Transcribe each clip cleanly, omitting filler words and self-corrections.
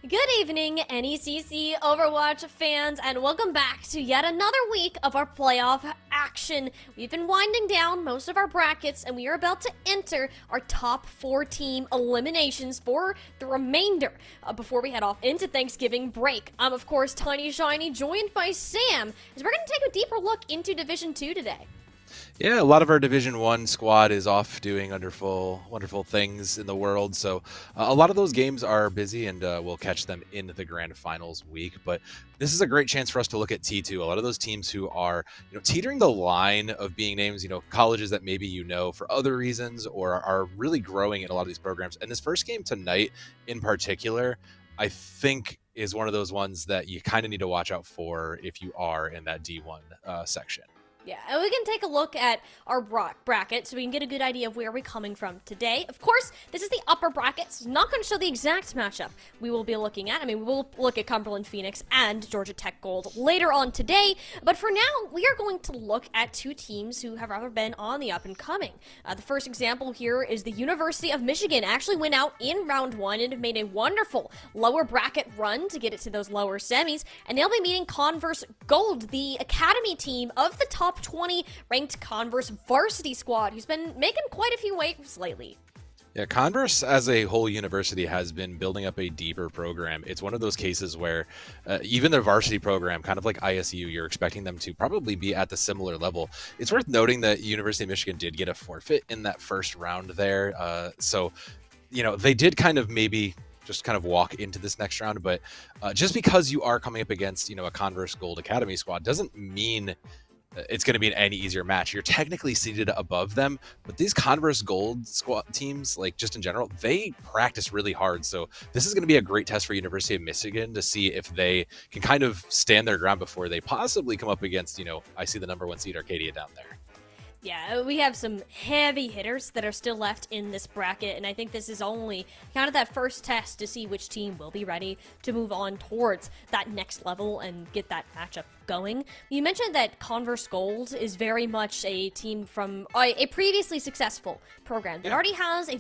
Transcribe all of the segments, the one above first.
Good evening, NECC Overwatch fans, and welcome back to yet another week of our playoff action. We've been winding down most of our brackets, and we are about to enter our top 4 team eliminations for the remainder before we head off into Thanksgiving break. I'm, of course, Tiny Shiny, joined by Sam, as we're going to take a deeper look into Division 2 today. Yeah, a lot of our Division 1 squad is off doing wonderful things in the world. So a lot of those games are busy, and we'll catch them in the grand finals week. But this is a great chance for us to look at T2. A lot of those teams who are, teetering the line of being names, colleges that maybe for other reasons or are really growing in a lot of these programs. And this first game tonight in particular, I think is one of those ones that you kind of need to watch out for if you are in that D1 section. Yeah, and we can take a look at our bracket so we can get a good idea of where we're coming from today. Of course, this is the upper bracket, so not going to show the exact matchup we will be looking at. We will look at Cumberland Phoenix and Georgia Tech Gold later on today, but for now, we are going to look at 2 teams who have rather been on the up and coming. The first example here is the University of Michigan. Actually went out in round 1 and have made a wonderful lower bracket run to get it to those lower semis, and they'll be meeting Converse Gold, the academy team of the top 20 ranked Converse varsity squad, who's been making quite a few waves lately. Yeah, Converse as a whole university has been building up a deeper program. It's one of those cases where even their varsity program, kind of like ISU, you're expecting them to probably be at the similar level. It's worth noting that University of Michigan did get a forfeit in that first round there. So, they did kind of maybe just kind of walk into this next round. But just because you are coming up against, a Converse Gold Academy squad doesn't mean it's going to be an any easier match. You're technically seated above them, but these Converse Gold squad teams, like just in general, they practice really hard. So this is going to be a great test for University of Michigan to see if they can kind of stand their ground before they possibly come up against, I see the number 1 seed Arcadia down there. Yeah, we have some heavy hitters that are still left in this bracket, and I think this is only kind of that first test to see which team will be ready to move on towards that next level and get that matchup going. You mentioned that Converse Gold is very much a team from a previously successful program that already has a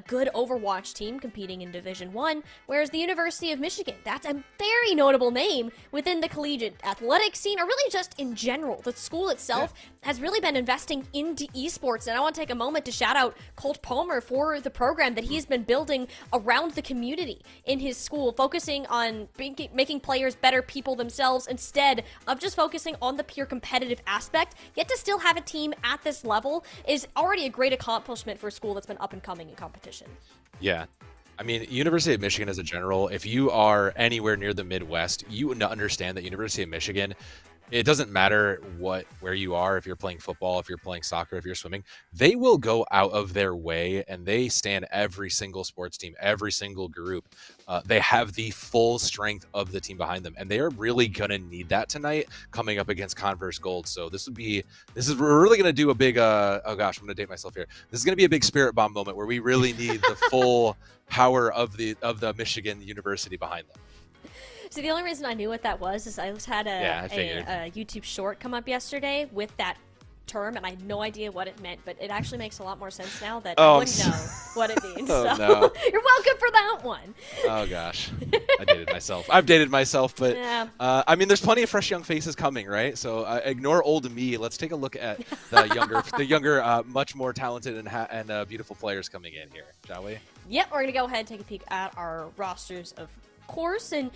good Overwatch team competing in Division 1, whereas the University of Michigan, that's a very notable name within the collegiate athletic scene, or really just in general. The school itself has really been investing into esports, and I want to take a moment to shout out Colt Palmer for the program that he's been building around the community in his school, focusing on making players better people themselves instead of just focusing on the pure competitive aspect. Yet to still have a team at this level is already a great accomplishment for a school that's been up and coming in competition. Yeah. University of Michigan as a general, if you are anywhere near the Midwest, you would understand that University of Michigan, it doesn't matter where you are, if you're playing football, if you're playing soccer, if you're swimming, they will go out of their way and they stand every single sports team, every single group. They have the full strength of the team behind them, and they are really going to need that tonight coming up against Converse Gold. So we're really going to do a big, I'm going to date myself here. This is going to be a big spirit bomb moment where we really need the full power of the Michigan University behind them. So the only reason I knew what that was is I just had a YouTube short come up yesterday with that term, and I had no idea what it meant, but it actually makes a lot more sense now that I wouldn't know what it means. No. You're welcome for that one. Oh gosh, I dated myself. I've dated myself, but yeah. There's plenty of fresh young faces coming, right? So ignore old me. Let's take a look at the younger, much more talented and beautiful players coming in here, shall we? Yep, we're gonna go ahead and take a peek at our rosters of course, and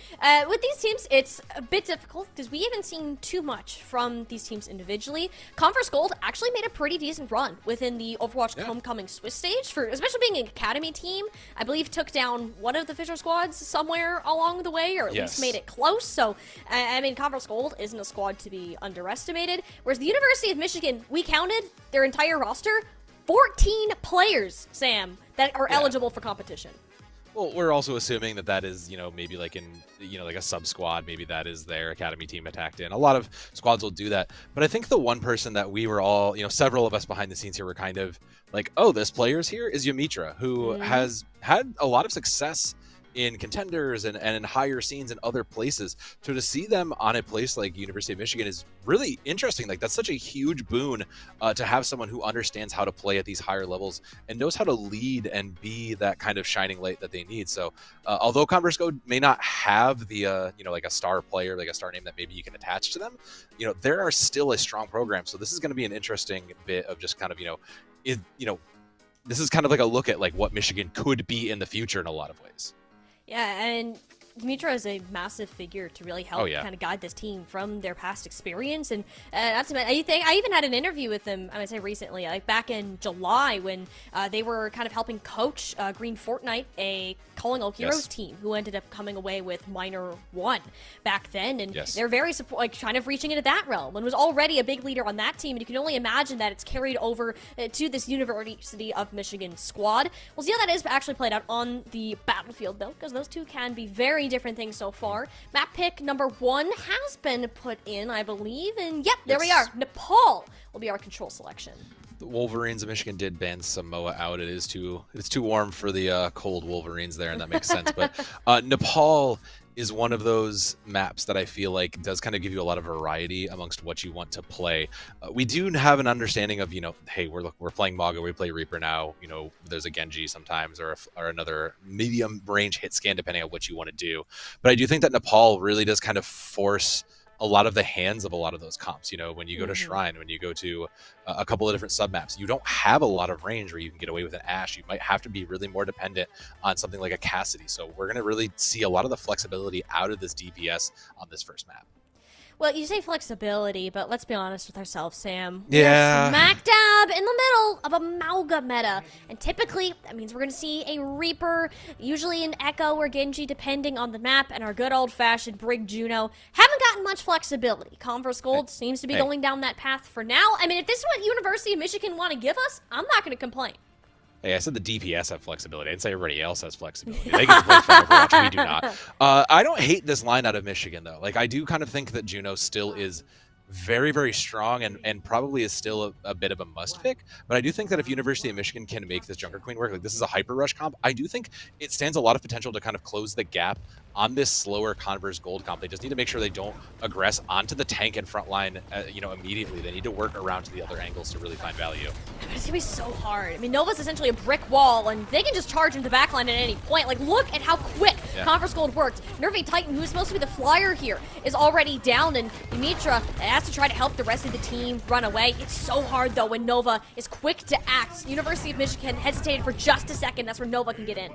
with these teams it's a bit difficult because we haven't seen too much from these teams individually. Converse Gold actually made a pretty decent run within the Overwatch Homecoming Swiss stage, for especially being an academy team. I believe took down one of the Fisher squads somewhere along the way, or at least made it close. So Converse Gold isn't a squad to be underestimated, whereas the University of Michigan, we counted their entire roster, 14 players, Sam, that are eligible for competition. Well, we're also assuming that is, maybe like in, like a sub squad, maybe that is their academy team attacked in. A lot of squads will do that. But I think the one person that we were all, several of us behind the scenes here were kind of like, oh, this player's here is Yamitra, who has had a lot of success in contenders and in higher scenes in other places. So to see them on a place like University of Michigan is really interesting. Like, that's such a huge boon to have someone who understands how to play at these higher levels and knows how to lead and be that kind of shining light that they need. So although Converse Code may not have the like a star player, like a star name that maybe you can attach to them, there are still a strong program. So this is going to be an interesting bit of just kind of this is kind of like a look at like what Michigan could be in the future in a lot of ways. Yeah, and Dimitra is a massive figure to really help kind of guide this team from their past experience. And that's, I even had an interview with them, I would say recently, like back in July, when they were kind of helping coach Green Fortnite, a Calling All Heroes team who ended up coming away with minor 1 back then. And they're very kind of reaching into that realm and was already a big leader on that team. And you can only imagine that it's carried over to this University of Michigan squad. We'll see how that is actually played out on the battlefield, though, because those two can be very different things so far. Map pick number 1 has been put in, I believe. And yep, there we are. Nepal will be our control selection. The Wolverines of Michigan did ban Samoa out. It's too warm for the cold Wolverines there, and that makes sense. But Nepal is one of those maps that I feel like does kind of give you a lot of variety amongst what you want to play. We do have an understanding of, hey, we're playing Maga, we play Reaper now. There's a Genji sometimes or another medium range hit scan depending on what you want to do. But I do think that Nepal really does kind of force a lot of the hands of a lot of those comps. When you go to Shrine, when you go to a couple of different submaps, you don't have a lot of range where you can get away with an Ashe. You might have to be really more dependent on something like a Cassidy. So we're going to really see a lot of the flexibility out of this DPS on this first map. Well, you say flexibility, but let's be honest with ourselves, Sam. Yeah. We're smack dab in the middle of a Mauga meta. And typically, that means we're going to see a Reaper, usually an Echo or Genji, depending on the map, and our good old-fashioned Brig Juno. Haven't gotten much flexibility. Converse Gold seems to be going down that path for now. I mean, if this is what University of Michigan want to give us, I'm not going to complain. Hey, I said the DPS have flexibility. I didn't say everybody else has flexibility. They can play for Overwatch. We do not. I don't hate this line out of Michigan, though. Like, I do kind of think that Juno still is very, very strong and probably is still a bit of a must pick. But I do think that if University of Michigan can make this Junker Queen work, like this is a hyper rush comp, I do think it stands a lot of potential to kind of close the gap on this slower Converse Gold comp. They just need to make sure they don't aggress onto the tank and front line, immediately. They need to work around to the other angles to really find value. But it's gonna be so hard. I mean, Nova's essentially a brick wall, and they can just charge into backline at any point. Like, look at how quick Converse Gold worked. Nervy Titan, who is supposed to be the flyer here, is already down, and Dimitra has to try to help the rest of the team run away. It's so hard, though, when Nova is quick to act. University of Michigan hesitated for just a second. That's where Nova can get in.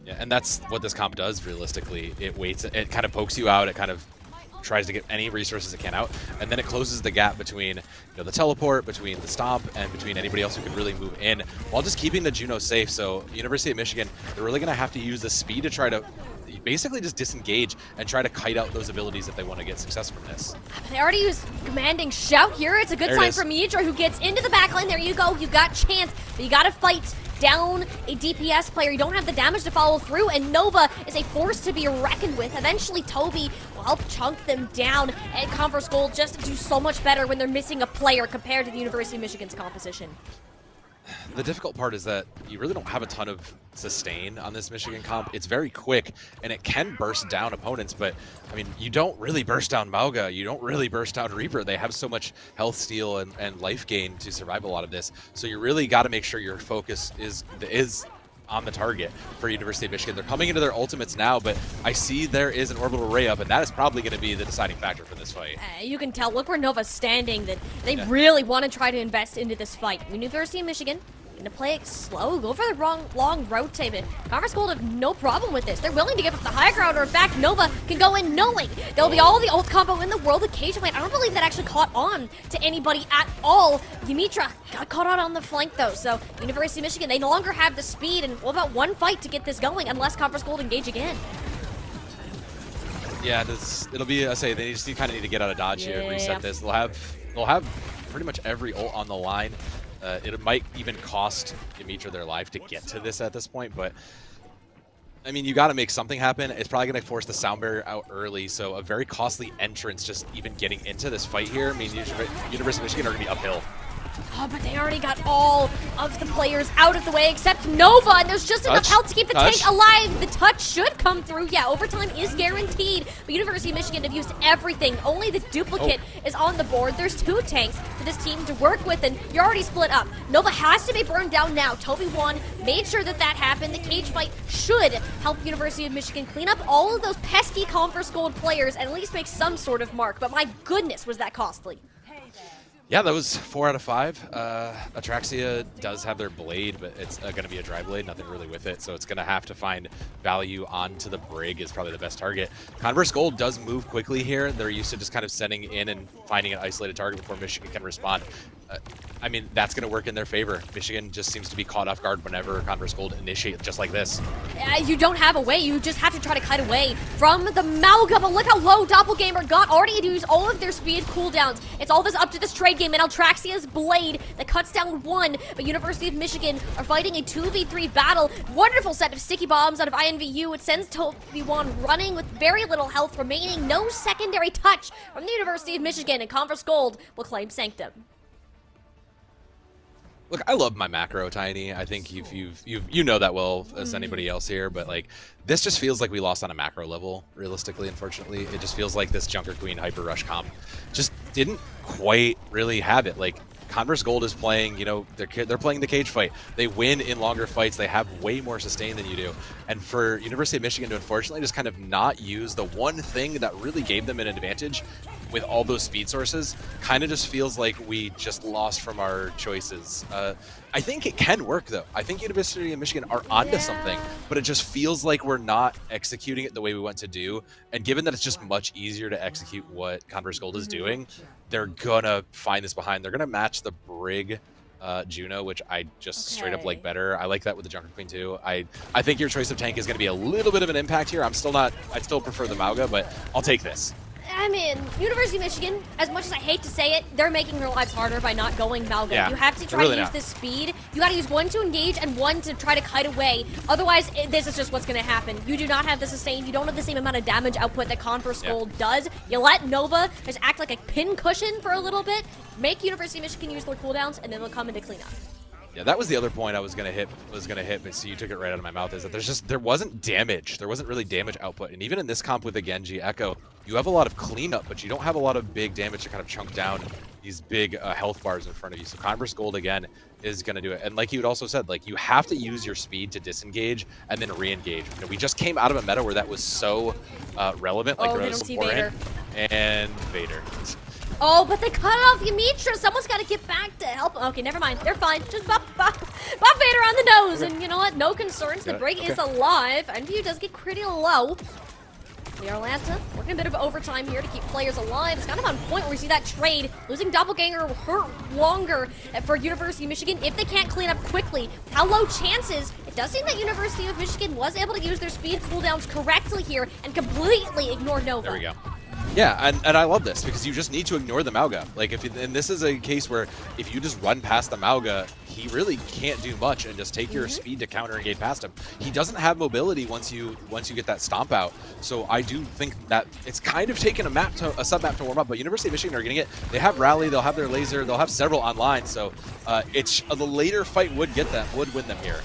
Yeah, and that's what this comp does realistically. It waits, it kind of pokes you out, it kind of tries to get any resources it can out, and then it closes the gap between the teleport, between the stomp, and between anybody else who can really move in, while just keeping the Juno safe. So University of Michigan, they're really going to have to use the speed to try to basically just disengage and try to kite out those abilities if they want to get success from this. They already used commanding shout here. It's a good sign for Mitra, who gets into the backline. There you go. You got chance, but you got to fight down a DPS player. You don't have the damage to follow through, and Nova is a force to be reckoned with. Eventually, Toby will help chunk them down, and Converse Gold just do so much better when they're missing a player compared to the University of Michigan's composition. The difficult part is that you really don't have a ton of sustain on this Michigan comp. It's very quick, and it can burst down opponents, but, I mean, you don't really burst down Mauga. You don't really burst down Reaper. They have so much health steal and life gain to survive a lot of this, so you really got to make sure your focus is on the target for University of Michigan. They're coming into their ultimates now, but I see there is an orbital array up, and that is probably going to be the deciding factor for this fight. You can tell, look where Nova's standing, that they really want to try to invest into this fight. University of Michigan going to play it slow, go for the long rotate, but Converse Gold have no problem with this. They're willing to give up the high ground, or in fact, Nova can go in knowing there'll be all the ult combo in the world occasionally. I don't believe that actually caught on to anybody at all. Dimitra got caught out on the flank, though, so University of Michigan, they no longer have the speed, and what about one fight to get this going, unless Converse Gold engage again? Yeah, it'll be, I say, they just kind of need to get out of dodge here and reset this. They'll have pretty much every ult on the line. It might even cost Dimitra their life to get to this at this point, but I mean, you got to make something happen. It's probably going to force the sound barrier out early, so a very costly entrance just even getting into this fight here. I mean, University of Michigan are going to be uphill. Oh, but they already got all of the players out of the way except Nova, and there's just enough health to keep the tank alive. The touch should come through. Yeah, overtime is guaranteed, but University of Michigan have used everything. Only the duplicate is on the board. There's 2 tanks for this team to work with, and you're already split up. Nova has to be burned down now. Toby 1 made sure that happened. The cage fight should help University of Michigan clean up all of those pesky Conference Gold players and at least make some sort of mark, but my goodness, was that costly. Yeah, that was 4 out of 5. Atraxia does have their blade, but it's going to be a dry blade, nothing really with it, so it's going to have to find value onto the Brig is probably the best target. Converse Gold does move quickly here. They're used to just kind of setting in and finding an isolated target before Michigan can respond. I mean, that's going to work in their favor. Michigan just seems to be caught off guard whenever Converse Gold initiate just like this. You don't have a way. You just have to try to cut away from the Malga, but look how low Doppelganger got. Already used all of their speed cooldowns. It's all this up to this trade game, and Altraxia's blade that cuts down 1, but University of Michigan are fighting a 2v3 battle. Wonderful set of sticky bombs out of INVU. It sends Toby 1 running with very little health remaining. No secondary touch from the University of Michigan, and Converse Gold will claim Sanctum. Look, I love my macro, Tiny. I think you know that well as anybody else here, but like this just feels like we lost on a macro level. Realistically, unfortunately, it just feels like this Junker Queen Hyper Rush comp just didn't quite really have it. Like Converse Gold is playing, you know, they're playing the cage fight. They win in longer fights. They have way more sustain than you do. And for University of Michigan to unfortunately just kind of not use the one thing that really gave them an advantage with all those speed sources, kind of just feels like we just lost from our choices. I think it can work though. I think University of Michigan are onto something, but it just feels like we're not executing it the way we want to do. And given that it's just much easier to execute what Converse Gold is doing, they're gonna find this behind. They're gonna match the Brig Juno, which I just straight up like better. I like that with the Junker Queen too. I think your choice of tank is gonna be a little bit of an impact here. I still prefer the Mauga, but I'll take this. I mean, University of Michigan, as much as I hate to say it, they're making their lives harder by not going Malga. Yeah, you have to try to use this speed. You gotta use 1 to engage and 1 to try to kite away. Otherwise, this is just what's gonna happen. You do not have the sustain. You don't have the same amount of damage output that Converse Gold does. You let Nova just act like a pin cushion for a little bit, make University of Michigan use their cooldowns, and then they'll come in to clean up. Yeah, that was the other point I was gonna hit, but so you took it right out of my mouth, is that there wasn't damage. There wasn't really damage output. And even in this comp with the Genji Echo, you have a lot of cleanup, but you don't have a lot of big damage to kind of chunk down these big health bars in front of you. So Converse Gold again is gonna do it. And like you had also said, like you have to use your speed to disengage and then re-engage. You know, we just came out of a meta where that was so relevant, like Rose Vader and Vader. Oh, but they cut off Yamitra. Someone's got to get back to help. Okay, never mind. They're fine. Just bop Vader on the nose. And you know what? No concerns. The Brig is alive. NVU does get pretty low. The Atlanta working a bit of overtime here to keep players alive. It's kind of on point where we see that trade. Losing Doppelganger will hurt longer for University of Michigan if they can't clean up quickly. How low chances? It does seem that University of Michigan was able to use their speed cooldowns correctly here and completely ignore Nova. There we go. Yeah, and I love this because you just need to ignore the Mauga. Like and this is a case where if you just run past the Mauga, he really can't do much and just take your speed to counter engage past him. He doesn't have mobility once you get that stomp out. So I do think that it's kind of taken a sub map to warm up, but University of Michigan are getting it. They have rally, they'll have their laser, they'll have several online. So it's the later fight would win them here.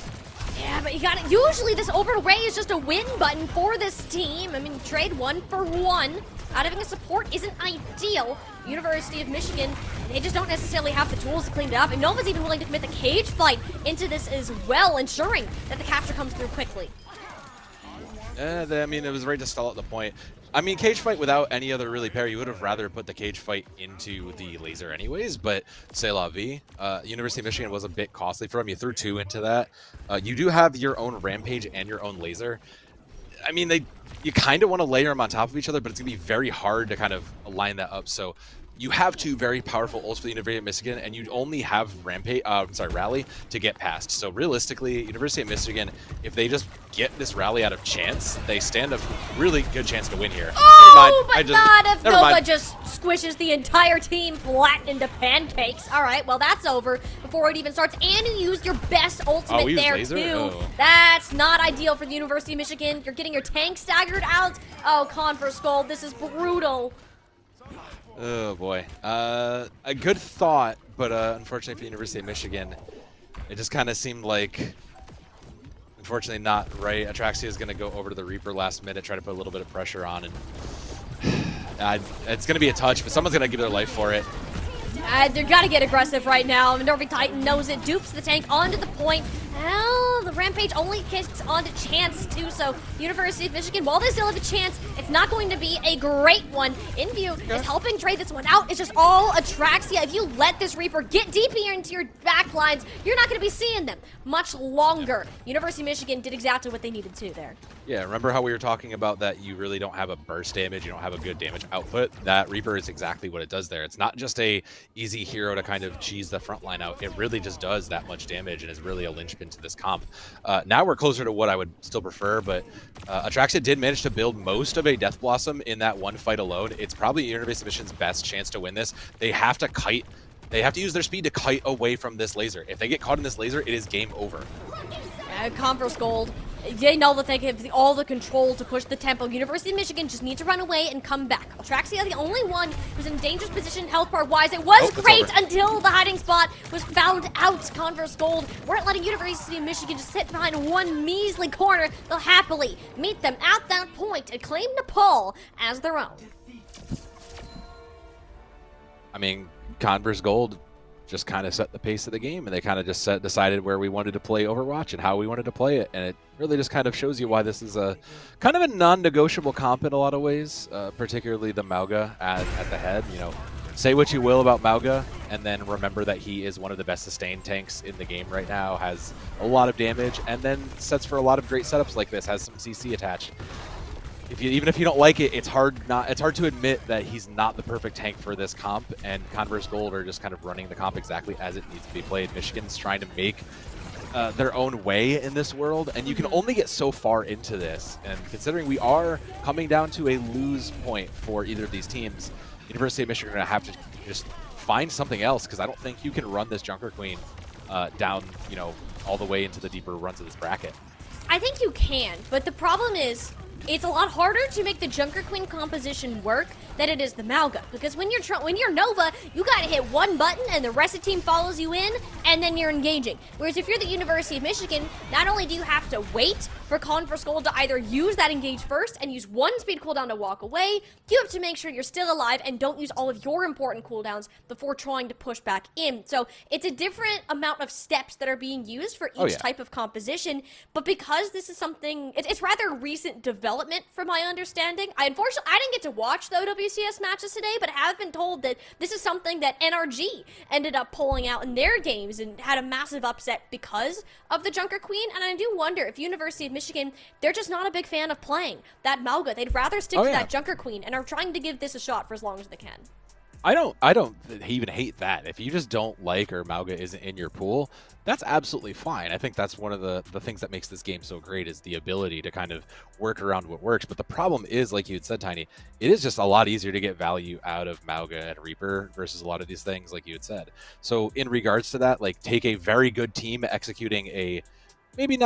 Yeah, but you got it. Usually this overlay is just a win button for this team. I mean, trade 1 for 1. Not having a support isn't ideal. University of Michigan, they just don't necessarily have the tools to clean it up. And Nova's even willing to commit the cage fight into this as well, ensuring that the capture comes through quickly. I mean, it was right to stall at the point. I mean, cage fight without any other really pair, you would have rather put the cage fight into the laser anyways, but c'est la vie. University of Michigan was a bit costly for them. You threw 2 into that. You do have your own Rampage and your own laser. I mean, you kind of want to layer them on top of each other, but it's going to be very hard to kind of line that up. So you have 2 very powerful ults for the University of Michigan, and you only have Rally to get past. So realistically, University of Michigan, if they just get this rally out of chance, they stand a really good chance to win here. Oh, but not if Nova just squishes the entire team flat into pancakes. All right, well, that's over before it even starts. And you used your best ultimate there, too. Oh. That's not ideal for the University of Michigan. You're getting your tank staggered out. Oh, Converse Gold, this is brutal. Oh boy, a good thought, but unfortunately for University of Michigan, it just kind of seemed like, unfortunately not right. Atraxia is going to go over to the Reaper last minute, try to put a little bit of pressure on, and it's going to be a touch, but someone's going to give their life for it. They've got to get aggressive right now. Northern Titan knows it, dupes the tank onto the point. Well, the Rampage only kicks onto Chance too, so University of Michigan, while they still have a chance, it's not going to be a great one. InView is helping trade this one out. It's just all Atraxia. If you let this Reaper get deep here into your back lines, you're not going to be seeing them much longer. University of Michigan did exactly what they needed to there. Yeah, remember how we were talking about that you really don't have a burst damage, you don't have a good damage output? That Reaper is exactly what it does there. It's not just a easy hero to kind of cheese the front line out. It really just does that much damage and is really a linchpin to this comp. Now we're closer to what I would still prefer, but Atraxia did manage to build most of a Death Blossom in that one fight alone. It's probably University of Michigan's best chance to win this. They have to kite. They have to use their speed to kite away from this laser. If they get caught in this laser, it is game over. Converse Gold, they know that they have all the control to push the tempo. University of Michigan just need to run away and come back. Atraxia, the only one who's in dangerous position health bar-wise. It was great until the hiding spot was found out. Converse Gold weren't letting University of Michigan just sit behind one measly corner. They'll happily meet them at that point and claim Nepal as their own. I mean, Converse Gold just kind of set the pace of the game, and they kind of just decided where we wanted to play Overwatch and how we wanted to play it, and it really just kind of shows you why this is a kind of a non-negotiable comp in a lot of ways, particularly the Mauga at the head. You know, say what you will about Mauga, and then remember that he is one of the best sustained tanks in the game right now, has a lot of damage, and then sets for a lot of great setups like this, has some CC attached. Even if you don't like it, it's hard to admit that he's not the perfect tank for this comp, and Converse Gold are just kind of running the comp exactly as it needs to be played. Michigan's trying to make their own way in this world, and you can only get so far into this. And considering we are coming down to a lose point for either of these teams, University of Michigan are going to have to just find something else, because I don't think you can run this Junker Queen down, you know, all the way into the deeper runs of this bracket. I think you can, but the problem is, it's a lot harder to make the Junker Queen composition work than it is the Mauga, because when you're Nova, you gotta hit one button and the rest of the team follows you in, and then you're engaging. Whereas if you're the University of Michigan, not only do you have to wait for Converse Gold to either use that engage first and use one speed cooldown to walk away, you have to make sure you're still alive and don't use all of your important cooldowns before trying to push back in. So it's a different amount of steps that are being used for each type of composition, but because this is something, it's rather recent development from my understanding. Unfortunately, I didn't get to watch the WCS matches today, but I have been told that this is something that NRG ended up pulling out in their games and had a massive upset because of the Junker Queen. And I do wonder if University of Michigan, they're just not a big fan of playing that Mauga. They'd rather stick to that Junker Queen and are trying to give this a shot for as long as they can. I don't even hate that. If you just don't like or Mauga isn't in your pool, that's absolutely fine. I think that's one of the things that makes this game so great, is the ability to kind of work around what works. But the problem is, like you had said, Tiny, it is just a lot easier to get value out of Mauga and Reaper versus a lot of these things, like you had said. So in regards to that, like, take a very good team executing a maybe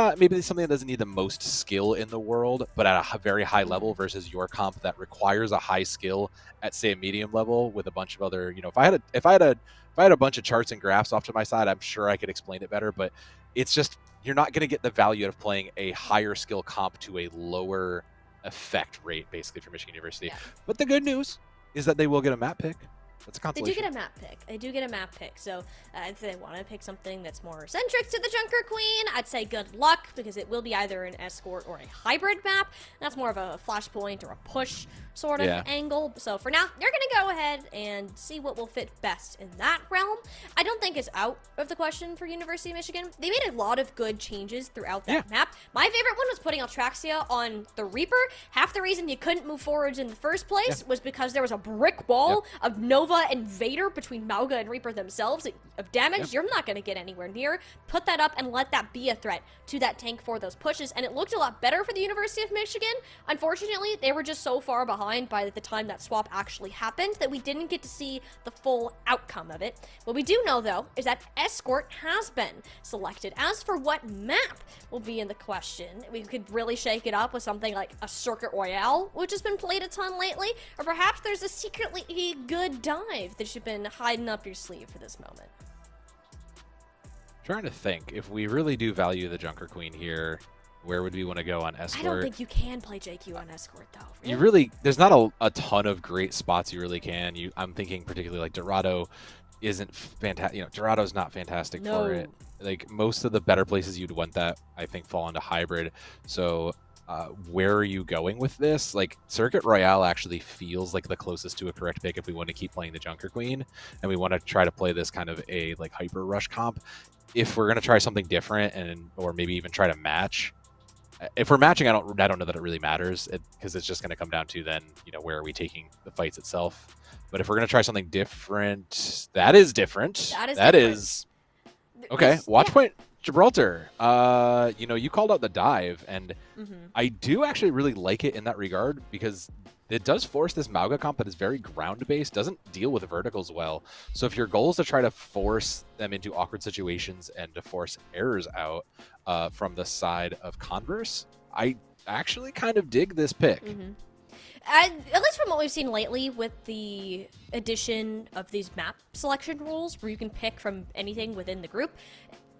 something that doesn't need the most skill in the world, but at a very high level, versus your comp that requires a high skill at, say, a medium level with a bunch of other, you know, if I had a bunch of charts and graphs off to my side, I'm sure I could explain it better, but it's just, you're not going to get the value out of playing a higher skill comp to a lower effect rate, basically, for Michigan University. Yeah. But the good news is that they will get a map pick. That's a consolation. They do get a map pick. They do get a map pick. So if they want to pick something that's more centric to the Junker Queen, I'd say good luck, because it will be either an escort or a hybrid map. That's more of a flashpoint or a push sort of angle. So for now, they're going to go ahead and see what will fit best in that realm. I don't think it's out of the question for University of Michigan. They made a lot of good changes throughout that map. My favorite one was putting Atraxia on the Reaper. Half the reason you couldn't move forwards in the first place was because there was a brick wall of Nova and Vader between Mauga and Reaper themselves of damage. You're not going to get anywhere near. Put that up and let that be a threat to that tank for those pushes, and it looked a lot better for the University of Michigan. Unfortunately, they were just so far behind by the time that swap actually happened that we didn't get to see the full outcome of it. What we do know, though, is that Escort has been selected. As for what map will be in the question, we could really shake it up with something like a Circuit Royale, which has been played a ton lately, or perhaps there's a secretly good dime dive that you've been hiding up your sleeve for this moment? Trying to think, if we really do value the Junker Queen here, where would we want to go on Escort? I don't think you can play JQ on Escort, though. Really? You really, there's not a ton of great spots you really can. I'm thinking particularly like Dorado isn't fantastic. You know, Dorado's not fantastic for it. Like most of the better places you'd want that, I think, fall into hybrid. So where are you going with this? Like Circuit Royale actually feels like the closest to a correct pick if we want to keep playing the Junker Queen and we want to try to play this kind of a like hyper rush comp. If we're gonna try something different or maybe even try to match. If we're matching, I don't know that it really matters because it's just going to come down to then, you know, where are we taking the fights itself. But if we're going to try something different, that is different. That is okay. Watchpoint Gibraltar. You know, you called out the dive, and I do actually really like it in that regard because it does force this Mauga comp that is very ground-based, doesn't deal with verticals well. So if your goal is to try to force them into awkward situations and to force errors out from the side of Converse, I actually kind of dig this pick. At least from what we've seen lately with the addition of these map selection rules where you can pick from anything within the group,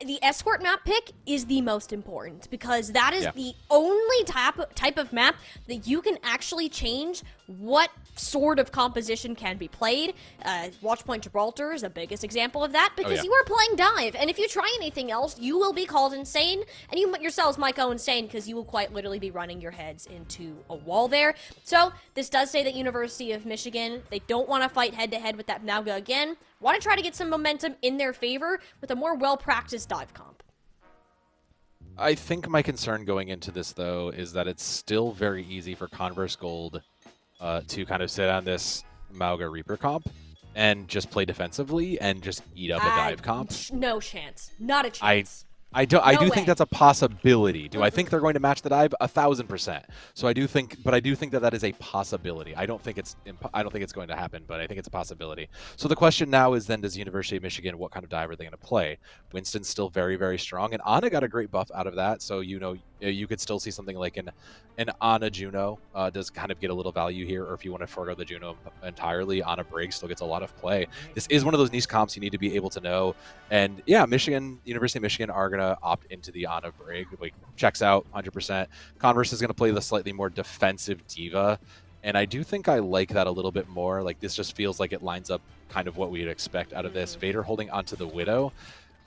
the Escort map pick is the most important because that is the only type of map that you can actually change what sort of composition can be played. Watchpoint Gibraltar is the biggest example of that because you are playing dive, and if you try anything else, you will be called insane, and you yourselves might go insane because you will quite literally be running your heads into a wall there. So this does say that University of Michigan, they don't want to fight head-to-head with that Mauga again. Want to try to get some momentum in their favor with a more well-practiced dive comp. I think my concern going into this, though, is that it's still very easy for Converse Gold to kind of sit on this Mauga Reaper comp and just play defensively and just eat up a dive comp. No chance. Not a chance. I do think that's a possibility. Do I think they're going to match the dive? 1,000%. So I do think that is a possibility. I don't think it's going to happen, but I think it's a possibility. So the question now is then, does University of Michigan, what kind of dive are they going to play? Winston's still very, very strong, and Ana got a great buff out of that. So you know you could still see something like an Ana Juno does kind of get a little value here, or if you want to forego the Juno entirely, Ana Briggs still gets a lot of play. This is one of those niche comps you need to be able to know. And yeah, University of Michigan are going to opt into the Ana Brig. Like, checks out 100%. Converse is going to play the slightly more defensive diva, and I do think I like that a little bit more. Like, this just feels like it lines up kind of what we'd expect out of this. Vader holding onto the Widow.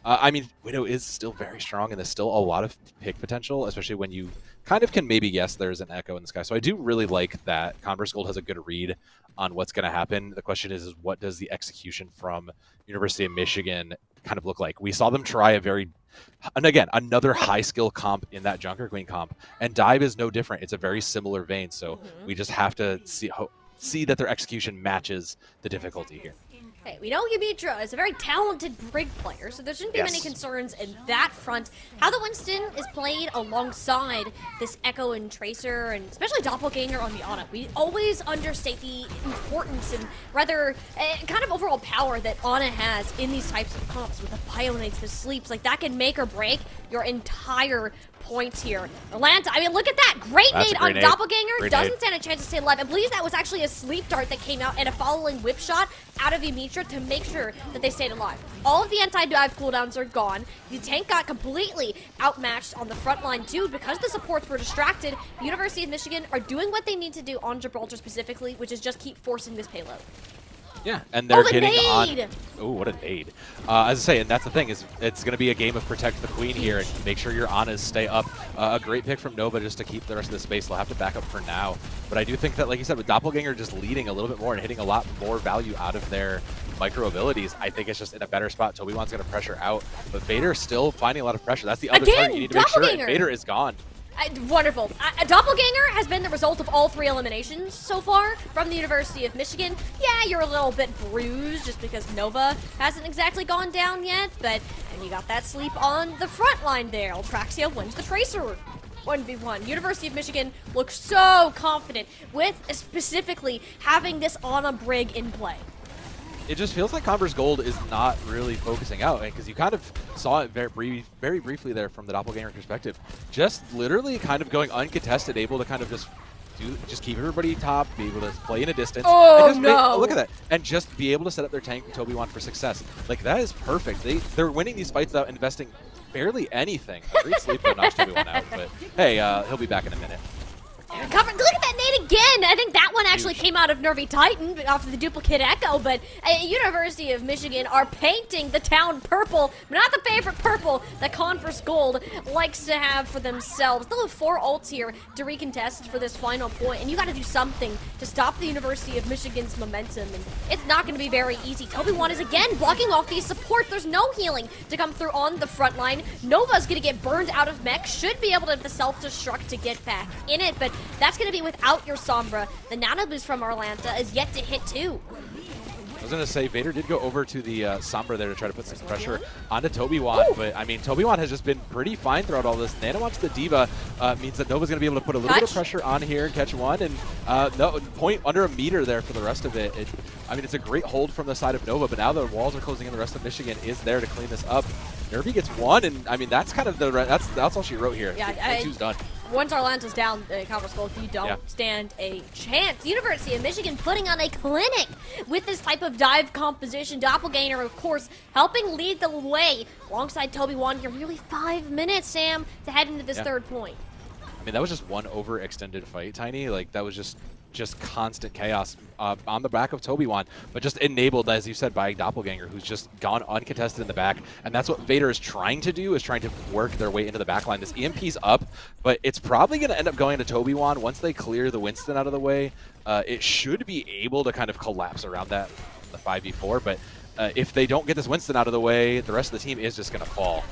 I mean, Widow is still very strong, and there's still a lot of pick potential, especially when you kind of can maybe guess there's an Echo in the sky. So I do really like that Converse Gold has a good read on what's going to happen. The question is what does the execution from University of Michigan kind of look like? We saw them try and again, another high skill comp in that Junker Queen comp, and dive is no different. It's a very similar vein, so we just have to see that their execution matches the difficulty here. Hey, we know Yumitra is a very talented Brig player, so there shouldn't be many concerns in that front. How the Winston is played alongside this Echo and Tracer, and especially Doppelganger on the Ana. We always understate the importance and rather kind of overall power that Ana has in these types of comps with the Bionates, the sleeps. Like, that can make or break your entire points here. Atlanta, I mean, look at that. Great nade on Doppelganger. Doesn't stand a chance to stay alive. I believe that was actually a sleep dart that came out and a following whip shot out of Yumitra to make sure that they stayed alive. All of the anti-dive cooldowns are gone. The tank got completely outmatched on the front line too because the supports were distracted. The University of Michigan are doing what they need to do on Gibraltar specifically, which is just keep forcing this payload. Yeah, and they're getting nade! on. Oh, what a nade. As I say, and that's the thing, is it's going to be a game of protect the queen here and make sure your Anas stay up. A great pick from Nova just to keep the rest of the space. They'll have to back up for now. But I do think that, like you said, with Doppelganger just leading a little bit more and hitting a lot more value out of their micro abilities, I think it's just in a better spot. Tobywan's going to pressure out, but Vader still finding a lot of pressure. That's the other target you need to make sure, and Vader is gone. Wonderful. Doppelganger has been the result of all 3 eliminations so far from the University of Michigan. Yeah, you're a little bit bruised just because Nova hasn't exactly gone down yet, but and you got that sleep on the front line there. Altraxia wins the Tracer 1v1. University of Michigan looks so confident with specifically having this on a Brig in play. It just feels like Converse Gold is not really focusing out, because you kind of saw it very briefly there from the Doppelganger perspective. Just literally kind of going uncontested, able to kind of just just keep everybody top, be able to play in a distance. Oh, and just no. look at that. And just be able to set up their tank Toby Wan for success. Like, that is perfect. They're winning these fights without investing barely anything. A great sleep that knocks Toby Wan out, but hey, he'll be back in a minute. Cover. Look at that nade again! I think that one actually came out of Nervy Titan off of the duplicate echo, but University of Michigan are painting the town purple, but not the favorite purple that Converse Gold likes to have for themselves. They'll have 4 ults here to recontest for this final point, and you gotta do something to stop the University of Michigan's momentum, and it's not gonna be very easy. Toby Wan is again blocking off these support. There's no healing to come through on the front line. Nova's gonna get burned out of mech, should be able to have the self-destruct to get back in it, but that's going to be without your Sombra. The nano boost from Arlanta is yet to hit too. I was going to say, Vader did go over to the Sombra there to try to put some pressure onto Toby Wan, but I mean, Toby Wan has just been pretty fine throughout all this. Nano watch the Diva means that Nova's going to be able to put a little bit of pressure on here and catch one, and no point under a meter there for the rest of it. I mean, it's a great hold from the side of Nova, but now the walls are closing in. The rest of Michigan is there to clean this up. Nervy gets one, and I mean, that's kind of that's all she wrote here. Yeah, two's done. Once Arlanta's down, Converse Gold, you don't stand a chance. University of Michigan putting on a clinic with this type of dive composition. Doppelganger, of course, helping lead the way alongside Toby Wan here. Nearly 5 minutes, Sam, to head into this third point. I mean, that was just one overextended fight, Tiny. Like, that was just constant chaos on the back of Toby Wan, but just enabled, as you said, by Doppelganger, who's just gone uncontested in the back. And that's what Vader is trying to do, is trying to work their way into the back line. This EMP's up, but it's probably going to end up going to Toby Wan. Once they clear the Winston out of the way, it should be able to kind of collapse around that, the 5v4, but if they don't get this Winston out of the way, the rest of the team is just going to fall.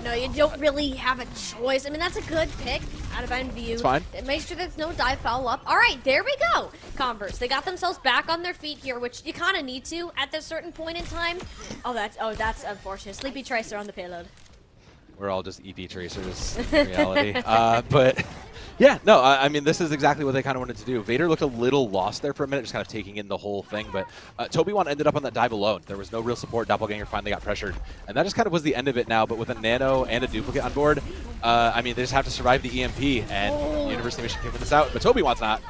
No, you don't really have a choice. I mean, that's a good pick out of NVU. It's fine. Make sure there's no dive foul up. All right, there we go. Converse, they got themselves back on their feet here, which you kind of need to at this certain point in time. Oh, that's unfortunate. Sleepy Tracer on the payload. We're all just EP tracers in reality. But yeah, no, I mean, this is exactly what they kind of wanted to do. Vader looked a little lost there for a minute, just kind of taking in the whole thing. But Toby Wan ended up on that dive alone. There was no real support. Doppelganger finally got pressured. And that just kind of was the end of it now. But with a nano and a duplicate on board, I mean, they just have to survive the EMP. And University of Michigan can win this out. But Toby Wan's not.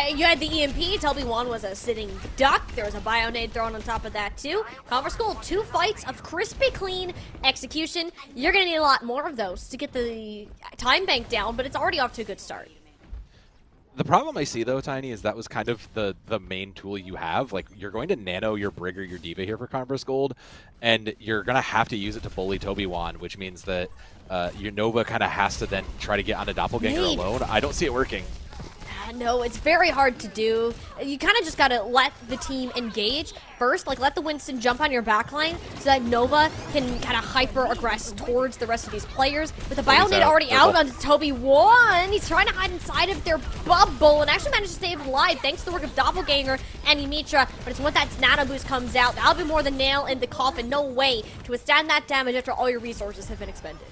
You had the EMP. Toby Wan was a sitting duck. There was a Bionade thrown on top of that, too. Converse Gold, 2 fights of crispy clean execution. You're going to need a lot more of those to get the time bank down, but it's already off to a good start. The problem I see, though, Tiny, is that was kind of the main tool you have. Like, you're going to nano your Brig or your Diva here for Converse Gold, and you're going to have to use it to bully Toby Wan, which means that your Nova kind of has to then try to get onto Doppelganger alone. I don't see it working. No, it's very hard to do. You kind of just got to let the team engage first. Like, let the Winston jump on your backline so that Nova can kind of hyper-aggress towards the rest of these players. With the Bionade already out on Toby Wan, he's trying to hide inside of their bubble and actually managed to stay alive thanks to the work of Doppelganger and Yimitra. But it's when that nano boost comes out, that'll be more the nail in the coffin. No way to withstand that damage after all your resources have been expended.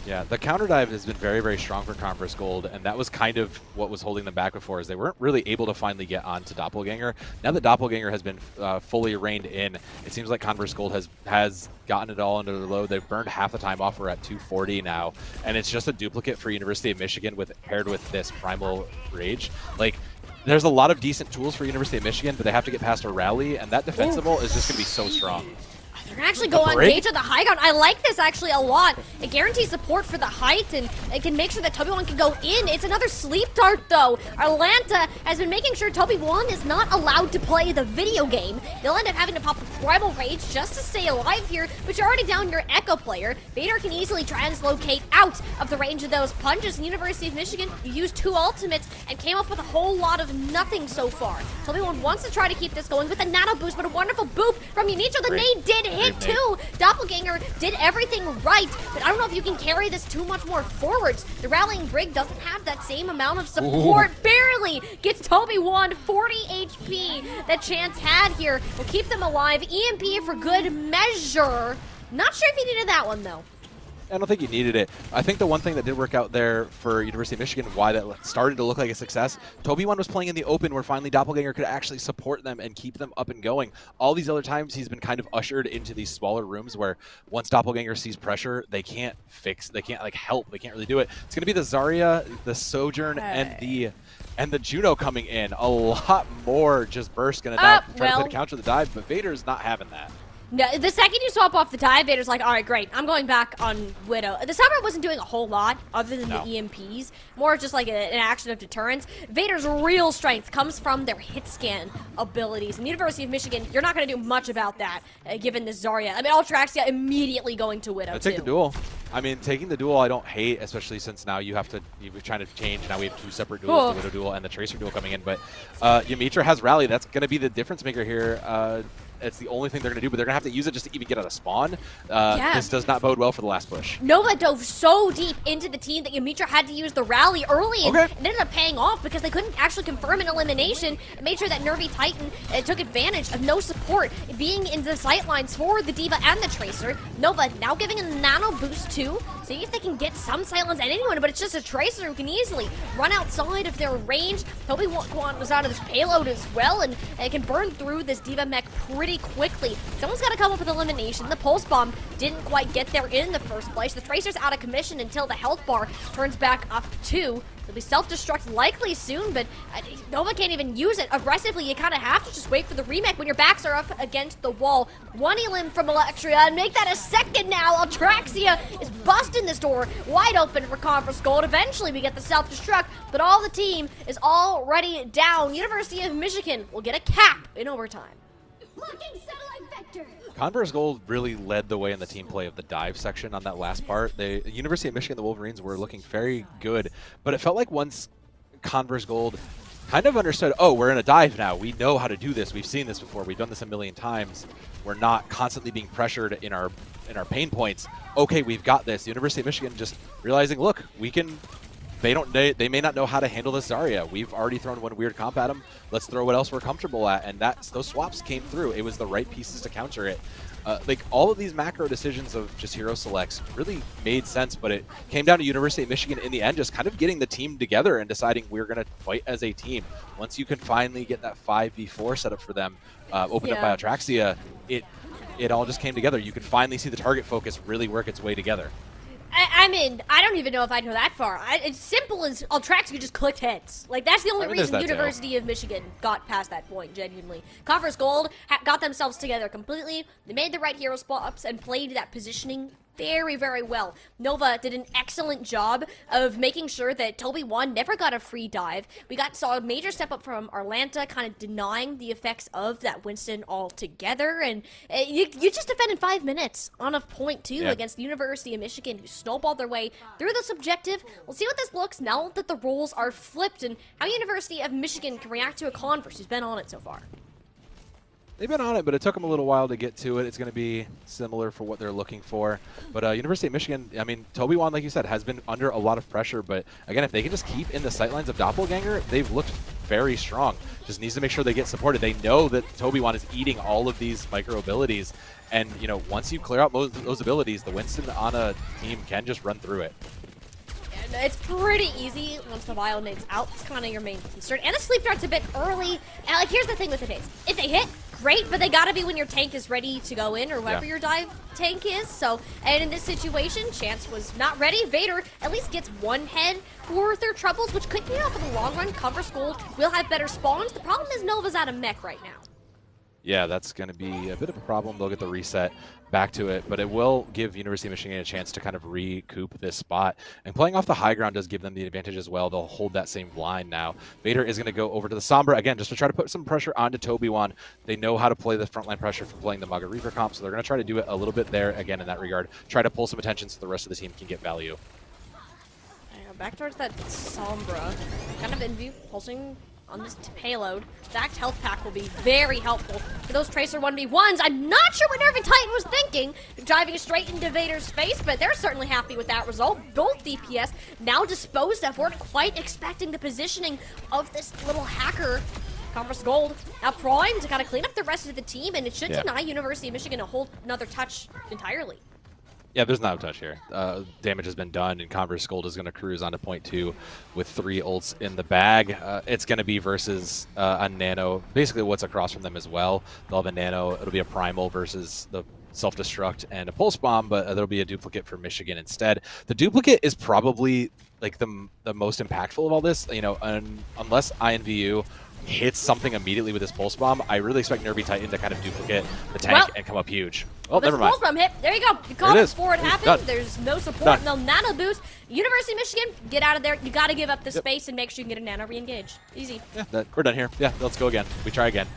Yeah, the counter dive has been very, very strong for Converse Gold, and that was kind of what was holding them back before, is they weren't really able to finally get onto Doppelganger. Now that Doppelganger has been fully reined in, it seems like Converse Gold has gotten it all under the load. They've burned half the time off. We're at 240 now, and it's just a duplicate for University of Michigan paired with this Primal Rage. Like, there's a lot of decent tools for University of Michigan, but they have to get past a rally, and that defensible is just going to be so strong. They're going to actually go on engage on the high ground. I like this actually a lot. It guarantees support for the height, and it can make sure that Toby Wan can go in. It's another sleep dart, though. Arlanta has been making sure Toby Wan is not allowed to play the video game. They'll end up having to pop a Primal Rage just to stay alive here, but you're already down your Echo player. Vader can easily translocate out of the range of those punches. And University of Michigan used 2 ultimates and came up with a whole lot of nothing so far. Toby Wan wants to try to keep this going with a nano boost, but a wonderful boop from Yimitra. The nade did hit too. Doppelganger did everything right, but I don't know if you can carry this too much more forwards. The rallying Brig doesn't have that same amount of support. Barely gets Toby Wan 40 HP that Chance had here. Will keep them alive. EMP for good measure. Not sure if he needed that one, though. I don't think you needed it. I think the one thing that did work out there for University of Michigan, why that started to look like a success, Toby1 was playing in the open where finally Doppelganger could actually support them and keep them up and going. All these other times he's been kind of ushered into these smaller rooms where once Doppelganger sees pressure, they can't like help, they can't really do it. It's going to be the Zarya, the Sojourn, and the Juno coming in. A lot more just burst going to now try to counter the dive, but Vader's not having that. No, the second you swap off the dive, Vader's like, all right, great, I'm going back on Widow. The Summer wasn't doing a whole lot other than the EMPs, more just like an action of deterrence. Vader's real strength comes from their hit scan abilities. And the University of Michigan, you're not going to do much about that, given the Zarya. I mean, Ultraxia immediately going to Widow, Take the duel. I mean, taking the duel I don't hate, especially since now you're trying to change. Now we have two separate duels, the Widow duel and the Tracer duel coming in. But Yamitra has Rally. That's going to be the difference maker here. It's the only thing they're going to do, but they're going to have to use it just to even get out of spawn. This does not bode well for the last push. Nova dove so deep into the team that Yamitra had to use the Rally early, and it ended up paying off because they couldn't actually confirm an elimination. It made sure that Nervy Titan took advantage of no support being in the sightlines for the D.Va and the Tracer. Nova now giving a nano boost too, see if they can get some sightlines at anyone, but it's just a Tracer who can easily run outside of their range. Toby1 was out of this payload as well, and it can burn through this D.Va mech pretty quickly. Someone's got to come up with elimination. The Pulse Bomb didn't quite get there in the first place. The Tracer's out of commission until the health bar turns back up too. It'll be self-destruct likely soon, but Nova can't even use it aggressively. You kind of have to just wait for the remake when your backs are up against the wall. One elim from Electria, and make that a second now. Ultraxia is busting this door wide open for Conference Gold. Eventually we get the self-destruct, but all the team is already down. University of Michigan will get a cap in overtime. Satellite vector. Converse Gold really led the way in the team play of the dive section on that last part. The University of Michigan, the Wolverines, were looking very good, but it felt like once Converse Gold kind of understood, oh, we're in a dive now. We know how to do this. We've seen this before. We've done this a million times. We're not constantly being pressured in our pain points. Okay, we've got this. The University of Michigan just realizing, look, we can. They may not know how to handle this Zarya. We've already thrown one weird comp at them. Let's throw what else we're comfortable at, and those swaps came through. It was the right pieces to counter it. Like all of these macro decisions of just hero selects really made sense, but it came down to University of Michigan in the end, just kind of getting the team together and deciding we're going to fight as a team. Once you can finally get that 5v4 set up for them, opened up by Atraxia, it all just came together. You could finally see the target focus really work its way together. I mean, I don't even know if I'd go that far. It's simple as Ultraxia just clicked heads. Like, that's the only reason University of Michigan got past that point, genuinely. Conference Gold got themselves together completely. They made the right hero spot-ups and played that positioning very, very well. Nova did an excellent job of making sure that Toby1 never got a free dive. We saw a major step up from Arlanta, kind of denying the effects of that Winston altogether. And you just defended 5 minutes on a point, too, against the University of Michigan, who snowballed their way through this objective. We'll see what this looks now that the roles are flipped and how University of Michigan can react to a Converse who's been on it so far. They've been on it, but it took them a little while to get to it. It's going to be similar for what they're looking for. But University of Michigan, I mean, Toby1, like you said, has been under a lot of pressure. But again, if they can just keep in the sightlines of Doppelganger, they've looked very strong. Just needs to make sure they get supported. They know that Toby1 is eating all of these micro abilities. And, you know, once you clear out those abilities, the Winston on a team can just run through it. It's pretty easy once the Vile Nade's out. It's kind of your main concern. And the Sleep Dart's a bit early. And, like, here's the thing with the nades. If they hit, great, but they gotta be when your tank is ready to go in, or whatever your dive tank is. So, and in this situation, Chance was not ready. Vader at least gets one head for their troubles, which could pay off in the long run. Converse Gold will have better spawns. The problem is Nova's out of mech right now. Yeah, that's going to be a bit of a problem. They'll get the reset back to it, but it will give University of Michigan a chance to kind of recoup this spot. And playing off the high ground does give them the advantage as well. They'll hold that same line now. Vader is going to go over to the Sombra, again, just to try to put some pressure onto Toby1. They know how to play the frontline pressure from playing the Maga Reaper comp, so they're going to try to do it a little bit there, again, in that regard. Try to pull some attention so the rest of the team can get value. Back towards that Sombra. Kind of in view, pulsing on this payload. Stacked health pack will be very helpful for those Tracer 1v1s. I'm not sure what Nervy Titan was thinking, driving straight into Vader's face, but they're certainly happy with that result. Both DPS now disposed of. Weren't quite expecting the positioning of this little hacker. Converse Gold now primed to kind of clean up the rest of the team, and it should deny University of Michigan a whole another touch entirely. Yeah, there's not a touch here. Damage has been done, and Converse Gold is going to cruise onto point 2 with 3 ults in the bag. It's going to be versus a Nano, basically what's across from them as well. They'll have a Nano. It'll be a Primal versus the Self-Destruct and a Pulse Bomb, but there'll be a duplicate for Michigan instead. The duplicate is probably like the most impactful of all this. You know, unless INVU hits something immediately with his Pulse Bomb, I really expect Nervy Titan to kind of duplicate the tank and come up huge. Oh, never mind. Pulse Bomb hit. There you go. You called it before it happened. Done. There's no support, Done. no nano boost. University of Michigan, get out of there. You got to give up the space and make sure you can get a nano re-engage. Easy. Yeah, we're done here. Yeah, let's go again. We try again.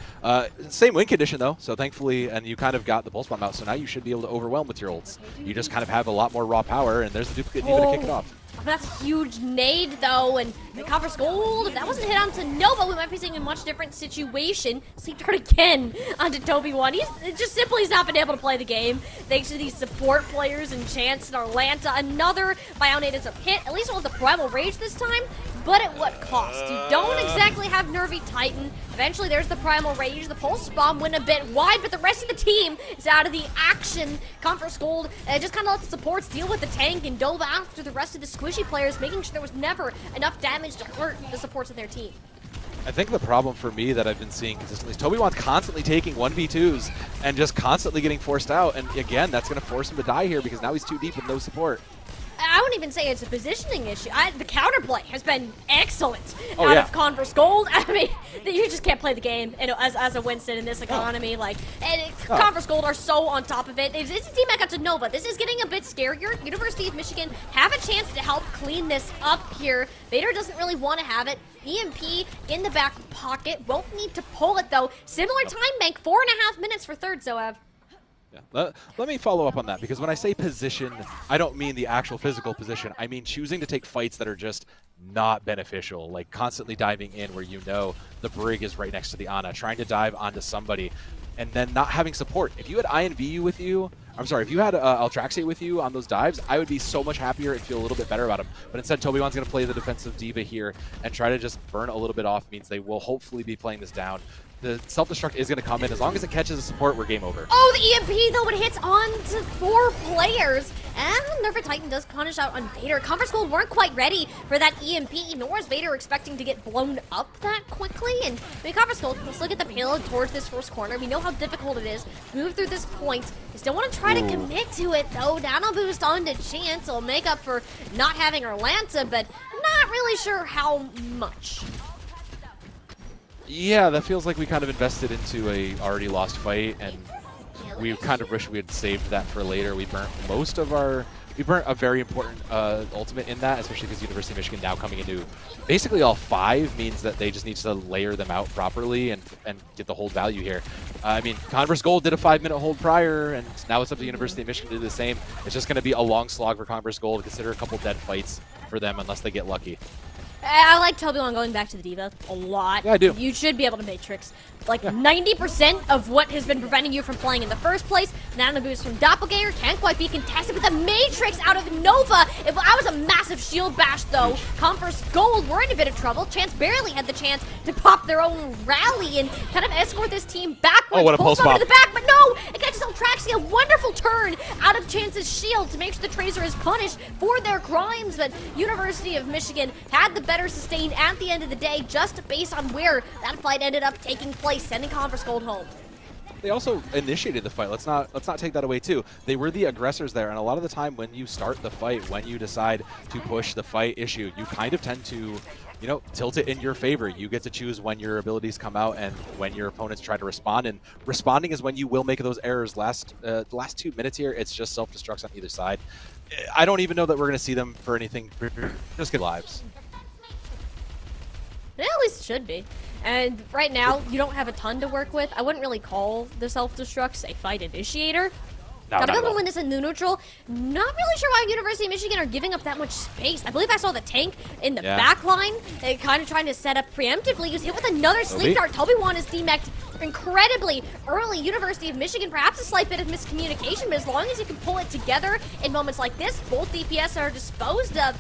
Same win condition, though, so thankfully, and you kind of got the Pulse Bomb out, so now you should be able to overwhelm with your ults. You just kind of have a lot more raw power, and there's the duplicate even to kick it off. That's a huge nade, though, and the Converse Gold, if that wasn't hit onto Nova, we might be seeing a much different situation. Sleep Dart again onto Toby1. He's just simply not been able to play the game, thanks to these support players and Chance and Arlanta. Another Bionade is a hit, at least with the Primal Rage this time, but at what cost? You don't exactly have Nervy Titan. Eventually, there's the Primal Rage. The Pulse Bomb went a bit wide, but the rest of the team is out of the action. Converse Gold just kind of let the supports deal with the tank and dove after the rest of the squishy players, making sure there was never enough damage to hurt the supports of their team. I think the problem for me that I've been seeing consistently is Toby1's constantly taking 1v2s and just constantly getting forced out. And again, that's going to force him to die here because now he's too deep with no support. I wouldn't even say it's a positioning issue. The counterplay has been excellent out of Converse Gold. I mean, you just can't play the game as a Winston in this economy. Converse Gold are so on top of it. It's a team back up to Nova. This is getting a bit scarier. University of Michigan have a chance to help clean this up here. Vader doesn't really want to have it. EMP in the back pocket. Won't need to pull it, though. Similar time bank, 4.5 minutes for third, Zoev. Yeah. Let me follow up on that, because when I say position, I don't mean the actual physical position. I mean choosing to take fights that are just not beneficial, like constantly diving in where you know the Brig is right next to the Ana, trying to dive onto somebody, and then not having support. If you had INVU with you, I'm sorry, if you had Altraxia with you on those dives, I would be so much happier and feel a little bit better about him. But instead, Toby1's going to play the defensive diva here and try to just burn a little bit off. Means they will hopefully be playing this down. The self-destruct is going to come in. As long as it catches the support, we're game over. Oh, the EMP, though, it hits onto 4 players. And Nervy Titan does punish out on Vader. Converse Gold weren't quite ready for that EMP, nor is Vader expecting to get blown up that quickly. And Converse Gold, let's look at the payload towards this first corner. We know how difficult it is to move through this point. We still want to try to commit to it, though. Nano boost onto Chance will make up for not having Arlanta, but not really sure how much. Yeah, that feels like we kind of invested into a already lost fight, and we kind of wish we had saved that for later. We burnt a very important ultimate in that, especially because University of Michigan now coming into basically all 5 means that they just need to layer them out properly and get the hold value here. I mean, Converse Gold did a 5-minute hold prior, and now it's up to University of Michigan to do the same. It's just going to be a long slog for Converse Gold. Consider a couple dead fights for them unless they get lucky. I like Toby1 going back to the Diva a lot. Yeah, I do. You should be able to Matrix like 90% of what has been preventing you from playing in the first place. Nano boost from Doppelganger can't quite be contested with the Matrix out of Nova. If I was a massive shield bash, though, Converse Gold were in a bit of trouble. Chance barely had the chance to pop their own rally and kind of escort this team backwards. Oh, what a pulse bomb. To the back, but no! It catches Altraxia. A wonderful turn out of Chance's shield to make sure the Tracer is punished for their crimes. But University of Michigan had the better sustain at the end of the day, just based on where that fight ended up taking place, sending Converse Gold home. They also initiated the fight. Let's not take that away too. They were the aggressors there, and a lot of the time when you start the fight, when you decide to push the fight issue, you kind of tend to, you know, tilt it in your favor. You get to choose when your abilities come out and when your opponents try to respond, and responding is when you will make those errors. The last 2 minutes here, it's just self-destructs on either side. I don't even know that we're going to see them for anything. Just good lives. It at least should be. And right now, you don't have a ton to work with. I wouldn't really call the self-destructs a fight initiator. No, Gotta go and win this in the neutral. Not really sure why University of Michigan are giving up that much space. I believe I saw the tank in the back line, kind of trying to set up preemptively. He was hit with another sleep dart. Toby1 is demeched incredibly early. University of Michigan, perhaps a slight bit of miscommunication, but as long as you can pull it together in moments like this, both DPS are disposed of.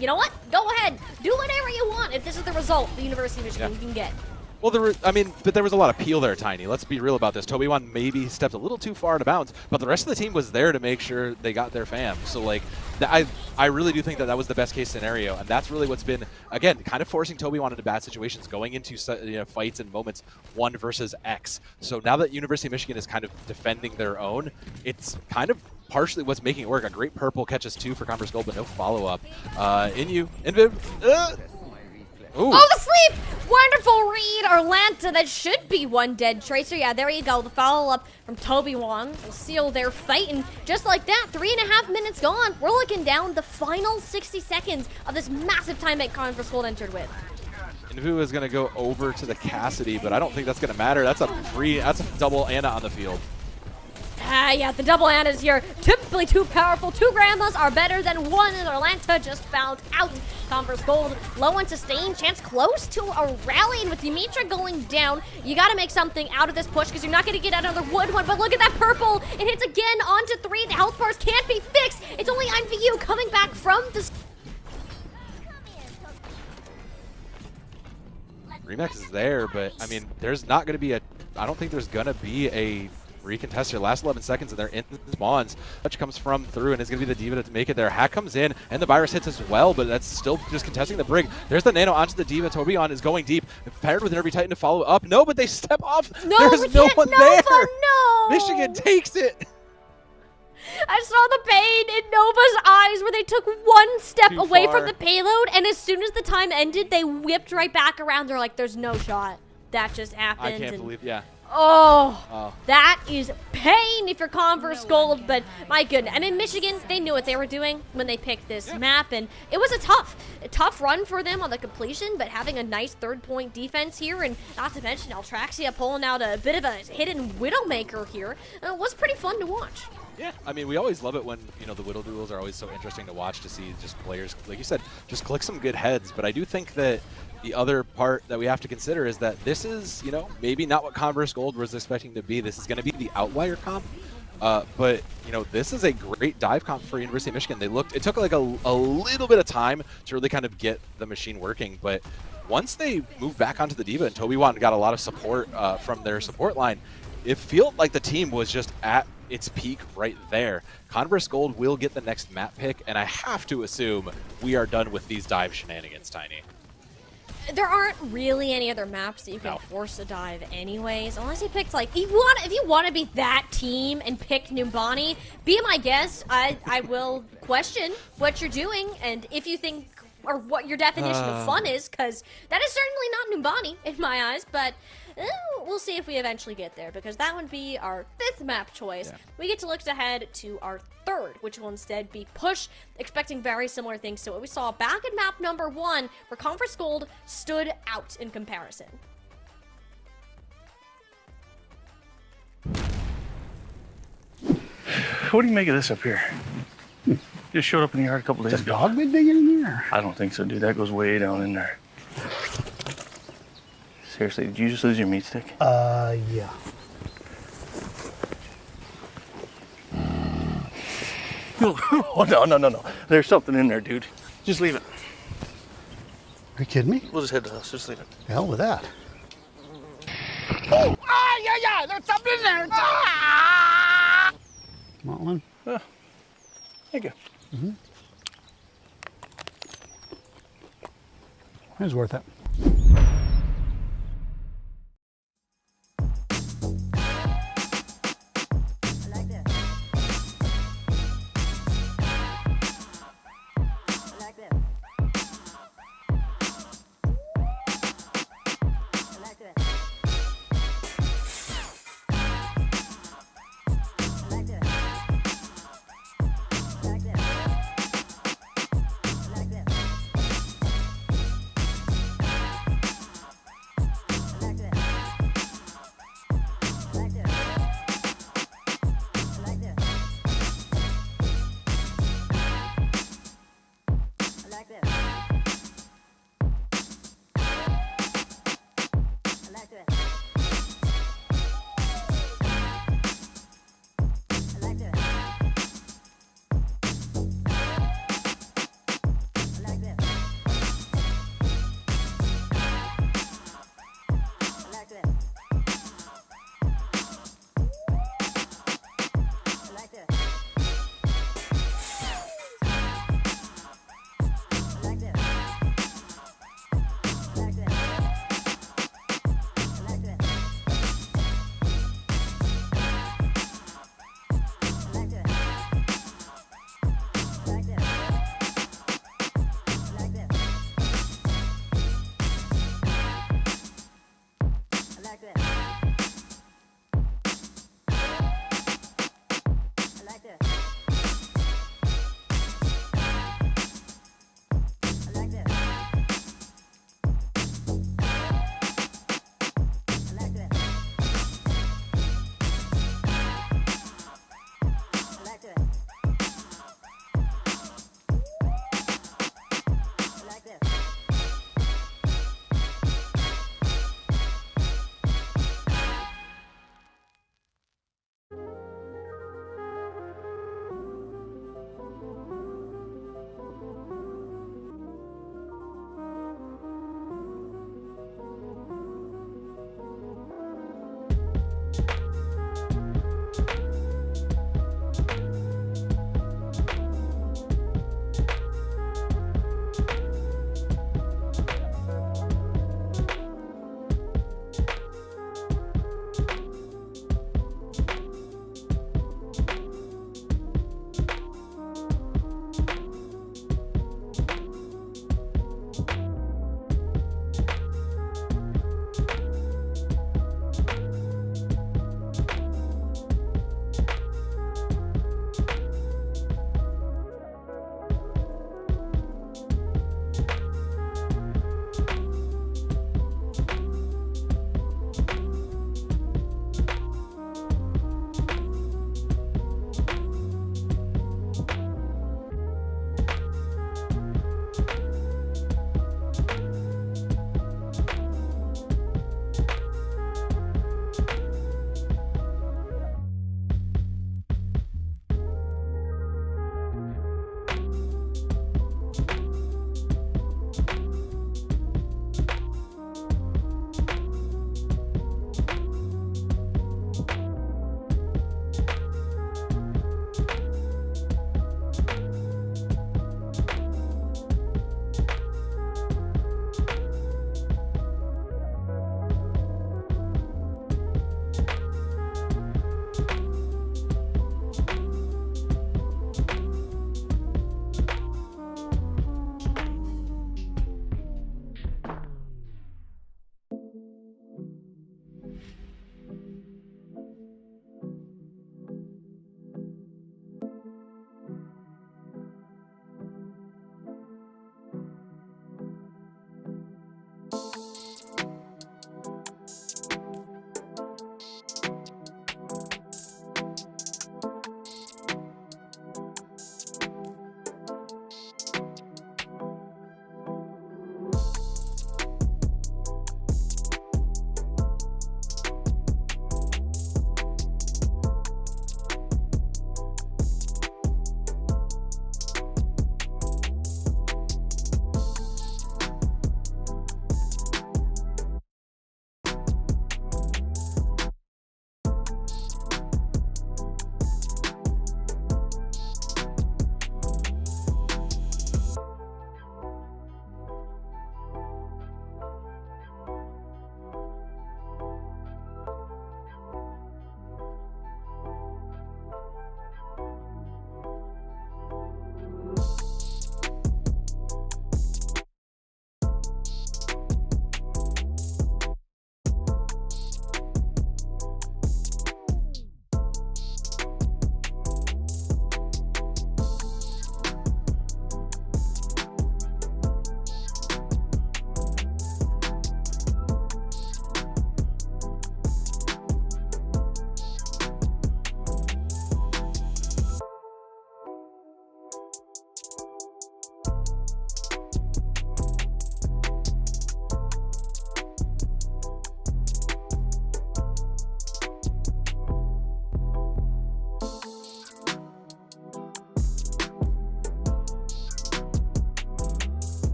You know what? Go ahead. Do whatever you want if this is the result the University of Michigan can get. Well, but there was a lot of peel there, Tiny. Let's be real about this. Toby1 maybe stepped a little too far out of bounds, but the rest of the team was there to make sure they got their fam. So, like, I really do think that was the best case scenario, and that's really what's been, again, kind of forcing Toby1 into bad situations, going into fights and moments 1 versus X. So now that University of Michigan is kind of defending their own, it's kind of partially what's making it work. A great purple catches 2 for Converse Gold, but no follow-up. Inviv. Ooh. Oh, the sleep! Wonderful read, Orlanta. That should be 1 dead Tracer. Yeah, there you go. The follow-up from Toby1 will seal their fight. And just like that, 3.5 minutes gone. We're looking down the final 60 seconds of this massive time that Converse Gold entered with. Invu is going to go over to the Cassidy, but I don't think that's going to matter. That's a double Anna on the field. Yeah, the double Annas here, typically too powerful. 2 grandmas are better than 1, and Orlanta just found out. Converse Gold low on sustain, chance close to a rally, and with Dimitra going down, you got to make something out of this push because you're not going to get another wood one. But look at that purple, it hits again onto 3. The health bars can't be fixed. It's only IMVU coming back from the... Remax is there, but I mean, there's not going to be I don't think there's going to be a recontest here. Last 11 seconds and they're in spawns. Touch comes from through and it's going to be the Diva to make it there. Hack comes in and the virus hits as well, but that's still just contesting the brig. There's the nano onto the Diva. Toby1 is going deep, paired with Nervy Titan to follow up. No, but they step off. No, there's no one there. No. Michigan takes it. I saw the pain in Nova's eyes where they took 1 step Too away far. from the payload, and as soon as the time ended, they whipped right back around. They're like, there's no shot. That just happened. I can't believe, yeah. Oh, that is pain if you're Converse Gold, but my goodness. I mean, Michigan, they knew what they were doing when they picked this map, and it was a tough run for them on the completion, but having a nice 3rd-point defense here, and not to mention Altraxia pulling out a bit of a hidden Widowmaker here, was pretty fun to watch. Yeah, I mean, we always love it when, the Widow duels are always so interesting to watch, to see just players, like you said, just click some good heads. But I do think that the other part that we have to consider is that this is, maybe not what Converse Gold was expecting to be. This is going to be the outlier comp. But, this is a great dive comp for University of Michigan. It took like a little bit of time to really kind of get the machine working. But once they moved back onto the Diva and Toby1 got a lot of support from their support line, it felt like the team was just at its peak right there. Converse Gold will get the next map pick, and I have to assume we are done with these dive shenanigans, Tiny. There aren't really any other maps that you can force a dive anyways, unless you picked, like, if you want to be that team and pick Numbani, be my guest. I will question what you're doing, and if you think, or what your definition of fun is, because that is certainly not Numbani in my eyes, but we'll see if we eventually get there, because that would be our 5th map choice. Yeah. We get to look ahead to our 3rd, which will instead be Push, expecting very similar things to what we saw back in map number 1, where Converse Gold stood out in comparison. What do you make of this up here? Just showed up in the yard a couple days ago. Has a dog been digging in here? I don't think so, dude. That goes way down in there. Seriously, did you just lose your meat stick? Yeah. Oh, no. There's something in there, dude. Just leave it. Are you kidding me? We'll just head to the house. Just leave it. Hell with that. Oh! Yeah. There's something in there. Want one? Thank you. Mm-hmm. It was worth it.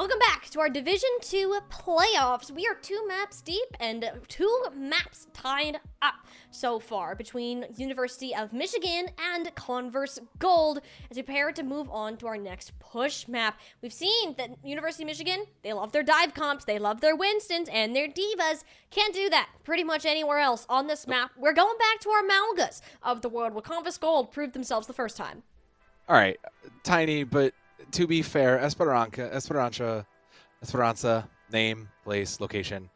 Welcome back to our Division 2 playoffs. We are 2 maps deep and 2 maps tied up so far between University of Michigan and Converse Gold as we prepare to move on to our next push map. We've seen that University of Michigan, they love their dive comps, they love their Winstons and their divas. Can't do that pretty much anywhere else on this map. We're going back to our Malgas of the world where Converse Gold proved themselves the first time. All right, Tiny, but to be fair, Esperanza, name, place, location,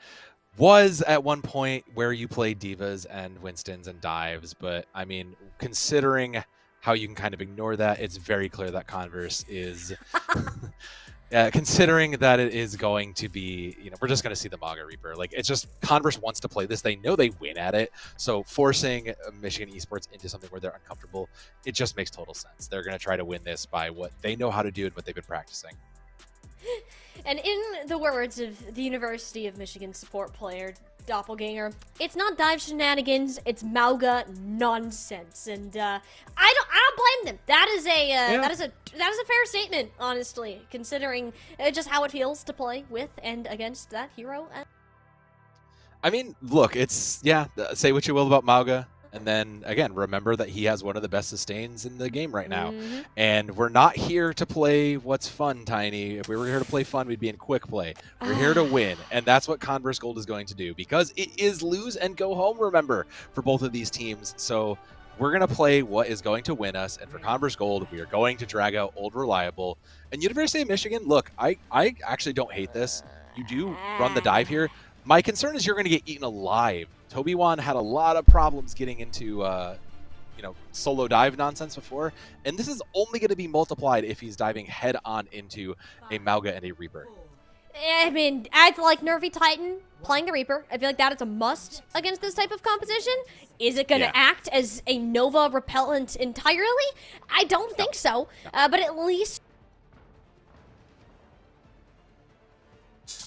was at one point where you play divas and Winstons and dives. But I mean, considering how you can kind of ignore that, it's very clear that Converse is, considering that it is going to be, we're just going to see the Maga Reaper. Like, it's just Converse wants to play this. They know they win at it. So forcing Michigan esports into something where they're uncomfortable, it just makes total sense. They're going to try to win this by what they know how to do and what they've been practicing. And in the words of the University of Michigan support player, Doppelganger, it's not dive shenanigans, it's Mauga nonsense, and I don't blame them. That is a fair statement, honestly, considering just how it feels to play with and against that hero. I mean, look, it's say what you will about Mauga. And then, again, remember that he has one of the best sustains in the game right now. Mm-hmm. And we're not here to play what's fun, Tiny. If we were here to play fun, we'd be in quick play. We're here to win. And that's what Converse Gold is going to do. Because it is lose and go home, remember, for both of these teams. So we're going to play what is going to win us. And for Converse Gold, we are going to drag out Old Reliable. And University of Michigan, look, I actually don't hate this. You do run the dive here. My concern is you're going to get eaten alive. Toby Wan had a lot of problems getting into, solo dive nonsense before, and this is only going to be multiplied if he's diving head on into a Mauga and a Reaper. I mean, I feel like Nervy Titan playing the Reaper. I feel like that is a must against this type of composition. Is it going to act as a Nova repellent entirely? I don't think so, but at least...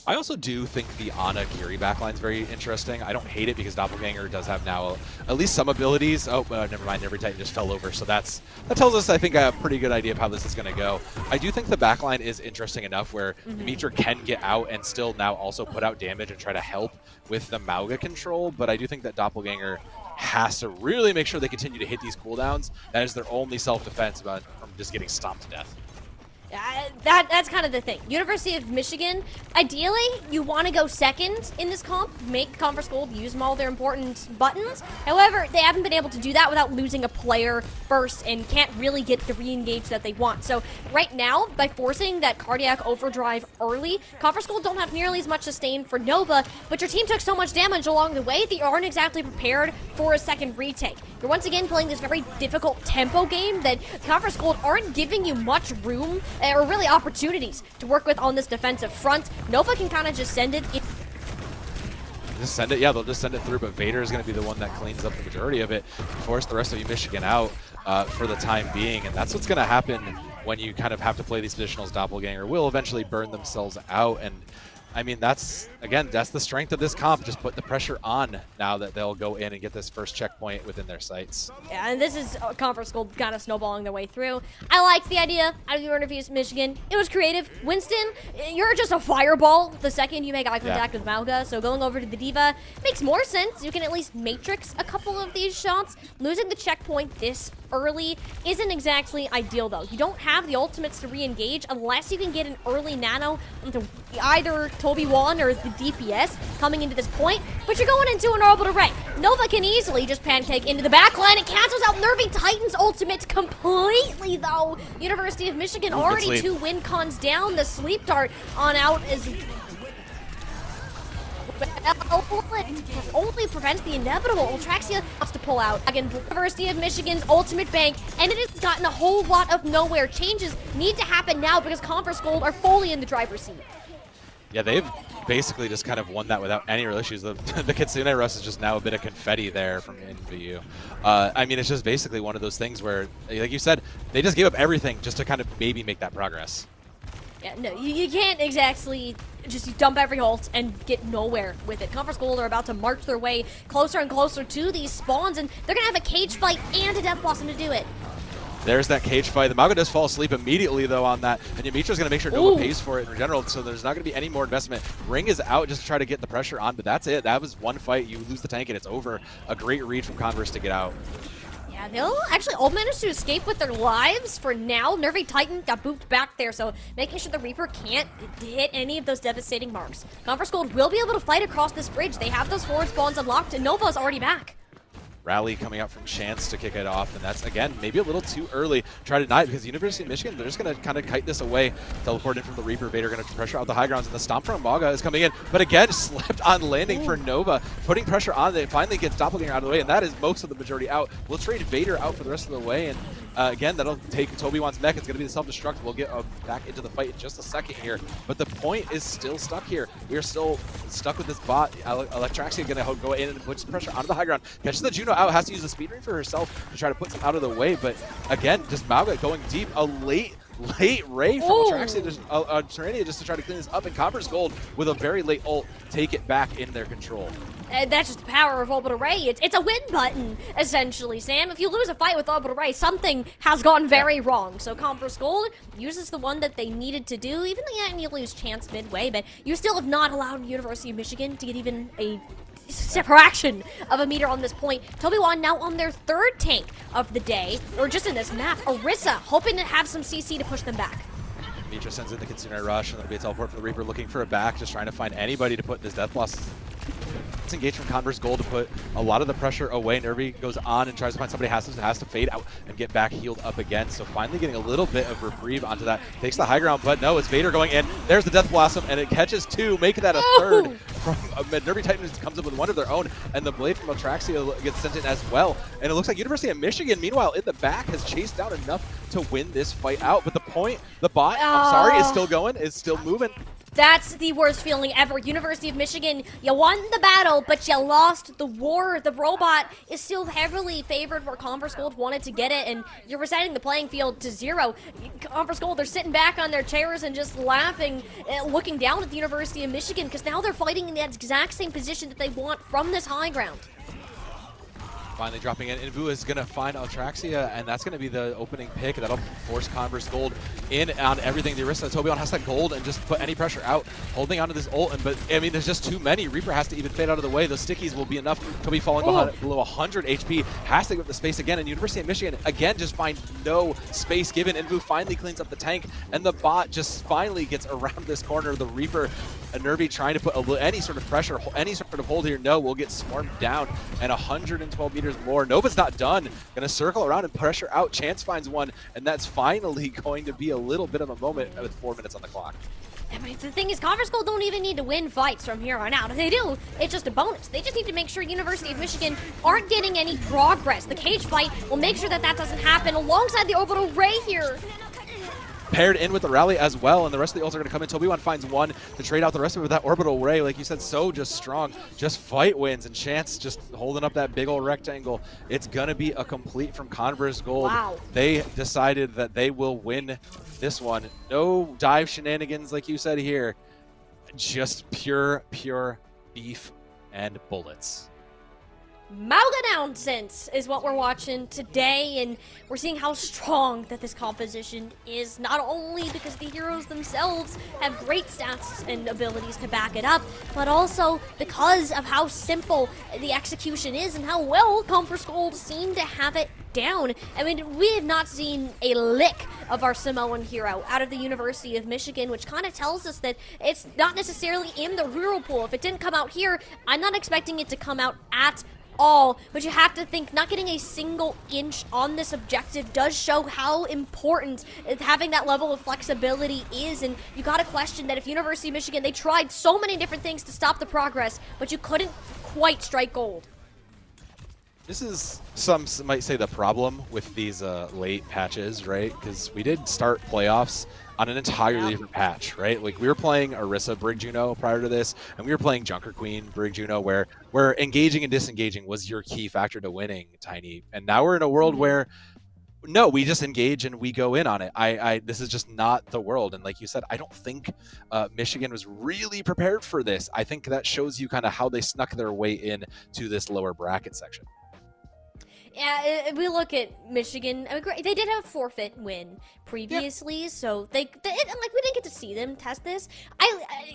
I also do think the Ana Kiri backline is very interesting. I don't hate it because Doppelganger does have now at least some abilities. Oh, never mind. Nervy Titan just fell over. So that tells us, I think, a pretty good idea of how this is going to go. I do think the backline is interesting enough where Dimitra can get out and still now also put out damage and try to help with the Mauga control. But I do think that Doppelganger has to really make sure they continue to hit these cooldowns. That is their only self-defense from just getting stomped to death. That's kind of the thing. University of Michigan, ideally, you want to go second in this comp, make Converse Gold use them all their important buttons. However, they haven't been able to do that without losing a player first and can't really get the re-engage that they want. So right now, by forcing that cardiac overdrive early, Converse Gold don't have nearly as much sustain for Nova, but your team took so much damage along the way that you aren't exactly prepared for a second retake. You're once again playing this very difficult tempo game that Converse Gold aren't giving you much room or really opportunities to work with on this defensive front. Nova can kind of just send it. Just send it, they'll just send it through, but Vader is going to be the one that cleans up the majority of it, force the rest of you Michigan out for the time being, and that's what's going to happen when you kind of have to play these positionals. Doppelganger will eventually burn themselves out, and I mean, that's the strength of this comp. Just put the pressure on now that they'll go in and get this first checkpoint within their sights. Yeah, and this is Converse Gold kind of snowballing their way through. I liked the idea out of the interviews, Michigan. It was creative. Winston, you're just a fireball the second you make eye contact with Mauga, so going over to the Diva makes more sense. You can at least matrix a couple of these shots. Losing the checkpoint this early isn't exactly ideal, though. You don't have the ultimates to re-engage unless you can get an early nano into either Toby Wan or the DPS coming into this point, but you're going into an orbital array. Nova can easily just pancake into the backline. It cancels out Nervy Titan's ultimate completely, though. University of Michigan already 2 win cons down. The sleep dart on out is... only prevents the inevitable. Ultraxia has to pull out. Again, University of Michigan's ultimate bank, and it has gotten a whole lot of nowhere. Changes need to happen now because Converse Gold are fully in the driver's seat. Yeah, they've basically just kind of won that without any real issues. The Kitsune Rush is just now a bit of confetti there from NVU. I mean, it's just basically one of those things where, like you said, they just gave up everything just to kind of maybe make that progress. Yeah, no, you can't exactly just dump every ult and get nowhere with it. Converse Gold are about to march their way closer and closer to these spawns, and they're going to have a cage fight and a death blossom to do it. There's that cage fight. The Mauga does fall asleep immediately, though, on that. And Yamitra's going to make sure Nova pays for it in general, so there's not going to be any more investment. Ring is out just to try to get the pressure on, but that's it. That was one fight. You lose the tank, and it's over. A great read from Converse to get out. Yeah, they'll actually all manage to escape with their lives for now. Nervy Titan got booped back there, so making sure the Reaper can't hit any of those devastating marks. Converse Gold will be able to fight across this bridge. They have those forward spawns unlocked, and Nova's already back. Rally coming out from Chance to kick it off, and that's, again, maybe a little too early. Try to deny it, because the University of Michigan, they're just going to kind of kite this away. Teleport in from the Reaper. Vader going to pressure out the high grounds, and the Stomp from Mauga is coming in. But again, slept on landing for Nova, putting pressure on it. Finally gets Doppelganger out of the way, and that is most of the majority out. We'll trade Vader out for the rest of the way, and again, that'll take Toby1's mech. It's going to be the self-destruct. We'll get back into the fight in just a second here, but the point is still stuck here. We are still stuck with this bot. Electraxia going to go in and put some pressure onto the high ground. Catches the Juno out, has to use the speed ring for herself to try to put some out of the way, but again, just Mauga going deep. A late Ray from Electraxia just to try to clean this up, and Converse Gold with a very late ult take it back in their control. And that's just the power of Orbital Ray. It's a win button, essentially, Sam. If you lose a fight with Orbital Ray, something has gone very wrong. So Converse Gold uses the one that they needed to do, even though you lose Chance midway, but you still have not allowed University of Michigan to get even a fraction of a meter on this point. Toby1 now on their third tank of the day, or just in this map. Orisa hoping to have some CC to push them back. Mitra sends in the Kitsune Rush, and there'll be a teleport from the Reaper looking for a back, just trying to find anybody to put this Death Blast. It's engaged from Converse Gold to put a lot of the pressure away. Nervy goes on and tries to find somebody has to fade out and get back healed up again. So finally getting a little bit of reprieve onto that. Takes the high ground, but no, it's Vader going in. There's the Death Blossom, and it catches two, making that a third. From Nervy Titan comes up with one of their own, and the blade from Atraxia gets sent in as well. And it looks like University of Michigan, meanwhile, in the back, has chased down enough to win this fight out. But the bot, I'm sorry, is still going, is still moving. That's the worst feeling ever. University of Michigan, you won the battle, but you lost the war. The robot is still heavily favored where Converse Gold wanted to get it, and you're resetting the playing field to 0. Converse Gold, they're sitting back on their chairs and just laughing, looking down at the University of Michigan, because now they're fighting in that exact same position that they want from this high ground. Finally dropping in. Invu is going to find Atraxia, and that's going to be the opening pick. That'll force Converse Gold in on everything. The Orisa Toby1 has that gold and just put any pressure out, holding onto this ult. But I mean, there's just too many. Reaper has to even fade out of the way. Those stickies will be enough. Toby falling below 100 HP. Has to give up the space again. And University of Michigan, again, just find no space given. Invu finally cleans up the tank, and the bot just finally gets around this corner. The Reaper, Nervy trying to put any sort of pressure, any sort of hold here. No, we'll get swarmed down. And 112 meters more. Nova's not done. Gonna circle around and pressure out. Chance finds one, and that's finally going to be a little bit of a moment with 4 minutes on the clock. I mean, the thing is, Converse Gold don't even need to win fights from here on out. If they do, it's just a bonus. They just need to make sure University of Michigan aren't getting any progress. The cage fight will make sure that that doesn't happen alongside the Orbital Ray here. Paired in with the rally as well, and the rest of the ults are going to come in. Toby1 finds one to trade out the rest of it with that Orbital Ray. Like you said, so just strong. Just fight wins, and Chance just holding up that big old rectangle. It's going to be a complete from Converse Gold. Wow. They decided that they will win this one. No dive shenanigans like you said here. Just pure beef and bullets. Mauga nonsense is what we're watching today, and we're seeing how strong that this composition is, not only because the heroes themselves have great stats and abilities to back it up, but also because of how simple the execution is and how well Converse Gold seem to have it down. I mean, we have not seen a lick of our Samoan hero out of the University of Michigan, which kind of tells us that it's not necessarily in the rural pool. If it didn't come out here, I'm not expecting it to come out at all, but you have to think not getting a single inch on this objective does show how important having that level of flexibility is, and you gotta question that if University of Michigan, they tried so many different things to stop the progress, but you couldn't quite strike gold. This is, some might say, the problem with these late patches, right? Because we did start playoffs on an entirely different patch, right? Like, we were playing Orisa Brig Juno prior to this, and we were playing Junker Queen Brig Juno, where engaging and disengaging was your key factor to winning, Tiny. And now we're in a world where, no, we just engage and we go in on it. This is just not the world. And like you said, I don't think Michigan was really prepared for this. I think that shows you kind of how they snuck their way in to this lower bracket section. Yeah, we look at Michigan. I mean, they did have a forfeit win previously, so like we didn't get to see them test this.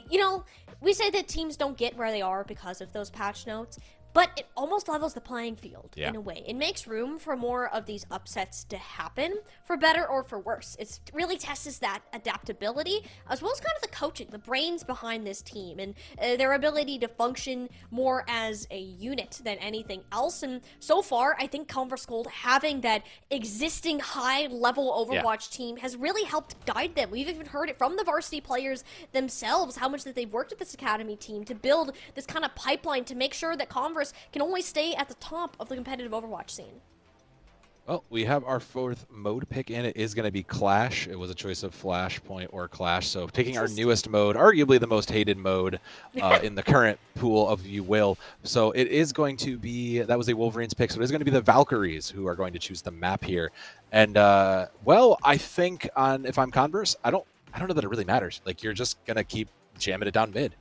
You know, we say that teams don't get where they are because of those patch notes, but it almost levels the playing field in a way. It makes room for more of these upsets to happen, for better or for worse. It really tests that adaptability, as well as kind of the coaching, the brains behind this team, and their ability to function more as a unit than anything else. And so far, I think Converse Gold having that existing high-level Overwatch team has really helped guide them. We've even heard it from the varsity players themselves, how much that they've worked with this academy team to build this kind of pipeline to make sure that Converse can always stay at the top of the competitive Overwatch scene. Well, we have our fourth mode pick in. It is going to be Clash. It was a choice of Flashpoint or Clash. So taking our newest mode, arguably the most hated mode in the current pool, if you will. So it is going to be, that was a Wolverines pick, so it is going to be the Valkyries who are going to choose the map here. And, well, I think if I'm Converse, I don't know that it really matters. Like, you're just going to keep jamming it down mid.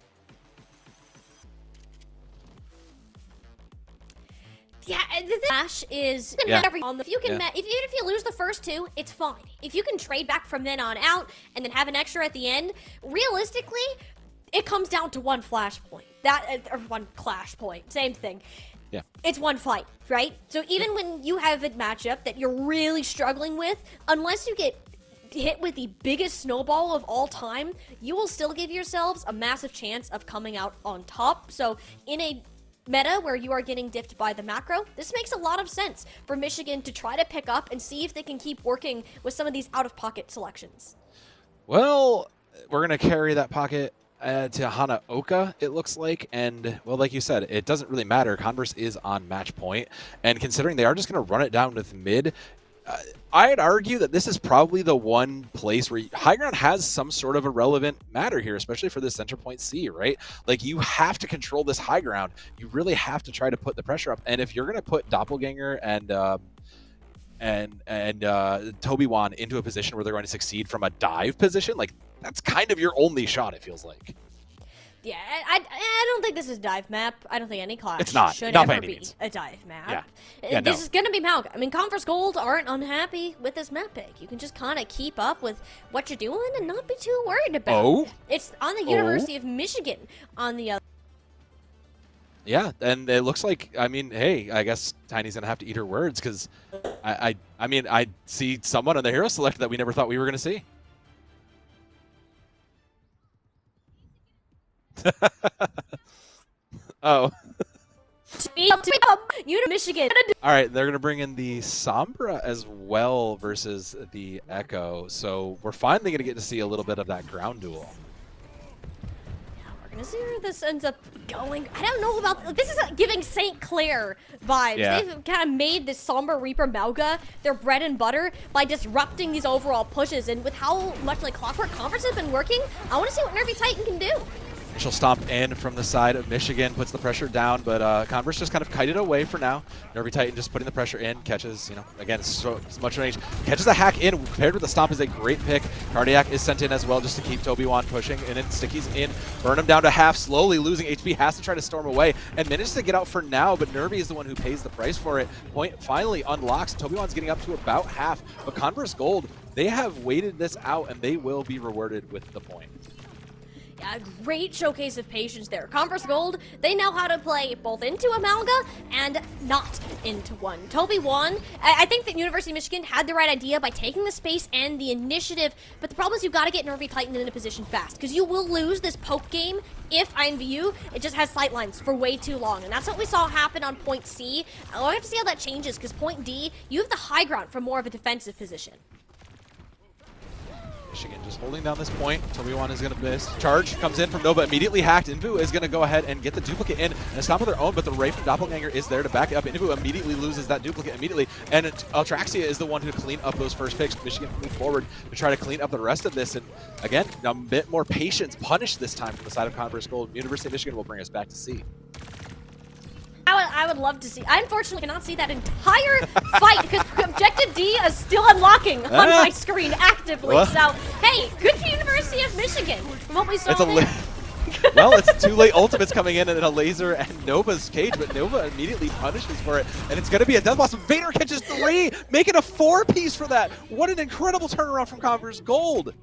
Yeah, the Clash is if you can even if you lose the first two, it's fine. If you can trade back from then on out and then have an extra at the end, realistically, it comes down to one Flashpoint. Or one Clash point. Same thing. Yeah. It's one fight, right? So even when you have a matchup that you're really struggling with, unless you get hit with the biggest snowball of all time, you will still give yourselves a massive chance of coming out on top. So in a meta where you are getting diffed by the macro, this makes a lot of sense for Michigan to try to pick up and see if they can keep working with some of these out-of-pocket selections. Well, we're going to carry that pocket to Hanaoka, it looks like. And, well, like you said, it doesn't really matter. Converse is on match point. And considering they are just going to run it down with mid, I'd argue that this is probably the one place where high ground has some sort of a relevant matter here, especially for this center point C, right? Like, you have to control this high ground. You really have to try to put the pressure up. And if you're going to put Doppelganger and Toby Wan into a position where they're going to succeed from a dive position, like, that's kind of your only shot, it feels like. Yeah, I don't think this is a dive map. I don't think any Clash should not by ever any be means. a dive map. Yeah. This is going to be Malga. I mean, Converse Gold aren't unhappy with this map pick. You can just kind of keep up with what you're doing and not be too worried about it. It's on the University of Michigan on the other. Yeah, and it looks like, I mean, hey, I guess Tiny's going to have to eat her words, because I mean, I see someone on the hero select that we never thought we were going to see. Oh. Michigan. All right, they're going to bring in the Sombra as well versus the Echo. So we're finally going to get to see a little bit of that ground duel. We're going to see where this ends up going. I don't know about... This is giving St. Clair vibes. Yeah. They've kind of made this Sombra Reaper Malga their bread and butter by disrupting these overall pushes. And with how much like Clockwork Conference has been working, I want to see what Nervy Titan can do. She'll stomp in from the side of Michigan, puts the pressure down, but Converse just kind of kited away for now. Nervy Titan just putting the pressure in, catches, you know, again, so much range. Catches a hack in, paired with the stomp is a great pick. Cardiac is sent in as well just to keep Toby Wan pushing, and then Sticky's in. Burn him down to half, slowly losing HP, has to try to storm away, and manages to get out for now, but Nervy is the one who pays the price for it. Point finally unlocks. Toby Wan's getting up to about half, but Converse Gold, they have waited this out, and they will be rewarded with the point. Yeah, great showcase of patience there. Converse Gold, they know how to play both into Amalga and not into one. Toby Wan, I think that University of Michigan had the right idea by taking the space and the initiative, but the problem is you've got to get Nervy Titan in a position fast, because you will lose this poke game if INVU, it just has sightlines for way too long, and that's what we saw happen on point C. I'll have to see how that changes, because point D, you have the high ground from more of a defensive position. Michigan just holding down this point. Toby Wan is going to miss. Charge comes in from Nova, immediately hacked. Invu is going to go ahead and get the duplicate in and stop with their own, but the Ray from Doppelganger is there to back it up. Invu immediately loses that duplicate immediately, and Altraxia is the one who clean up those first picks. Michigan move forward to try to clean up the rest of this, and again, a bit more patience, punished this time from the side of Converse Gold. University of Michigan will bring us back to C. I would love to see. I unfortunately cannot see that entire fight because Objective D is still unlocking on my screen actively. Well. So, hey, good for University of Michigan from what we saw there. Well, it's too late. Ultimate's coming in and a laser and Nova's cage, but Nova immediately punishes for it. And it's going to be a death blossom. Vader catches 3, making a 4-piece for that. What an incredible turnaround from Converse Gold.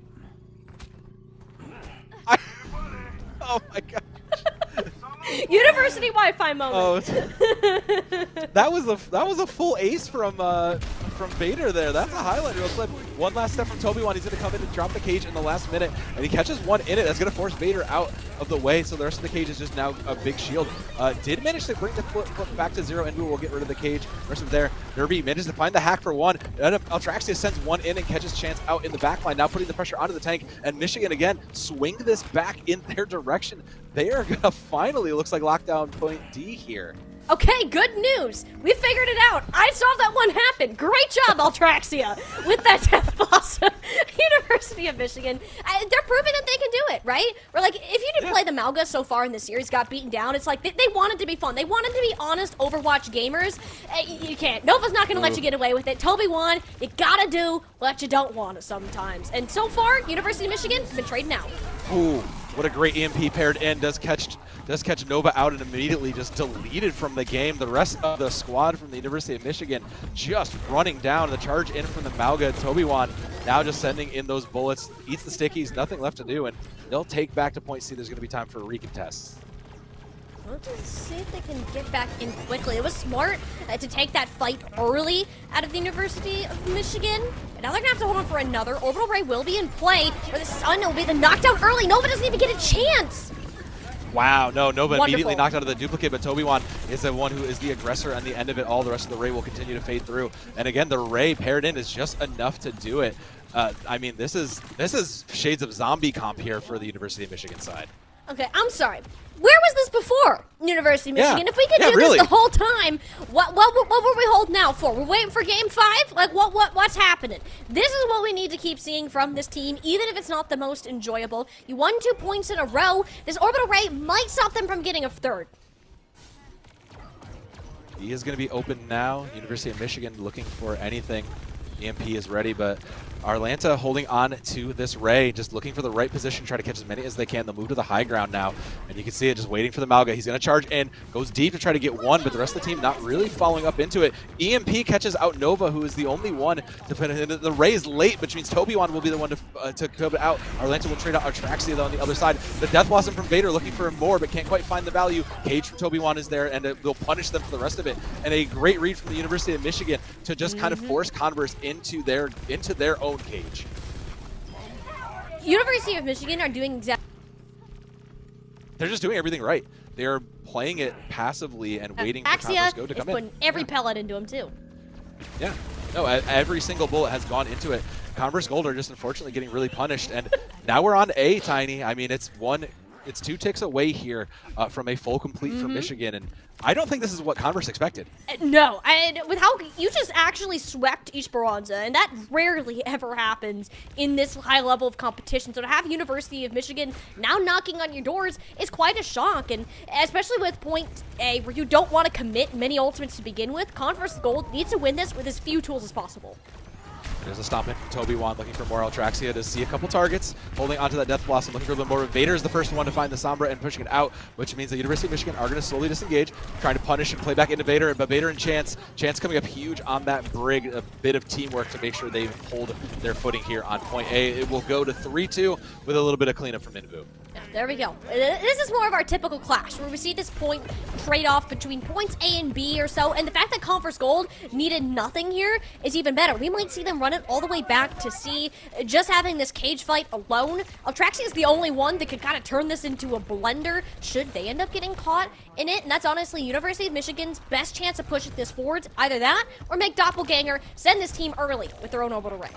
Oh my god. University Wi-Fi moment. That was a full ace from Vader there. That's a highlight real clip. One last step from Toby. He's going to come in and drop the cage in the last minute, and he catches one in it. That's going to force Vader out of the way, so the rest of the cage is just now a big shield. Did manage to bring the flip back to 0, and we will get rid of the cage. Rest of there, Derby manages to find the hack for 1. Altraxia sends 1 in and catches Chance out in the backline, now putting the pressure onto the tank, and Michigan again swing this back in their direction. They are going to finally, looks like, lock down point D here. Okay, good news. We figured it out. I saw that one happen. Great job, Altraxia, with that death blossom. University of Michigan, they're proving that they can do it, right? Or like, if you didn't play the Malga so far in the series, got beaten down, it's like they wanted to be fun. They wanted to be honest Overwatch gamers. You can't. Nova's not going to let you get away with it. Toby won. You got to do what you don't want to sometimes. And so far, University of Michigan has been trading out. Ooh, what a great EMP paired in. Does catch Nova out and immediately just deleted from the game. The rest of the squad from the University of Michigan just running down. The charge in from the Malga. Tobywan now just sending in those bullets. Eats the stickies, nothing left to do, and they'll take back to point C. There's going to be time for a recontest. Let's see if they can get back in quickly. It was smart to take that fight early out of the University of Michigan. And now they're going to have to hold on for another. Orbital Ray will be in play, or the Sun will be the knockdown early. Nova doesn't even get a chance. Wow, no, Nova Wonderful. immediately knocked out of the duplicate, but Tobywan is the one who is the aggressor on the end of it all. The rest of the Ray will continue to fade through. And again, the Ray paired in is just enough to do it. I mean, this is shades of zombie comp here for the University of Michigan side. Okay, I'm sorry. Where was this before University of Michigan? Yeah. If we could do really. this the whole time, what were we holding out for? We're waiting for Game 5? Like, what's happening? This is what we need to keep seeing from this team, even if it's not the most enjoyable. You won 2 points in a row. This Orbital Ray might stop them from getting a third. He is going to be open now. University of Michigan looking for anything. EMP is ready, but Arlanta holding on to this Ray, just looking for the right position, try to catch as many as they can. They'll move to the high ground now, and you can see it just waiting for the Malga. He's going to charge in, goes deep to try to get one, but the rest of the team not really following up into it. EMP catches out Nova, who is the only one to put it in. The Ray is late, which means Tobywan will be the one to come out. Arlanta will trade out Atraxia, though, on the other side. The Death Blossom from Vader looking for more, but can't quite find the value. Cage from Tobywan is there, and they'll punish them for the rest of it. And a great read from the University of Michigan to just kind of force Converse into their own cage. University of Michigan are doing exactly. They're just doing everything right. They're playing it passively and waiting for Converse Go to come in. putting every pellet into him too. Yeah. No, every single bullet has gone into it. Converse Gold are just unfortunately getting really punished, and now we're on A, Tiny. I mean, it's 2 ticks away here from a full complete for Michigan, and I don't think this is what Converse expected. No, with how you just actually swept Esperanza, and that rarely ever happens in this high level of competition. So to have University of Michigan now knocking on your doors is quite a shock, and especially with point A, where you don't want to commit many ultimates to begin with, Converse Gold needs to win this with as few tools as possible. There's a stomp in from Tobywan looking for more Altraxia to see a couple targets, holding onto that Death Blossom, looking for a little more. Vader is the first one to find the Sombra and pushing it out, which means the University of Michigan are going to slowly disengage, trying to punish and play back into Vader, but Vader and Chance coming up huge on that Brig, a bit of teamwork to make sure they hold their footing here on point A. It will go to 3-2 with a little bit of cleanup from Invu. Yeah, there we go. This is more of our typical clash, where we see this point trade-off between points A and B or so, and the fact that Converse Gold needed nothing here is even better. We might see them run it all the way back to C. Just having this cage fight alone, Altraxia is the only one that could kind of turn this into a blender should they end up getting caught in it, and that's honestly University of Michigan's best chance to push this forward. Either that, or make Doppelganger send this team early with their own orbital ray.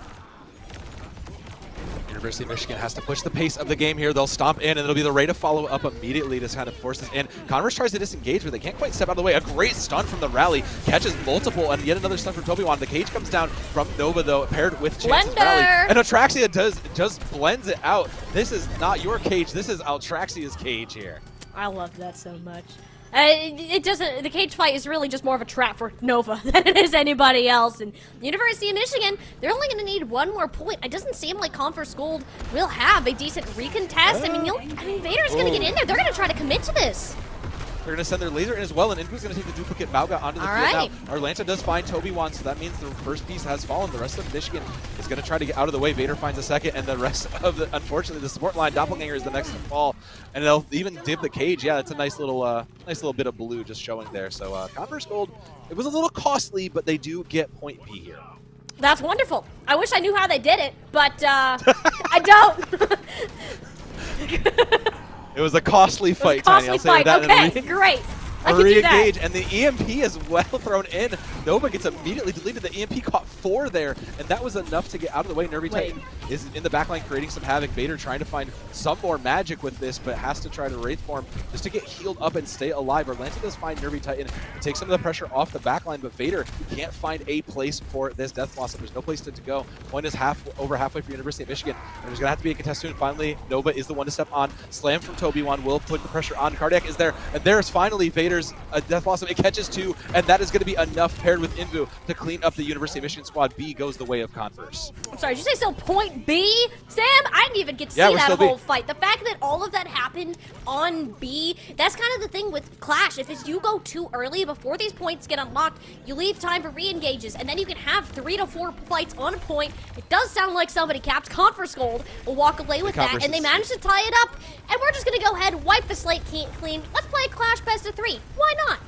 University of Michigan has to push the pace of the game here. They'll stomp in, and it'll be the Ray to follow up immediately to kind of force this in. Converse tries to disengage, but they can't quite step out of the way. A great stun from the rally. Catches multiple, and yet another stun from Tobywan. The cage comes down from Nova, though, paired with Chance's rally. And Atraxia just blends it out. This is not your cage. This is Altraxia's cage here. I love that so much. It doesn't. The cage fight is really just more of a trap for Nova than it is anybody else. And the University of Michigan, they're only going to need one more point. It doesn't seem like Converse Gold will have a decent recontest. I mean, Vader's going to get in there. They're going to try to commit to this. They're going to send their laser in as well, and Infu's going to take the duplicate Mauga onto the field now. Arlanta does find Toby-Wan, so that means the first piece has fallen. The rest of Michigan is going to try to get out of the way. Vader finds a second, and the rest of the, unfortunately, the support line, Doppelganger is the next to fall. And they'll even dib the cage. Yeah, that's a nice little bit of blue just showing there. So Converse Gold, it was a little costly, but they do get point B here. That's wonderful. I wish I knew how they did it, but I don't. It was a costly fight, Tiny. I'll say that. Okay, great. I can do that. Re-engage, and the EMP is well thrown in. Nova gets immediately deleted. The EMP caught 4 there, and that was enough to get out of the way. Nervy Titan is in the backline creating some havoc. Vader trying to find some more magic with this, but has to try to Wraith form just to get healed up and stay alive. Orlando does find Nervy Titan to take some of the pressure off the backline, but Vader can't find a place for this Death Blossom. There's no place to go. Point is over halfway for University of Michigan, and there's going to have to be a contest soon. Finally, Nova is the one to step on. Slam from Toby-Wan will put the pressure on. Cardiac is there, and there's finally Vader's Death Blossom. It catches 2, and that is going to be enough paired with Invu to clean up the University of Michigan squad. B goes the way of Converse. I'm sorry, did you say still point B? Sam, I didn't even get to see that whole fight. The fact that all of that happened on B, that's kind of the thing with Clash. If it's you go too early before these points get unlocked, you leave time for re-engages, and then you can have 3 to 4 fights on a point. It does sound like somebody capped. Converse Gold will walk away with that, and they managed to tie it up. And we're just going to go ahead and wipe the slate clean. Let's play Clash Best of 3. Why not?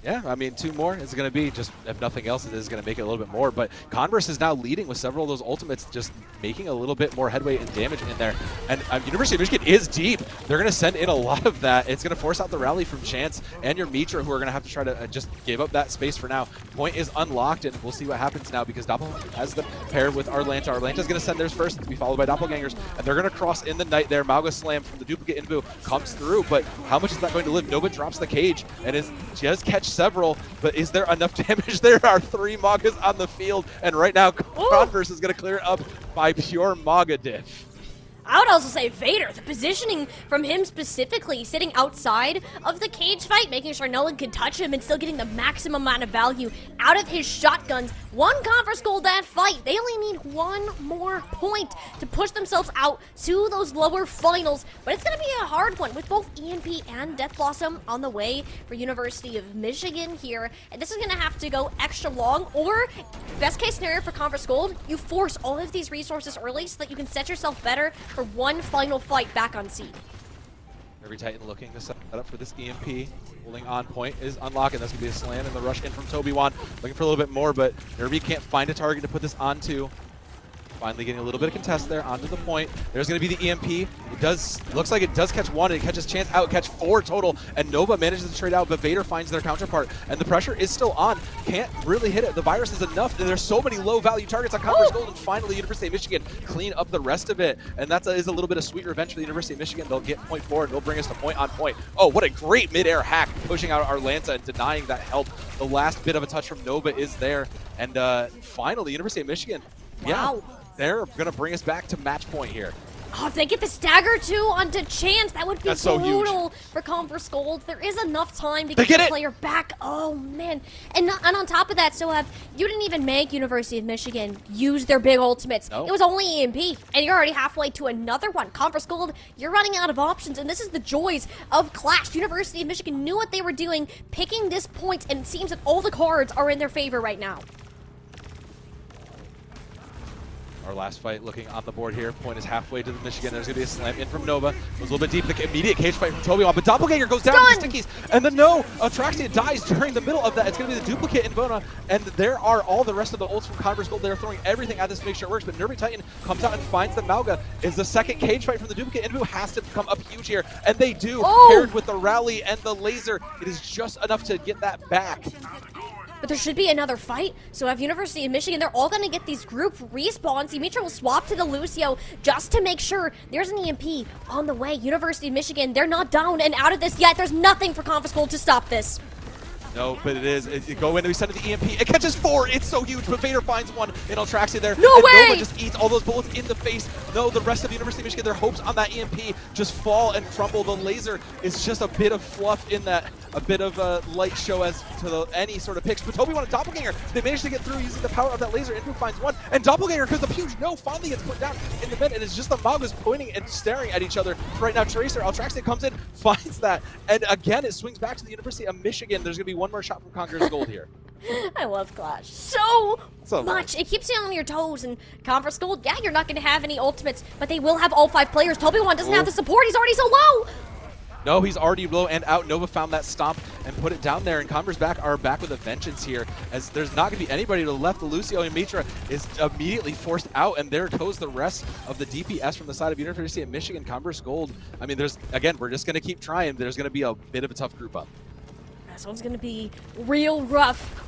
Yeah, I mean, 2 more is going to be just, if nothing else, it is going to make it a little bit more. But Converse is now leading with several of those ultimates, just making a little bit more headway and damage in there. And University of Michigan is deep. They're going to send in a lot of that. It's going to force out the rally from Chance and your Mitra, who are going to have to try to just give up that space for now. Point is unlocked, and we'll see what happens now because Doppelganger has them paired with Arlanta. Arlanta's going to send theirs first to be followed by Doppelgangers, and they're going to cross in the night there. Mauga Slam from the duplicate Invu comes through, but how much is that going to live? Nova drops the cage, and she does catch several, but is there enough damage? There are 3 Magas on the field, and right now Converse is going to clear it up by pure Maga diff. I would also say Vader, the positioning from him specifically, sitting outside of the cage fight, making sure no one can touch him and still getting the maximum amount of value out of his shotguns. 1 Converse Gold that fight. They only need 1 more point to push themselves out to those lower finals, but it's going to be a hard one with both EMP and Death Blossom on the way for University of Michigan here, and this is going to have to go extra long, or best case scenario for Converse Gold, you force all of these resources early so that you can set yourself better for 1 final fight back on seed. Nervy Titan looking to set up for this EMP. Holding on, point is unlocking. That's going to be a slam and the rush in from Toby-Wan. Looking for a little bit more, but Nervy can't find a target to put this onto. Finally getting a little bit of contest there onto the point. There's going to be the EMP. It looks like it does catch 1. It catches Chance out, catch 4 total, and Nova manages to trade out, but Vader finds their counterpart, and the pressure is still on. Can't really hit it. The virus is enough, and there's so many low-value targets on Converse Gold, and finally University of Michigan clean up the rest of it, and that is a little bit of sweet revenge for the University of Michigan. They'll get point 4, and they'll bring us to point on point. Oh, what a great mid-air hack, pushing out Arlanta and denying that help. The last bit of a touch from Nova is there, and finally University of Michigan. Wow. Yeah. They're going to bring us back to match point here. Oh, if they get the stagger 2 onto Chance, that would be brutal for Converse Gold. There is enough time to get the player back. Oh, man. And on top of that, you didn't even make University of Michigan use their big ultimates. Nope. It was only EMP, and you're already halfway to another one. Converse Gold, you're running out of options, and this is the joys of Clash. University of Michigan knew what they were doing, picking this point, and it seems that all the cards are in their favor right now. Our last fight looking on the board here. Point is halfway to the Michigan. There's going to be a slam in from Nova. It was a little bit deep. The immediate cage fight from Toby-Wan, but Doppelganger goes down to the Stickies. And then Atraxia dies during the middle of that. It's going to be the duplicate in Bona. And there are all the rest of the ults from Converse Gold. They're throwing everything at this to make sure it works. But Nervy Titan comes out and finds the Mauga. Is the second cage fight from the duplicate. Invu has to come up huge here. And they do. Paired with the rally and the laser. It is just enough to get that back. But there should be another fight. So at University of Michigan, they're all going to get these group respawns. Dimitra will swap to the Lucio just to make sure there's an EMP on the way. University of Michigan, they're not down and out of this yet. There's nothing for Converse Gold to stop this. No, but it is. It go in, we send it the EMP. It catches 4. It's so huge, but Vader finds one. And Altraxia there. No and way! Nova just eats all those bullets in the face. No, the rest of the University of Michigan, their hopes on that EMP just fall and crumble. The laser is just a bit of fluff in that, a bit of a light show as to any sort of picks. But Toby won a Doppelganger. They managed to get through using the power of that laser. Infu finds one. And Doppelganger, because the huge no finally gets put down in the mid. And it's just the Maugas pointing and staring at each other. Right now, Tracer, Altraxia comes in, finds that. And again, it swings back to the University of Michigan. There's going to be one more shot from Conqueror's Gold here. I love Clash so So much. It keeps you on your toes. And Conference Gold, yeah, you're not going to have any ultimates, but they will have all 5 players. Toby1 doesn't have the support. He's already so low. No, he's already low and out. Nova found that stomp and put it down there, and Converse are back with a vengeance here, as there's not going to be anybody to the left. Lucio and Mitra is immediately forced out, and there goes the rest of the DPS from the side of University of Michigan. Converse Gold, I mean, again, we're just going to keep trying. There's going to be a bit of a tough group up. This one's going to be real rough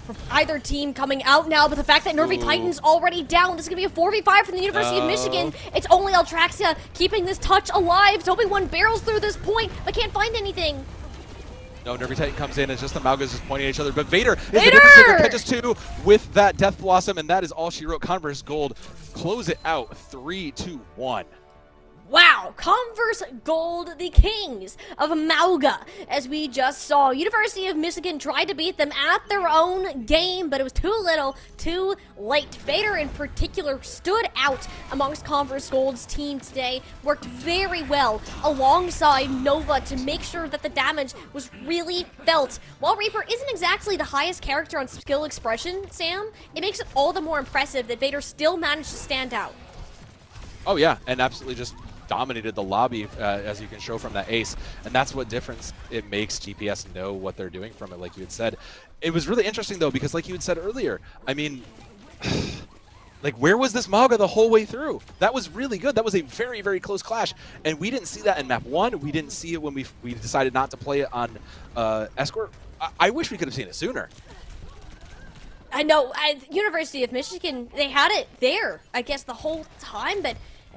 for either team coming out now, but the fact that Nervy Titan's already down, this is going to be a 4v5 from the University of Michigan. It's only Altraxia keeping this touch alive. Toby1 barrels through this point, but can't find anything. No, Nervy Titan comes in, it's just the Maugas just pointing at each other, but Vader is the difference maker, catches 2 with that Death Blossom, and that is all she wrote. Converse Gold close it out 3-1. Wow, Converse Gold, the kings of Mauga, as we just saw. University of Michigan tried to beat them at their own game, but it was too little, too late. Vader in particular stood out amongst Converse Gold's team today, worked very well alongside Nova to make sure that the damage was really felt. While Reaper isn't exactly the highest character on skill expression, Sam, it makes it all the more impressive that Vader still managed to stand out. Oh yeah, and absolutely just dominated the lobby, as you can show from that ace, and that's what difference it makes. GPS know what they're doing from it, like you had said. It was really interesting though, because like you had said earlier, I mean, like, where was this Mauga the whole way through? That was really good. That was a very, very close clash, and we didn't see that in map 1. We didn't see it when we decided not to play it on Escort. I wish we could have seen it sooner. I know, University of Michigan, they had it there, I guess, the whole time, but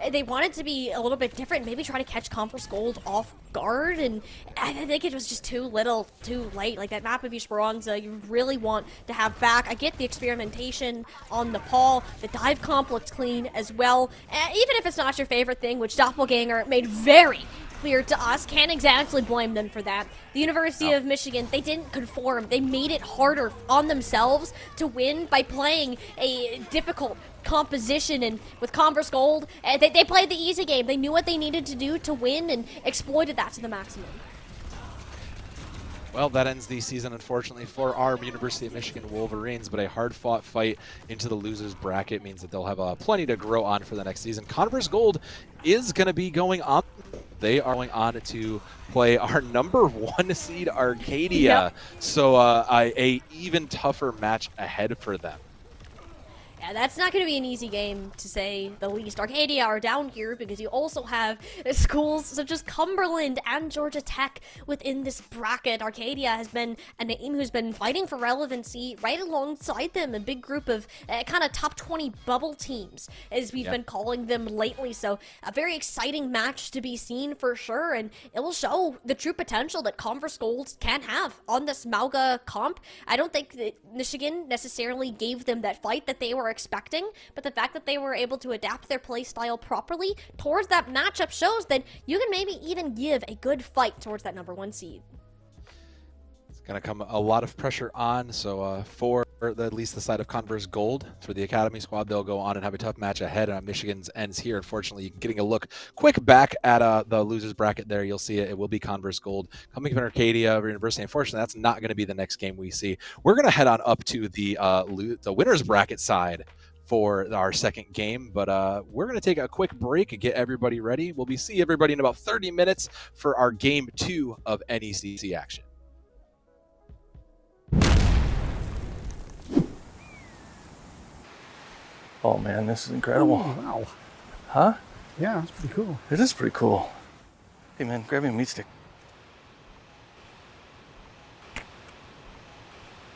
they wanted to be a little bit different, maybe try to catch Conference Gold off guard, and I think it was just too little, too late. Like, that map of Esperanza, you really want to have back. I get the experimentation on Nepal, the dive comp looked clean as well, even if it's not your favorite thing, which Doppelganger made very clear to us. Can't exactly blame them for that. The University of Michigan, they didn't conform. They made it harder on themselves to win by playing a difficult composition, and with Converse Gold, they played the easy game. They knew what they needed to do to win and exploited that to the maximum. Well, that ends the season, unfortunately, for our University of Michigan Wolverines, but a hard-fought fight into the losers bracket means that they'll have plenty to grow on for the next season. Converse Gold is going to be going on. They are going on to play our #1 seed, Arcadia. Yep. So a even tougher match ahead for them. Yeah, that's not going to be an easy game, to say the least. Arcadia are down here because you also have schools such as Cumberland and Georgia Tech within this bracket. Arcadia has been a name who's been fighting for relevancy right alongside them, a big group of kind of top 20 bubble teams, as we've been calling them lately. So a very exciting match to be seen for sure, and it will show the true potential that Converse Gold can have on this Mauga comp. I don't think that Michigan necessarily gave them that fight that they were expecting, but the fact that they were able to adapt their play style properly towards that matchup shows that you can maybe even give a good fight towards that #1 seed. It's going to come a lot of pressure on, so for at least the side of Converse Gold, for the Academy squad, they'll go on and have a tough match ahead. Michigan's ends here. Unfortunately, getting a look quick back at the losers bracket there, you'll see it. It will be Converse Gold coming from Arcadia University. Unfortunately, that's not going to be the next game we see. We're going to head on up to the winners bracket side for our second game, but we're going to take a quick break and get everybody ready. We'll see everybody in about 30 minutes for our game 2 of NECC action. Oh man, this is incredible. Oh, wow. Huh? Yeah, that's pretty cool. It is pretty cool. Hey man, grab me a meat stick.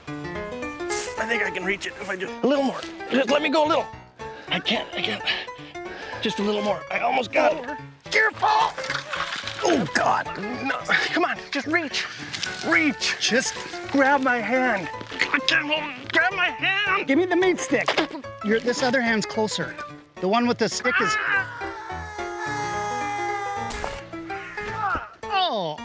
I think I can reach it if I just a little more. Just let me go a little. I can't. Just a little more. I almost got it. Careful! Oh God! No, come on, just reach. Reach. Just Grab my hand. I can't hold it. Grab my hand. Give me the meat stick. This other hand's closer. The one with the stick is. Oh.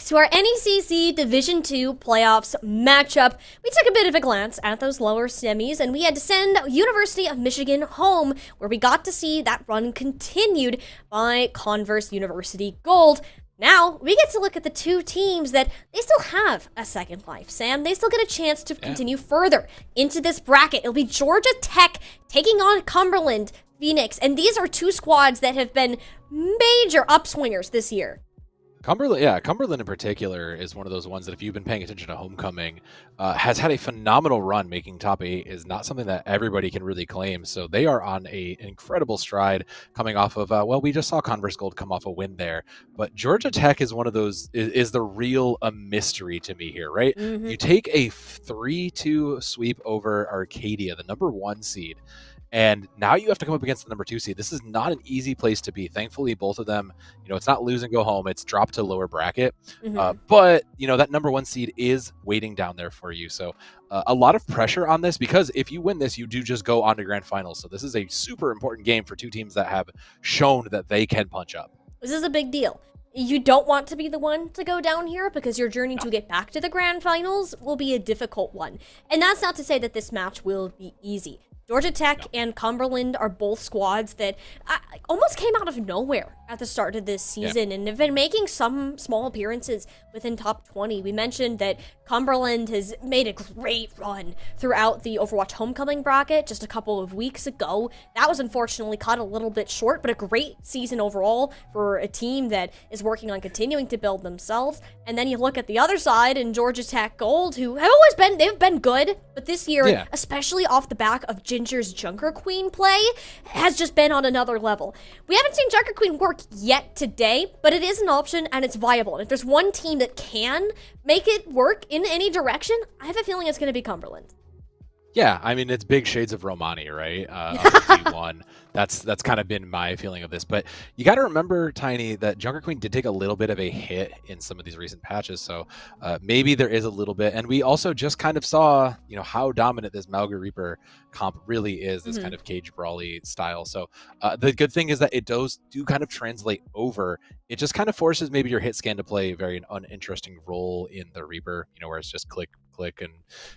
to our NECC Division 2 playoffs matchup. We took a bit of a glance at those lower semis, and we had to send University of Michigan home, where we got to see that run continued by Converse University Gold. Now, we get to look at the two teams that they still have a second life, Sam. They still get a chance to continue further into this bracket. It'll be Georgia Tech taking on Cumberland Phoenix, and these are two squads that have been major upswingers this year. Cumberland in particular is one of those ones that if you've been paying attention to Homecoming, has had a phenomenal run. Making top 8 is not something that everybody can really claim. So they are on an incredible stride coming off of, we just saw Converse Gold come off a win there. But Georgia Tech is one of those, is the real mystery to me here, right? Mm-hmm. You take a 3-2 sweep over Arcadia, the number 1 seed. And now you have to come up against the number 2 seed. This is not an easy place to be. Thankfully, both of them, it's not lose and go home. It's dropped to lower bracket. Mm-hmm. But, that number 1 seed is waiting down there for you. So a lot of pressure on this, because if you win this, you do just go on to grand finals. So this is a super important game for two teams that have shown that they can punch up. This is a big deal. You don't want to be the one to go down here, because your journey to get back to the grand finals will be a difficult one. And that's not to say that this match will be easy. Georgia Tech and Cumberland are both squads that almost came out of nowhere at the start of this season and have been making some small appearances within top 20. We mentioned that Cumberland has made a great run throughout the Overwatch Homecoming bracket just a couple of weeks ago. That was unfortunately cut a little bit short, but a great season overall for a team that is working on continuing to build themselves. And then you look at the other side in Georgia Tech Gold, who have always been, they've been good, but this year, especially off the back of Ginger's Junker Queen play, has just been on another level. We haven't seen Junker Queen work yet today, but it is an option and it's viable. And if there's one team that can make it work in any direction, I have a feeling it's going to be Cumberland. Yeah, I mean, it's big shades of Romani, right? Of D1. That's kind of been my feeling of this. But you got to remember, Tiny, that Junker Queen did take a little bit of a hit in some of these recent patches. So maybe there is a little bit. And we also just kind of saw, how dominant this Malga Reaper comp really is, this kind of cage brawly style. So the good thing is that it do kind of translate over. It just kind of forces maybe your hit scan to play a very uninteresting role in the Reaper, where it's just click and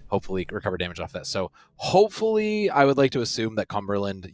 hopefully recover damage off that. So hopefully, I would like to assume that Cumberland,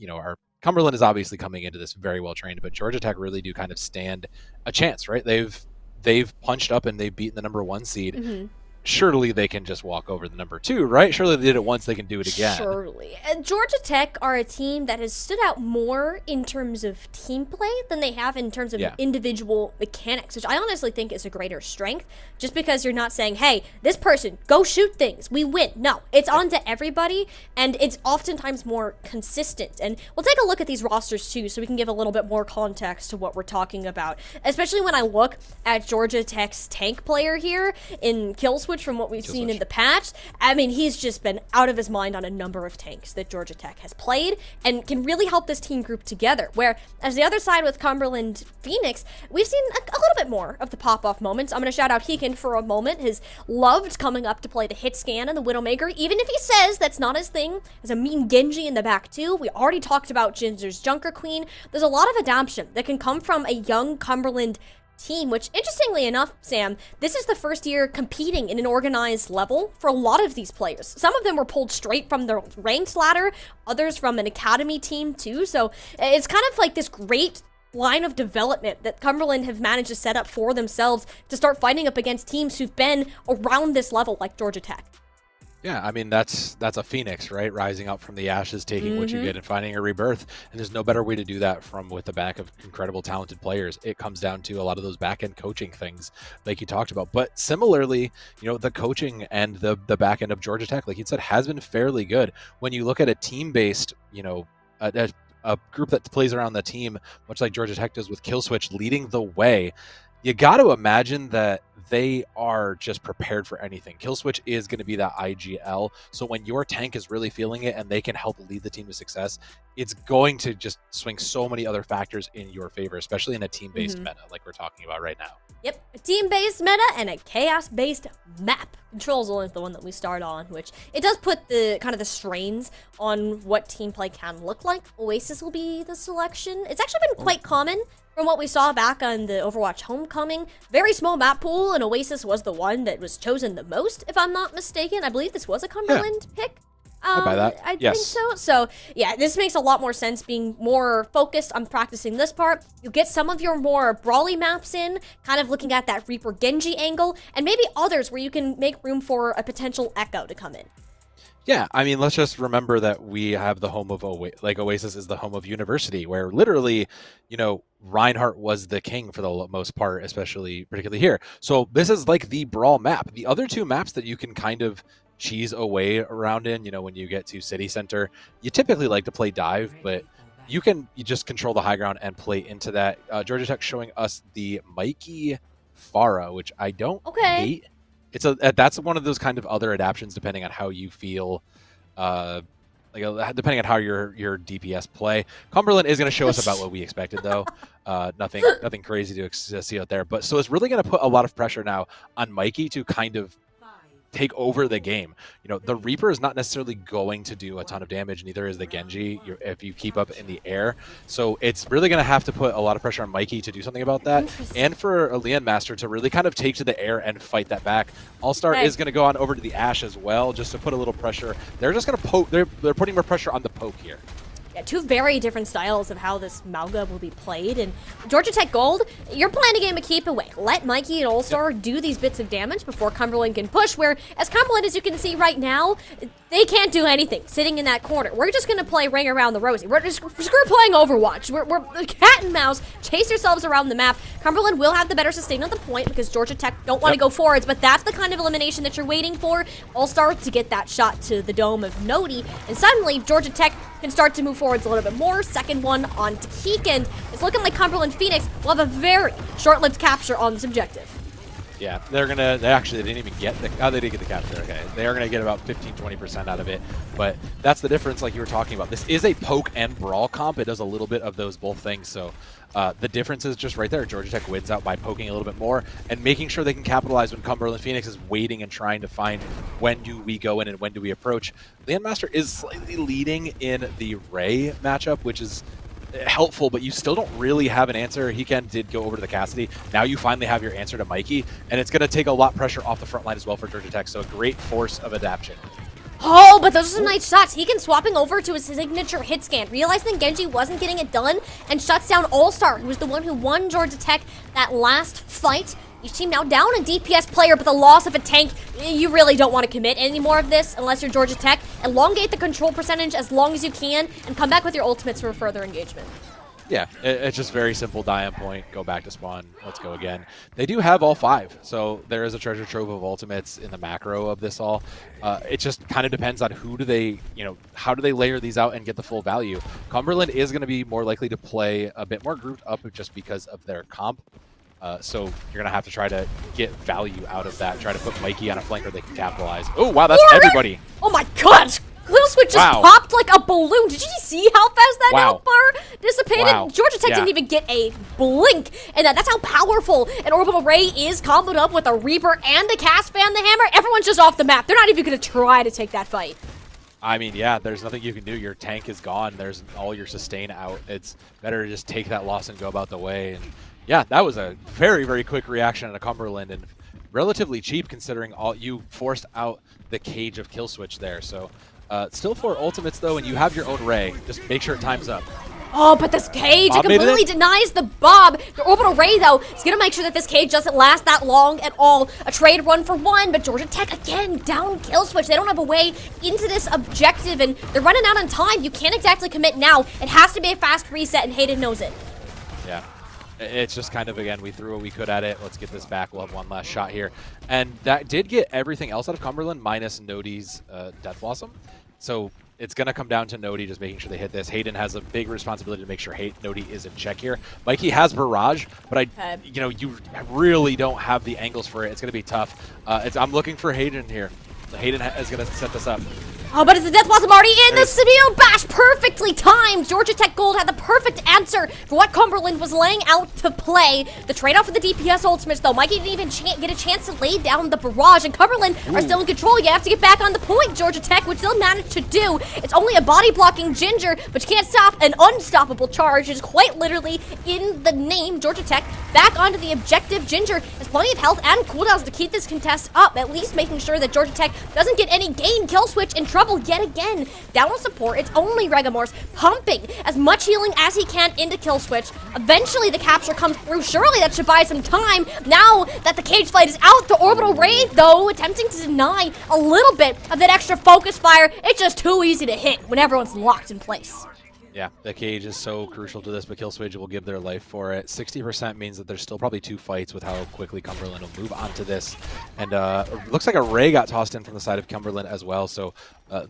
Cumberland is obviously coming into this very well trained, but Georgia Tech really do kind of stand a chance, right? They've punched up and they've beaten the number 1 seed. Mm-hmm. Surely they can just walk over the number 2, right? Surely they did it once, they can do it again. Surely. And Georgia Tech are a team that has stood out more in terms of team play than they have in terms of individual mechanics, which I honestly think is a greater strength, just because you're not saying, hey, this person, go shoot things, we win. No, it's on to everybody, and it's oftentimes more consistent. And we'll take a look at these rosters, too, so we can give a little bit more context to what we're talking about, especially when I look at Georgia Tech's tank player here in Killswitch from what we've seen in the patch. I mean, he's just been out of his mind on a number of tanks that Georgia Tech has played and can really help this team group together. Where, as the other side with Cumberland Phoenix, we've seen a little bit more of the pop-off moments. I'm going to shout out Heekin for a moment. Has loved coming up to play the hit scan and the Widowmaker, even if he says that's not his thing. As a mean Genji in the back, too. We already talked about Ginger's Junker Queen. There's a lot of adaptation that can come from a young Cumberland team, which, interestingly enough, Sam, this is the first year competing in an organized level for a lot of these players. Some of them were pulled straight from the ranked ladder, others from an academy team too, so it's kind of like this great line of development that Cumberland have managed to set up for themselves to start fighting up against teams who've been around this level, like Georgia Tech. Yeah, I mean, that's a phoenix, right? Rising up from the ashes, taking what you get and finding a rebirth. And there's no better way to do that with the back of incredible, talented players. It comes down to a lot of those back-end coaching things like you talked about. But similarly, the coaching and the back end of Georgia Tech, like you said, has been fairly good. When you look at a team-based, a group that plays around the team, much like Georgia Tech does with Killswitch leading the way, you got to imagine that they are just prepared for anything. Killswitch is going to be that IGL. So when your tank is really feeling it and they can help lead the team to success, it's going to just swing so many other factors in your favor, especially in a team-based meta like we're talking about right now. Yep, a team-based meta and a chaos-based map. Control Zone is the one that we start on, which it does put the kind of the strains on what team play can look like. Oasis will be the selection. It's actually been quite common from what we saw back on the Overwatch Homecoming. Very small map pool, and Oasis was the one that was chosen the most, if I'm not mistaken. I believe this was a Cumberland pick. I buy that. I Yes. think so. So, yeah, this makes a lot more sense being more focused on practicing this part. You get some of your more brawly maps in, kind of looking at that Reaper Genji angle, and maybe others where you can make room for a potential Echo to come in. Yeah, I mean, let's just remember that we have the home of Oasis is the home of University, where literally, you know, Reinhardt was the king for the most part, particularly here. So this is like the brawl map. The other two maps that you can kind of cheese away around in, you know, when you get to City Center, you typically like to play dive, but you just control the high ground and play into that. Georgia Tech showing us the Mikey Farah, which I don't hate. That's one of those kind of other adaptions depending on how you feel, depending on how your DPS play. Cumberland is going to show us about what we expected though. Nothing crazy to see out there. But so it's really going to put a lot of pressure now on Mikey to kind of take over the game. You know, the Reaper is not necessarily going to do a ton of damage, neither is the Genji if you keep up in the air. So it's really going to have to put a lot of pressure on Mikey to do something about that, and for a Leon Master to really kind of take to the air and fight that back. All-Star is going to go on over to the Ashe as well, just to put a little pressure. They're just going to poke. They're putting more pressure on the poke here. Yeah, two very different styles of how this Malga will be played. And Georgia Tech Gold, you're playing a game of keep away. Let Mikey and All-Star do these bits of damage before Cumberland can push, where, as Cumberland, as you can see right now, they can't do anything sitting in that corner. We're just going to play Ring Around the Rosie. We're just screw playing Overwatch. We're cat and mouse. Chase yourselves around the map. Cumberland will have the better sustain on the point because Georgia Tech don't want to go forwards, but that's the kind of elimination that you're waiting for. All-Star to get that shot to the dome of Nodi, and suddenly Georgia Tech can start to move forwards a little bit more. Second one on Teak, and it's looking like Cumberland Phoenix will have a very short-lived capture on this objective. Yeah, they didn't even get they did get the capture. Okay, they are gonna get about 15-20% out of it, but that's the difference, like you were talking about. This is a poke and brawl comp. It does a little bit of those both things. So the difference is just right there. Georgia Tech wins out by poking a little bit more and making sure they can capitalize when Cumberland Phoenix is waiting and trying to find when do we go in and when do we approach. Leon Master is slightly leading in the Ray matchup, which is helpful, but you still don't really have an answer. Did go over to the Cassidy. Now you finally have your answer to Mikey, and it's going to take a lot of pressure off the front line as well for Georgia Tech, so a great force of adaptation. Oh, but those are some nice shots. He can swapping over to his signature hit scan, realizing Genji wasn't getting it done, and shuts down All-Star, who was the one who won Georgia Tech that last fight. Each team now down a DPS player, but the loss of a tank, you really don't want to commit any more of this unless you're Georgia Tech. Elongate the control percentage as long as you can, and come back with your ultimates for further engagement. Yeah, it's just very simple. Die on point, go back to spawn, let's go again. They do have all 5, so there is a treasure trove of ultimates in the macro of this all. It just kind of depends on how do they layer these out and get the full value. Cumberland is going to be more likely to play a bit more grouped up just because of their comp. So you're going to have to try to get value out of that. Try to put Mikey on a flanker they can capitalize. Oh, wow, that's everybody. Oh my god! Kill switch just popped like a balloon. Did you see how fast that health bar dissipated? Georgia Tech didn't even get a blink. And that's how powerful an orbital ray is, comboed up with a Reaper and a Cast Fan the Hammer. Everyone's just off the map. They're not even going to try to take that fight. I mean, yeah, there's nothing you can do. Your tank is gone. There's all your sustain out. It's better to just take that loss and go about the way. And yeah, that was a very, very quick reaction at Cumberland and relatively cheap considering you forced out the cage of kill switch there. So still 4 ultimates though, and you have your own ray. Just make sure it times up. Oh, but this cage, it completely denies the Bob. The orbital ray, though, is going to make sure that this cage doesn't last that long at all. A trade 1-for-1, but Georgia Tech, again, down kill switch. They don't have a way into this objective, and they're running out on time. You can't exactly commit now. It has to be a fast reset, and Hayden knows it. Yeah. It's just kind of, again, we threw what we could at it. Let's get this back. We'll have one last shot here. And that did get everything else out of Cumberland, minus Nodi's Death Blossom. So it's going to come down to Nodi just making sure they hit this. Hayden has a big responsibility to make sure Nodi is in check here. Mikey has Barrage, but you really don't have the angles for it. It's going to be tough. I'm looking for Hayden here. Hayden is going to set this up. Oh, but is the Death Blossom already in? The Severe Bash perfectly timed time. Georgia Tech Gold had the perfect answer for what Cumberland was laying out to play. The trade-off for the DPS ultimates, though. Mikey didn't even get a chance to lay down the barrage, and Cumberland are still in control. You have to get back on the point, Georgia Tech, which they'll manage to do. It's only a body-blocking Ginger, but you can't stop an unstoppable charge. It is quite literally in the name. Georgia Tech back onto the objective. Ginger has plenty of health and cooldowns to keep this contest up, at least making sure that Georgia Tech doesn't get any gain. Kill switch in trouble yet again. Down on support, it's only Regamorse pumping as much healing as he can into kill switch. Eventually the capture comes through. Surely that should buy some time. Now that the cage fight is out, the orbital raid, though, attempting to deny a little bit of that extra focus fire. It's just too easy to hit when everyone's locked in place. Yeah, the cage is so crucial to this, but Killswitch will give their life for it. 60% means that there's still probably 2 fights with how quickly Cumberland will move on to this. And looks like a Ray got tossed in from the side of Cumberland as well. So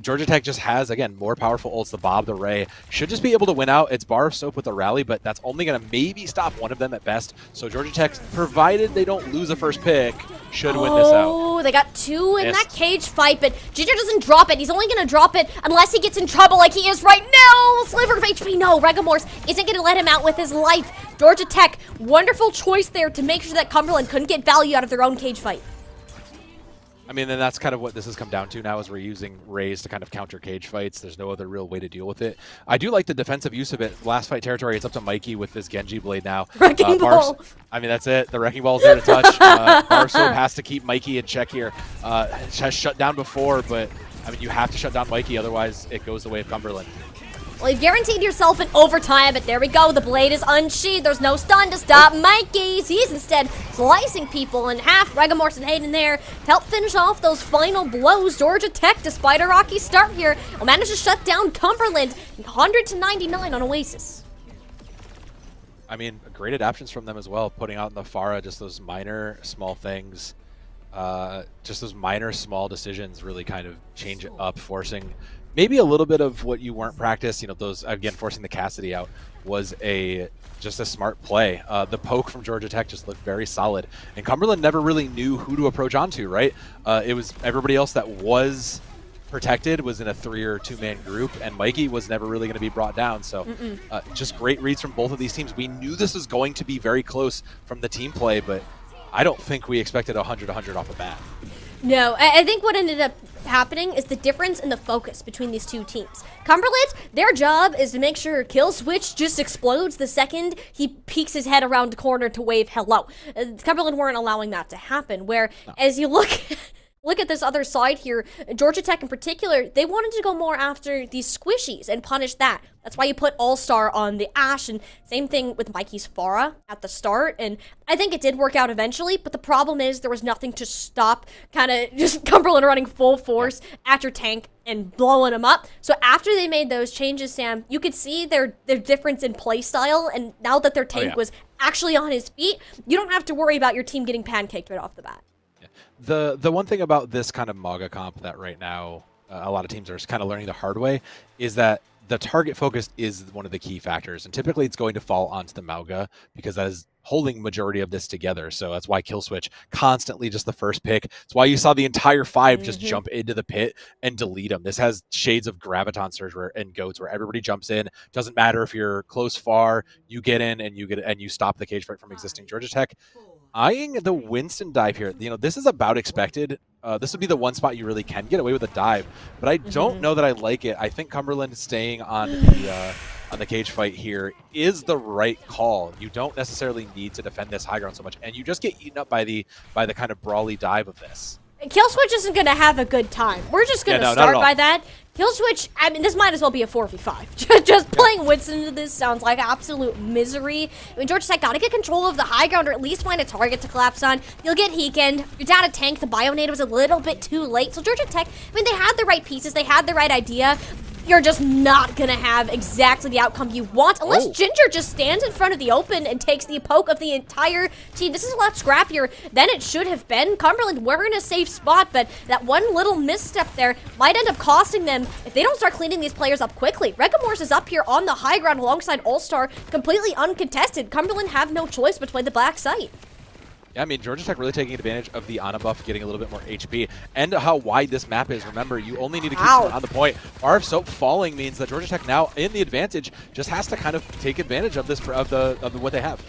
Georgia Tech just has, again, more powerful ults. The Bob, the Ray should just be able to win out. It's bar of soap with the rally, but that's only going to maybe stop one of them at best. So Georgia Tech, provided they don't lose a first pick, should win this out. Oh, they got 2 in that cage fight, but Ginger doesn't drop it. He's only going to drop it unless he gets in trouble like he is right now. Sliver of HP, no. Regamorse isn't going to let him out with his life. Georgia Tech, wonderful choice there to make sure that Cumberland couldn't get value out of their own cage fight. I mean, and that's kind of what this has come down to now, is we're using Rays to kind of counter cage fights. There's no other real way to deal with it. I do like the defensive use of it. Last fight territory, it's up to Mikey with this Genji blade now. Wrecking Ball. I mean, that's it. The Wrecking Ball's there to touch. Barsoap has to keep Mikey in check here. Has shut down before, but I mean, you have to shut down Mikey, otherwise it goes the way of Cumberland. Well, you've guaranteed yourself an overtime, but there we go. The blade is unsheathed. There's no stun to stop Mikey's. He's instead slicing people in half. Regamorse and Hayden there to help finish off those final blows. Georgia Tech, despite a rocky start here, will manage to shut down Cumberland 100-99 on Oasis. I mean, great adaptions from them as well, putting out in the Pharah just those minor, small things. Just those minor, small decisions really kind of change it up, forcing maybe a little bit of what you weren't practiced. You know, those, again, forcing the Cassidy out was just a smart play. The poke from Georgia Tech just looked very solid, and Cumberland never really knew who to approach onto, right? It was everybody else that was protected was in a 3 or 2-man group, and Mikey was never really going to be brought down. So just great reads from both of these teams. We knew this was going to be very close from the team play, but I don't think we expected 100-100 off the bat. No, I think what ended up happening is the difference in the focus between these two teams. Cumberland, their job is to make sure Kill Switch just explodes the second he peeks his head around the corner to wave hello. Cumberland weren't allowing that to happen, where as you look at this other side here, Georgia Tech in particular, they wanted to go more after these squishies and punish that. That's why you put All-Star on the Ashe, and same thing with Mikey's Pharah at the start, and I think it did work out eventually, but the problem is there was nothing to stop kind of just Cumberland running full force at your tank and blowing them up. So after they made those changes, Sam, you could see their difference in play style, and now that their tank was actually on his feet, you don't have to worry about your team getting pancaked right off the bat. The one thing about this kind of MAGA comp that right now a lot of teams are kind of learning the hard way is that the target focus is one of the key factors, and typically it's going to fall onto the Mauga because that is holding majority of this together. So that's why Kill Switch constantly just the first pick. It's why you saw the entire 5 just jump into the pit and delete them. This has shades of Graviton Surge and Goats where everybody jumps in. Doesn't matter if you're close, far, you get in and you stop the cage fight from existing. Georgia Tech eyeing the Winston dive here. You know, this is about expected. This would be the one spot you really can get away with a dive, but I don't know that I like it. I think Cumberland staying on the cage fight here is the right call. You don't necessarily need to defend this high ground so much, and you just get eaten up by the kind of brawly dive of this. Kill Switch isn't going to have a good time. We're just going to start by that. Kill Switch, I mean, this might as well be a 4v5. Just playing Winston into this sounds like absolute misery. I mean, Georgia Tech got to get control of the high ground or at least find a target to collapse on. You'll get Heekend. You're down a tank. The Bionade was a little bit too late. So Georgia Tech, I mean, they had the right pieces. They had the right idea. You're just not going to have exactly the outcome you want unless Ginger just stands in front of the open and takes the poke of the entire team. This is a lot scrappier than it should have been. Cumberland were in a safe spot, but that one little misstep there might end up costing them if they don't start cleaning these players up quickly. Regamorse is up here on the high ground alongside All-Star, completely uncontested. Cumberland have no choice but to play the black site. Yeah, I mean, Georgia Tech really taking advantage of the Ana buff, getting a little bit more HP, and how wide this map is. Remember, you only need to keep someone on the point. Bar of Soap falling means that Georgia Tech now in the advantage just has to kind of take advantage of this of what they have.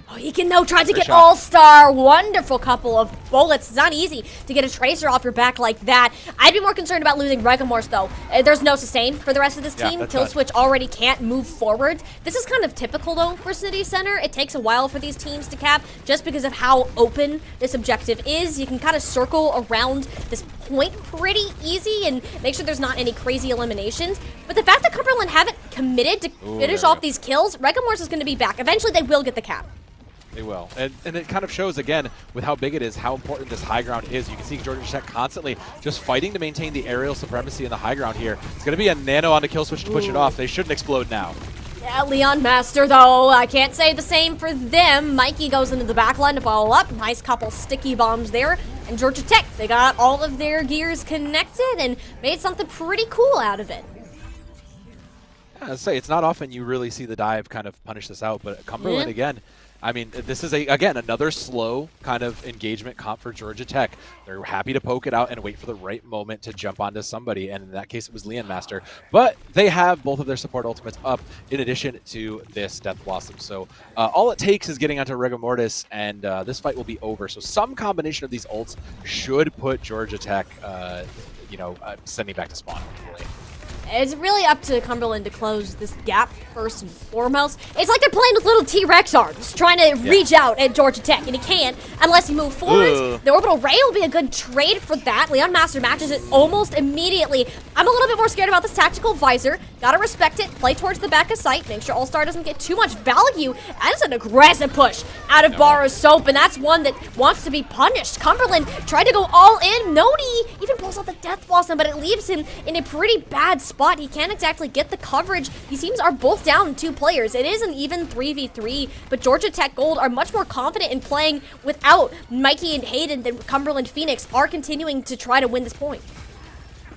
Oh, he can though try to get shot. all-star. Wonderful couple of bullets. It's not easy to get a tracer off your back like that. I'd be more concerned about losing Regamorse though. There's no sustain for the rest of this team. Kill Switch already can't move forward. This is kind of typical though for City Center. It takes a while for these teams to cap just because of how open this objective is. You can kind of circle around this point pretty easy and make sure there's not any crazy eliminations. But the fact that Cumberland haven't committed to finish off these kills, Regamorse is going to be back. Eventually they will get the cap. They will. And it kind of shows, again, with how big it is, how important this high ground is. You can see Georgia Tech constantly just fighting to maintain the aerial supremacy in the high ground here. It's going to be a nano on the kill switch to push it off. They shouldn't explode now. Yeah, Leon Master, though, I can't say the same for them. Mikey goes into the back line to follow up. Nice couple sticky bombs there. And Georgia Tech, they got all of their gears connected and made something pretty cool out of it. Yeah, I'd say it's not often you really see the dive kind of punish this out, but Cumberland, again, I mean, this is, again, another slow kind of engagement comp for Georgia Tech. They're happy to poke it out and wait for the right moment to jump onto somebody, and in that case, it was Leon Master. But they have both of their support ultimates up in addition to this Death Blossom. So all it takes is getting onto Rigor Mortis, and this fight will be over. So some combination of these ults should put Georgia Tech, sending back to spawn, hopefully. It's really up to Cumberland to close this gap first and foremost. It's like they're playing with little T-Rex arms, trying to reach out at Georgia Tech, and he can't unless you move forward. The orbital ray will be a good trade for that. Leon Master matches it almost immediately. I'm a little bit more scared about this tactical visor. Gotta respect it. Play towards the back of sight. Make sure All-Star doesn't get too much value. That is an aggressive push out of Bar of Soap, and that's one that wants to be punished. Cumberland tried to go all in. Nodi even pulls out the Death Blossom, but it leaves him in a pretty bad spot. He can't exactly get the coverage. These teams are both down 2 players. It is an even 3v3, but Georgia Tech Gold are much more confident in playing without Mikey and Hayden than Cumberland Phoenix are continuing to try to win this point.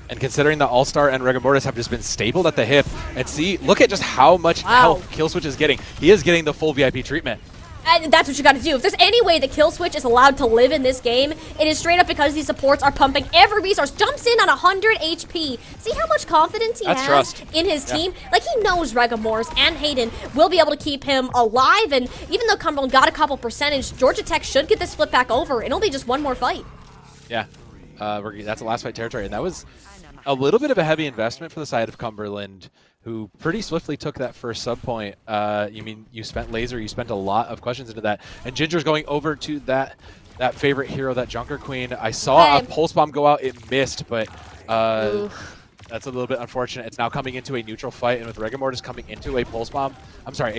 And considering the All-Star and Rigor Mortis have just been stapled at the hip, and see, look at just how much health Kill Switch is getting. He is getting the full VIP treatment. And that's what you gotta do. If there's any way that Kill Switch is allowed to live in this game, it is straight up because these supports are pumping every resource. Jumps in on 100 HP. See how much confidence he has in his team? Like, he knows Regamorse and Hayden will be able to keep him alive, and even though Cumberland got a couple percentage, Georgia Tech should get this flip back over. It'll be just one more fight. Yeah, that's the last fight territory, and that was a little bit of a heavy investment for the side of Cumberland, who pretty swiftly took that first sub point. You spent laser, you spent a lot of questions into that, and Ginger's going over to that favorite hero, that Junker Queen. I saw a pulse bomb go out, it missed, but that's a little bit unfortunate. It's now coming into a neutral fight, and with Rigor Mortis coming into a pulse bomb,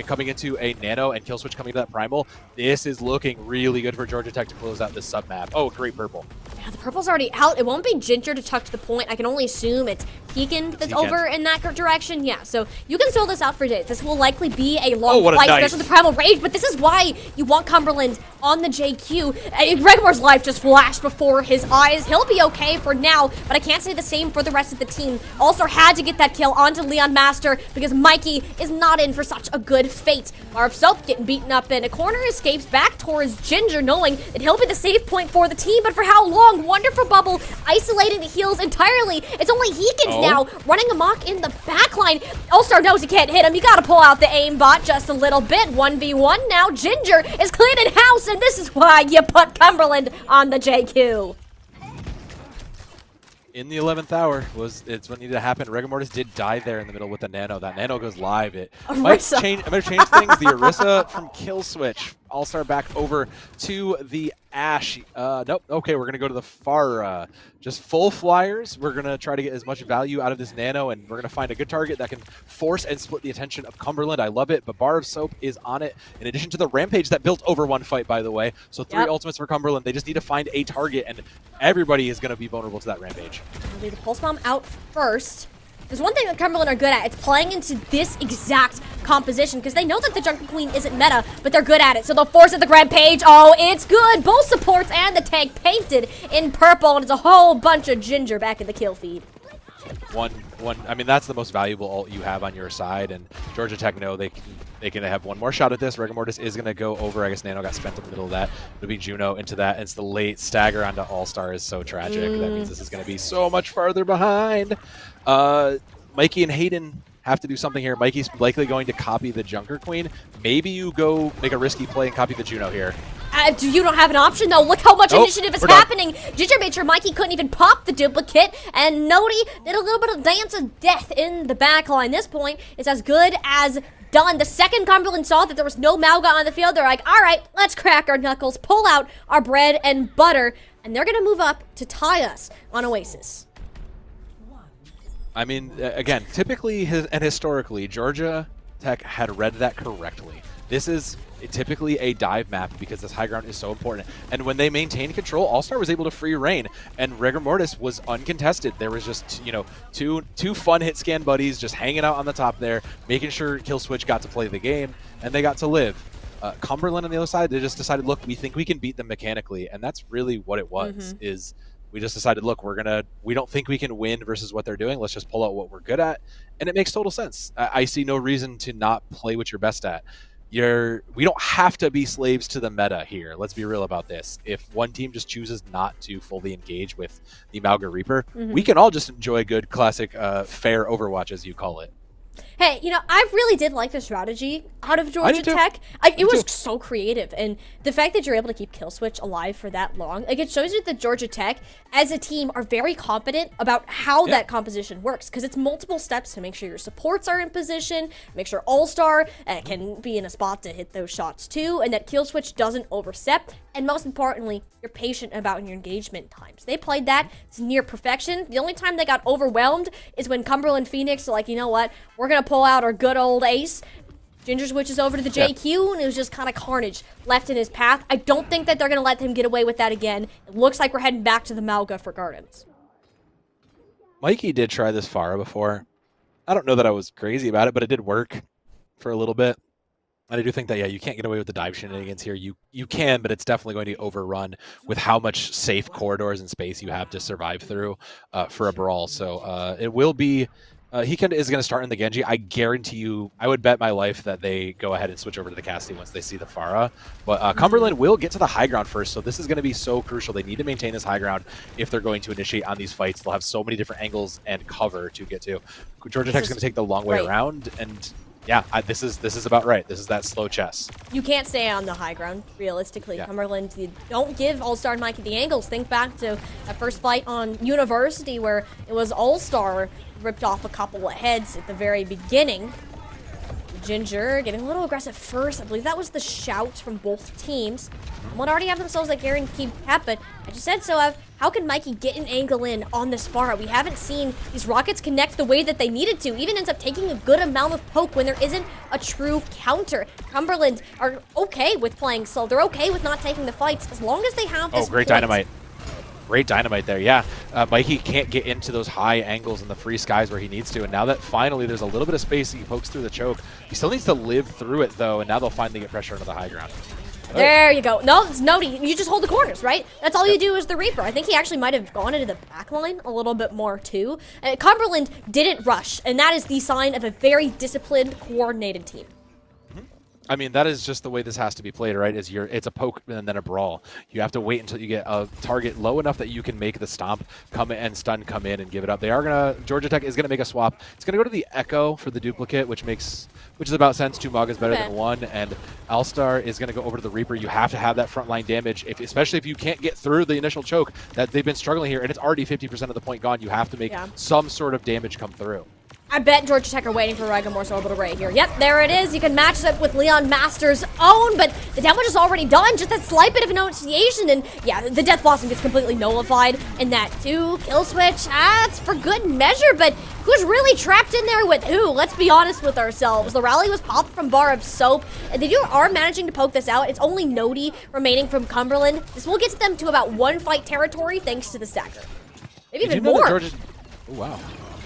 coming into a nano and Kill Switch coming to that primal, this is looking really good for Georgia Tech to close out this sub map. Oh, great purple. Yeah, the purple's already out. It won't be Ginger to touch the point. I can only assume it's Pekin that's over in that direction. Yeah, so you can fill this out for days. This will likely be a long fight, especially with the Primal Rage, but this is why you want Cumberland on the JQ. Regamor's life just flashed before his eyes. He'll be okay for now, but I can't say the same for the rest of the team. Also had to get that kill onto Leon Master because Mikey is not in for such a good fate. Bar of Soap getting beaten up in a corner, escapes back towards Ginger, knowing that he'll be the save point for the team, but for how long? Wonderful bubble, isolating the heals entirely. It's only Heekins now running amok in the backline. All-Star knows he can't hit him. You gotta pull out the aimbot just a little bit. 1v1 now. Ginger is cleared in house, and this is why you put Cumberland on the JQ. In the 11th hour, it's what needed to happen. Rigor Mortis did die there in the middle with the nano. That nano goes live. It might change things. The Orisa from Kill Switch. All-Star back over to the Ash. Nope. Okay, we're going to go to the far, just full flyers. We're going to try to get as much value out of this nano, and we're going to find a good target that can force and split the attention of Cumberland. I love it, but Bar of Soap is on it, in addition to the Rampage that built over one fight, by the way. So 3 ultimates for Cumberland. They just need to find a target, and everybody is going to be vulnerable to that Rampage. We'll leave the Pulse Bomb out first. There's one thing that Cumberland are good at. It's playing into this exact composition because they know that the Junker Queen isn't meta, but they're good at it. So they'll force it the Rampage. Oh, it's good. Both supports and the tank painted in purple, and it's a whole bunch of Ginger back in the kill feed. One I mean, that's the most valuable ult you have on your side, and Georgia Tech know they can have one more shot at this. Rigor Mortis is going to go over. I guess Nano got spent in the middle of that. It'll be Juno into that. It's the late stagger onto All-Star is so tragic. That means this is going to be so much farther behind. Mikey and Hayden have to do something here. Mikey's likely going to copy the Junker Queen. Maybe you go make a risky play and copy the Juno here. You don't have an option, though. Look how much Nope, initiative is we're done. happening. Ginger made sure Mikey couldn't even pop the duplicate, and Nodi did a little bit of dance of death in the backline. This point is as good as done. The second Cumberland saw that there was no Malga on the field, they're like, all right, let's crack our knuckles, pull out our bread and butter, and they're going to move up to tie us on Oasis. I mean, again, typically and historically, Georgia Tech had read that correctly. This is typically a dive map because this high ground is so important. And when they maintained control, All-Star was able to free reign, and Rigor Mortis was uncontested. There was just, you know, two fun hit scan buddies just hanging out on the top there, making sure Killswitch got to play the game, and they got to live. Cumberland on the other side, they just decided, look, we think we can beat them mechanically, and that's really what it was, is we just decided, look, we don't think we can win versus what they're doing. Let's just pull out what we're good at. And it makes total sense. I see no reason to not play what you're best at. We don't have to be slaves to the meta here. Let's be real about this. If one team just chooses not to fully engage with the Malga Reaper, we can all just enjoy good, classic, fair Overwatch, as you call it. Hey, you know, I really did like the strategy out of Georgia Tech. It was so creative, and the fact that you're able to keep Killswitch alive for that long, like, it shows you that Georgia Tech, as a team, are very competent about how that composition works, because it's multiple steps to make sure your supports are in position, make sure All-Star can be in a spot to hit those shots too, and that Killswitch doesn't overstep, and most importantly, you're patient about your engagement times. They played that to near perfection. The only time they got overwhelmed is when Cumberland Phoenix are like, you know what, we're going to pull out our good old ace. Ginger switches over to the JQ, and it was just kind of carnage left in his path. I don't think that they're going to let him get away with that again. It looks like we're heading back to the Malga for Gardens. Mikey did try this Pharah before. I don't know that I was crazy about it, but it did work for a little bit. And I do think that, yeah, you can't get away with the dive shenanigans here. You can, but it's definitely going to overrun with how much safe corridors and space you have to survive through for a brawl. So it will be... he is going to start in the Genji. I guarantee you, I would bet my life that they go ahead and switch over to the Cassidy once they see the Pharah. But Cumberland will get to the high ground first, so this is going to be so crucial. They need to maintain this high ground if they're going to initiate on these fights. They'll have so many different angles and cover to get to. Georgia Tech's going to take the long way around, and yeah, this is about right. This is that slow chess. You can't stay on the high ground, realistically. Yeah. Cumberland, you don't give All-Star and Mikey the angles. Think back to that first fight on University where it was All-Star ripped off a couple of heads at the very beginning. Ginger getting a little aggressive first. I believe that was the shout from both teams. Would already have themselves a guaranteed cap, but I just said so. How can Mikey get an angle in on this Pharah? We haven't seen these rockets connect the way that they needed to. Even ends up taking a good amount of poke when there isn't a true counter. Cumberland are okay with playing slow. They're okay with not taking the fights as long as they have this great dynamite. Great dynamite there, yeah. Mikey can't get into those high angles in the free skies where he needs to, and now that finally there's a little bit of space, he pokes through the choke. He still needs to live through it, though, and now they'll finally get pressure into the high ground. There you go. No, it's Nodi. You just hold the corners, right? That's all you do is the Reaper. I think he actually might have gone into the back line a little bit more, too. Cumberland didn't rush, and that is the sign of a very disciplined, coordinated team. I mean, that is just the way this has to be played, right? It's a poke and then a brawl. You have to wait until you get a target low enough that you can make the stomp come in and stun come in and give it up. Georgia Tech is gonna make a swap. It's gonna go to the Echo for the duplicate, which is about sense. 2 Mag is better than 1, and All-Star is gonna go over to the Reaper. You have to have that frontline damage, especially if you can't get through the initial choke that they've been struggling here, and it's already 50% of the point gone. You have to make some sort of damage come through. I bet Georgia Tech are waiting for Rigormor's orbital right here. Yep, there it is. You can match it up with Leon Master's own, but the damage is already done. Just that slight bit of annunciation, and yeah, the Death Blossom gets completely nullified. And that too, Kill Switch, it's for good measure, but who's really trapped in there with who? Let's be honest with ourselves. The rally was popped from Bar of Soap, and they are managing to poke this out. It's only Nodi remaining from Cumberland. This will get them to about 1 fight territory thanks to the stacker. Maybe even more. Oh, wow.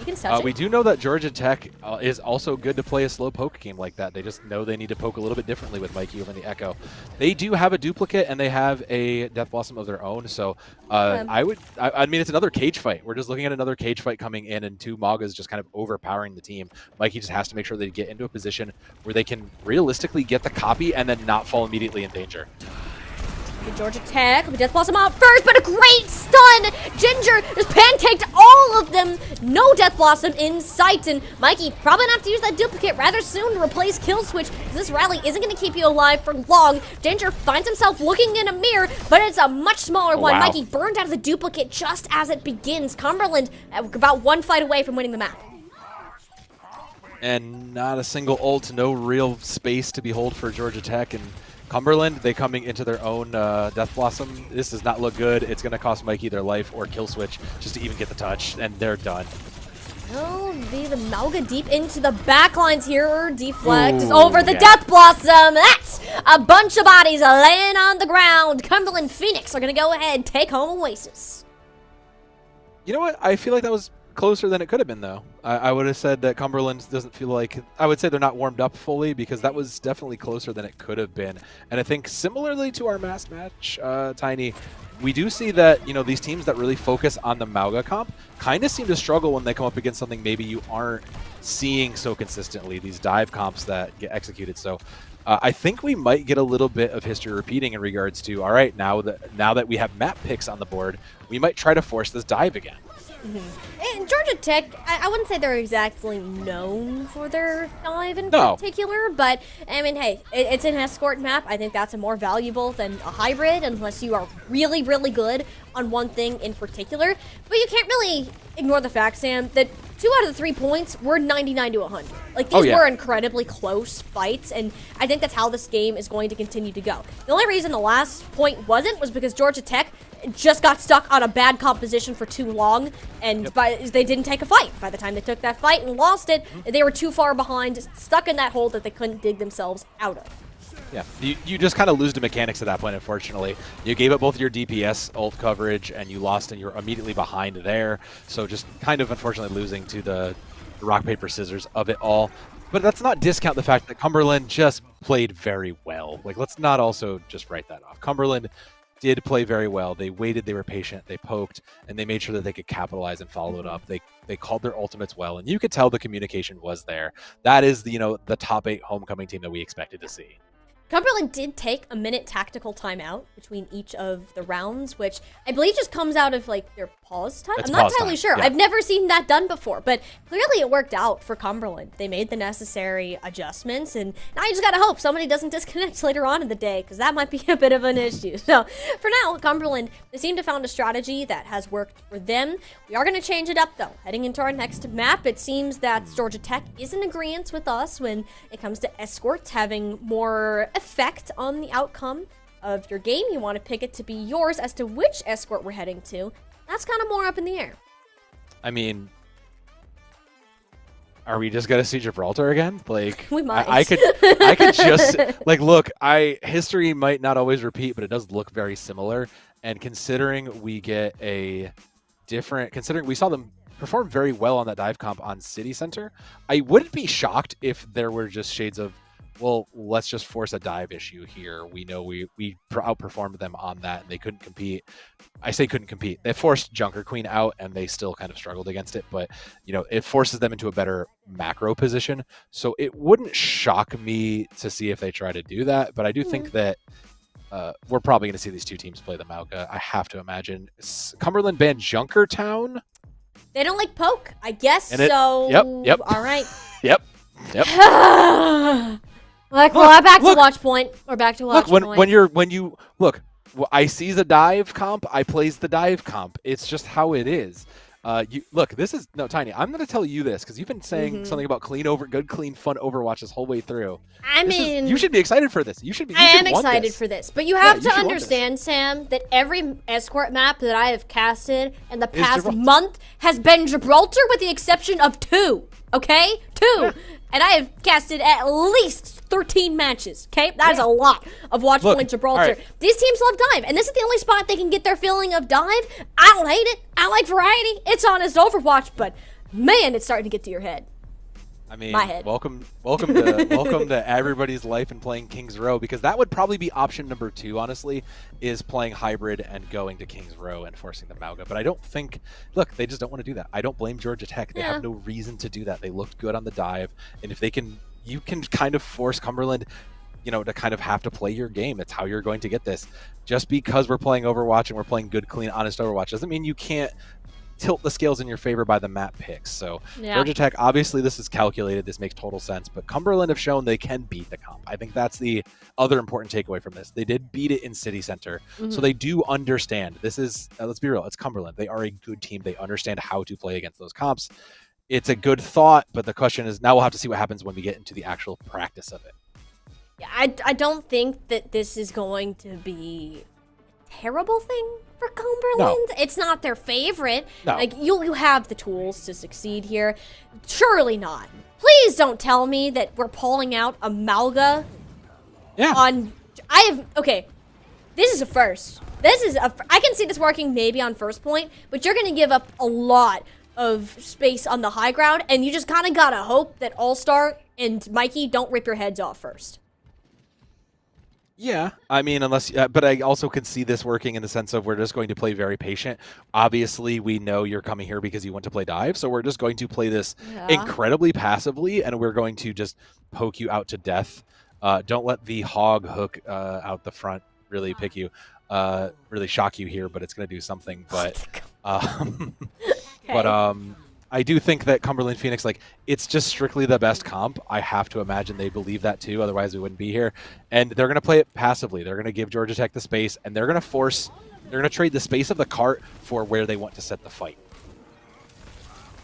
You can touch We it. do know that Georgia Tech is also good to play a slow poke game like that. They just know they need to poke a little bit differently with Mikey over in the Echo. They do have a duplicate and they have a Death Blossom of their own. So I mean, it's another cage fight. We're just looking at another cage fight coming in and two Magas just kind of overpowering the team. Mikey just has to make sure they get into a position where they can realistically get the copy and then not fall immediately in danger. Georgia Tech, Death Blossom out first, but a great stun! Ginger just pancaked all of them. No Death Blossom in sight, and Mikey probably gonna have to use that duplicate rather soon to replace Kill Switch, because this rally isn't gonna keep you alive for long. Ginger finds himself looking in a mirror, but it's a much smaller one. Wow. Mikey burned out of the duplicate just as it begins. Cumberland about one fight away from winning the map. And not a single ult, no real space to behold for Georgia Tech. And Cumberland, they coming into their own Death Blossom. This does not look good. It's going to cost Mikey their life or Kill Switch just to even get the touch, and they're done. Oh, the Mauga deep into the backlines here. Deflect is Ooh, over the yeah. Death Blossom. That's a bunch of bodies laying on the ground. Cumberland Phoenix are going to go ahead, take home Oasis. You know what? I feel like that was closer than it could have been, though. I would have said that Cumberland doesn't feel like... I would say they're not warmed up fully because that was definitely closer than it could have been. And I think similarly to our mass match, Tiny, we do see that, you know, these teams that really focus on the Mauga comp kind of seem to struggle when they come up against something maybe you aren't seeing so consistently, these dive comps that get executed. So I think we might get a little bit of history repeating in regards to, all right, now that we have map picks on the board, we might try to force this dive again. And Georgia Tech, I wouldn't say they're exactly known for their dive in No. particular, but I mean, hey, it's an escort map. I think that's more valuable than a hybrid unless you are really, really good on one thing in particular. But you can't really ignore the fact, Sam, that 2 out of the 3 points were 99 to 100. Like, these were incredibly close fights, and I think that's how this game is going to continue to go. The only reason the last point wasn't was because Georgia Tech just got stuck on a bad composition for too long, and they didn't take a fight. By the time they took that fight and lost it, they were too far behind, stuck in that hole that they couldn't dig themselves out of. Yeah, you just kind of lose the mechanics at that point, unfortunately. You gave up both your DPS ult coverage, and you lost, and you're immediately behind there. So just kind of, unfortunately, losing to the rock, paper, scissors of it all. But let's not discount the fact that Cumberland just played very well. Like, let's not also just write that off. Cumberland did play very well. They waited, they were patient, they poked, and they made sure that they could capitalize and follow it up. They called their ultimates well, and you could tell the communication was there. That is the, you know, the top 8 homecoming team that we expected to see. Cumberland did take a minute tactical timeout between each of the rounds, which I believe just comes out of, like, their pause time. It's I'm not pause entirely time, sure. yeah. I've never seen that done before, but clearly it worked out for Cumberland. They made the necessary adjustments, and now you just gotta hope somebody doesn't disconnect later on in the day, because that might be a bit of an issue. So for now, Cumberland, they seem to have found a strategy that has worked for them. We are going to change it up, though. Heading into our next map, it seems that Georgia Tech is in agreement with us when it comes to escorts having more effect on the outcome of your game. You want to pick it to be yours. As to which escort we're heading to, that's kind of more up in the air. I mean, are we just gonna see Gibraltar again? Like, We might. I could just like look. History might not always repeat, but it does look very similar. And considering we get a different, considering we saw them perform very well on that dive comp on City Center, I wouldn't be shocked if there were just shades of, well, let's just force a dive issue here. We know we outperformed them on that, and they couldn't compete. I say couldn't compete. They forced Junker Queen out, and they still kind of struggled against it. But, you know, it forces them into a better macro position. So it wouldn't shock me to see if they try to do that. But I do think that we're probably going to see these two teams play the Mauga. I have to imagine. Cumberland banned Junkertown. They don't like poke, I guess. And So, yep. All right. Yep. Like, well, back to watch point. Or back to watch point. When you look, I see the dive comp, I plays the dive comp. It's just how it is. This is no Tiny. I'm gonna tell you this because you've been saying something about good, clean, fun Overwatch this whole way through. You should be excited for this. I am excited for this, but you have to understand, Sam, that every escort map that I have casted in the past month has been Gibraltar, with the exception of 2. Okay, 2. Yeah. And I have casted at least 13 matches, okay? That is a lot of Watchpoint Gibraltar. Right. These teams love dive, and this is the only spot they can get their feeling of dive. I don't hate it. I like variety. It's honest Overwatch, but man, it's starting to get to your head. I mean, My head. welcome to everybody's life and playing King's Row, because that would probably be option number 2, honestly, is playing hybrid and going to King's Row and forcing the Mauga. But I don't think, look, they just don't want to do that. I don't blame Georgia Tech. They have no reason to do that. They looked good on the dive, and if they can, you can kind of force Cumberland, you know, to kind of have to play your game. It's how you're going to get this. Just because we're playing Overwatch and we're playing good, clean, honest Overwatch doesn't mean you can't tilt the scales in your favor by the map picks. So Georgia Tech, obviously this is calculated, this makes total sense, but Cumberland have shown they can beat the comp. I think that's the other important takeaway from this. They did beat it in City Center, so they do understand. This is, let's be real, it's Cumberland. They are a good team. They understand how to play against those comps. It's a good thought, but the question is, now we'll have to see what happens when we get into the actual practice of it. Yeah, I don't think that this is going to be a terrible thing for Cumberland. No. It's not their favorite. No. Like, you have the tools to succeed here. Surely not. Please don't tell me that we're pulling out a Mauga on... Okay, this is a first. I can see this working maybe on first point, but you're going to give up a lot of space on the high ground, and you just kind of gotta hope that All-Star and Mikey don't rip your heads off first. Yeah, I mean, unless, but I also can see this working in the sense of we're just going to play very patient. Obviously, we know you're coming here because you want to play dive, so we're just going to play this incredibly passively, and we're going to just poke you out to death. Don't let the hog hook out the front really pick you, really shock you here, but it's going to do something. But, I do think that Cumberland Phoenix, like, it's just strictly the best comp. I have to imagine they believe that too, otherwise we wouldn't be here. And they're going to play it passively. They're going to give Georgia Tech the space, and they're going to trade the space of the cart for where they want to set the fight.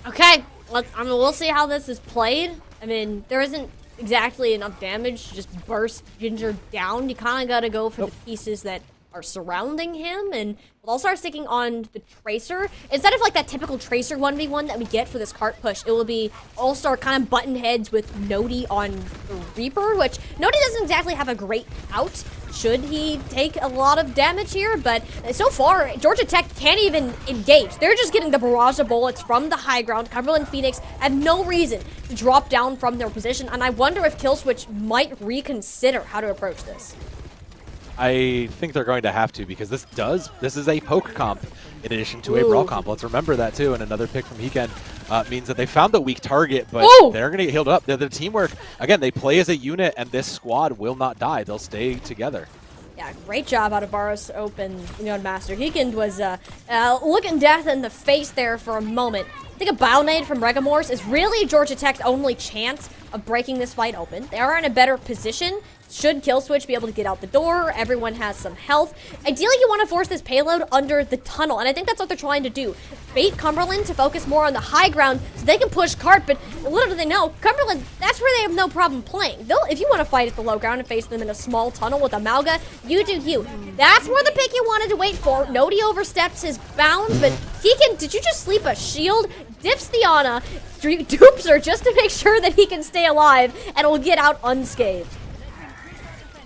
Okay, we'll see how this is played. I mean, there isn't exactly enough damage to just burst Ginger down. You kind of got to go for the pieces that are surrounding him, and we'll start sticking on the Tracer. Instead of like that typical Tracer 1v1 that we get for this cart push, it will be All-Star kind of button heads with Nodi on the Reaper, which Nodi doesn't exactly have a great out should he take a lot of damage here, but so far, Georgia Tech can't even engage. They're just getting the barrage of bullets from the high ground. Cumberland Phoenix have no reason to drop down from their position, and I wonder if Killswitch might reconsider how to approach this. I think they're going to have to, because this is a poke comp in addition to a brawl comp. Let's remember that too. And another pick from Heekend means that they found the weak target, but they're going to get healed up. They're the teamwork. Again, they play as a unit, and this squad will not die. They'll stay together. Yeah, great job out of Barros Open, Master. Heekend was looking death in the face there for a moment. I think a Bow Nade from Regamorse is really Georgia Tech's only chance of breaking this fight open. They are in a better position. Should Killswitch be able to get out the door, everyone has some health. Ideally, you want to force this payload under the tunnel, and I think that's what they're trying to do. Bait Cumberland to focus more on the high ground so they can push cart, but little do they know, Cumberland, that's where they have no problem playing. If you want to fight at the low ground and face them in a small tunnel with a Mauga, you do you. That's where the pick you wanted to wait for. Nodi oversteps his bounds, but did you just sleep a shield? Dips the Ana, dupes her just to make sure that he can stay alive and will get out unscathed.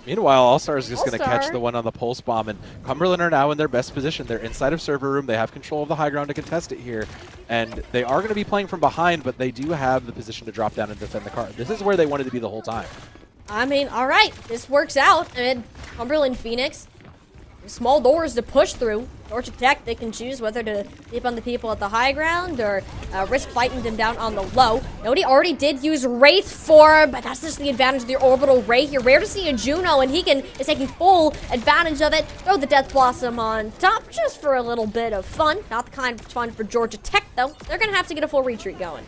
Meanwhile, All-Star is just going to catch the one on the pulse bomb, and Cumberland are now in their best position. They're inside of server room. They have control of the high ground to contest it here, and they are going to be playing from behind, but they do have the position to drop down and defend the cart. This is where they wanted to be the whole time. I mean, all right, this works out. And Cumberland Phoenix, small doors to push through. Georgia Tech, they can choose whether to sleep on the people at the high ground or risk fighting them down on the low. Nodi already did use Wraith form, but that's just the advantage of the orbital ray here. Rare to see a Juno, and Heekend is taking full advantage of it. Throw the Death Blossom on top just for a little bit of fun. Not the kind of fun for Georgia Tech, though. They're going to have to get a full retreat going.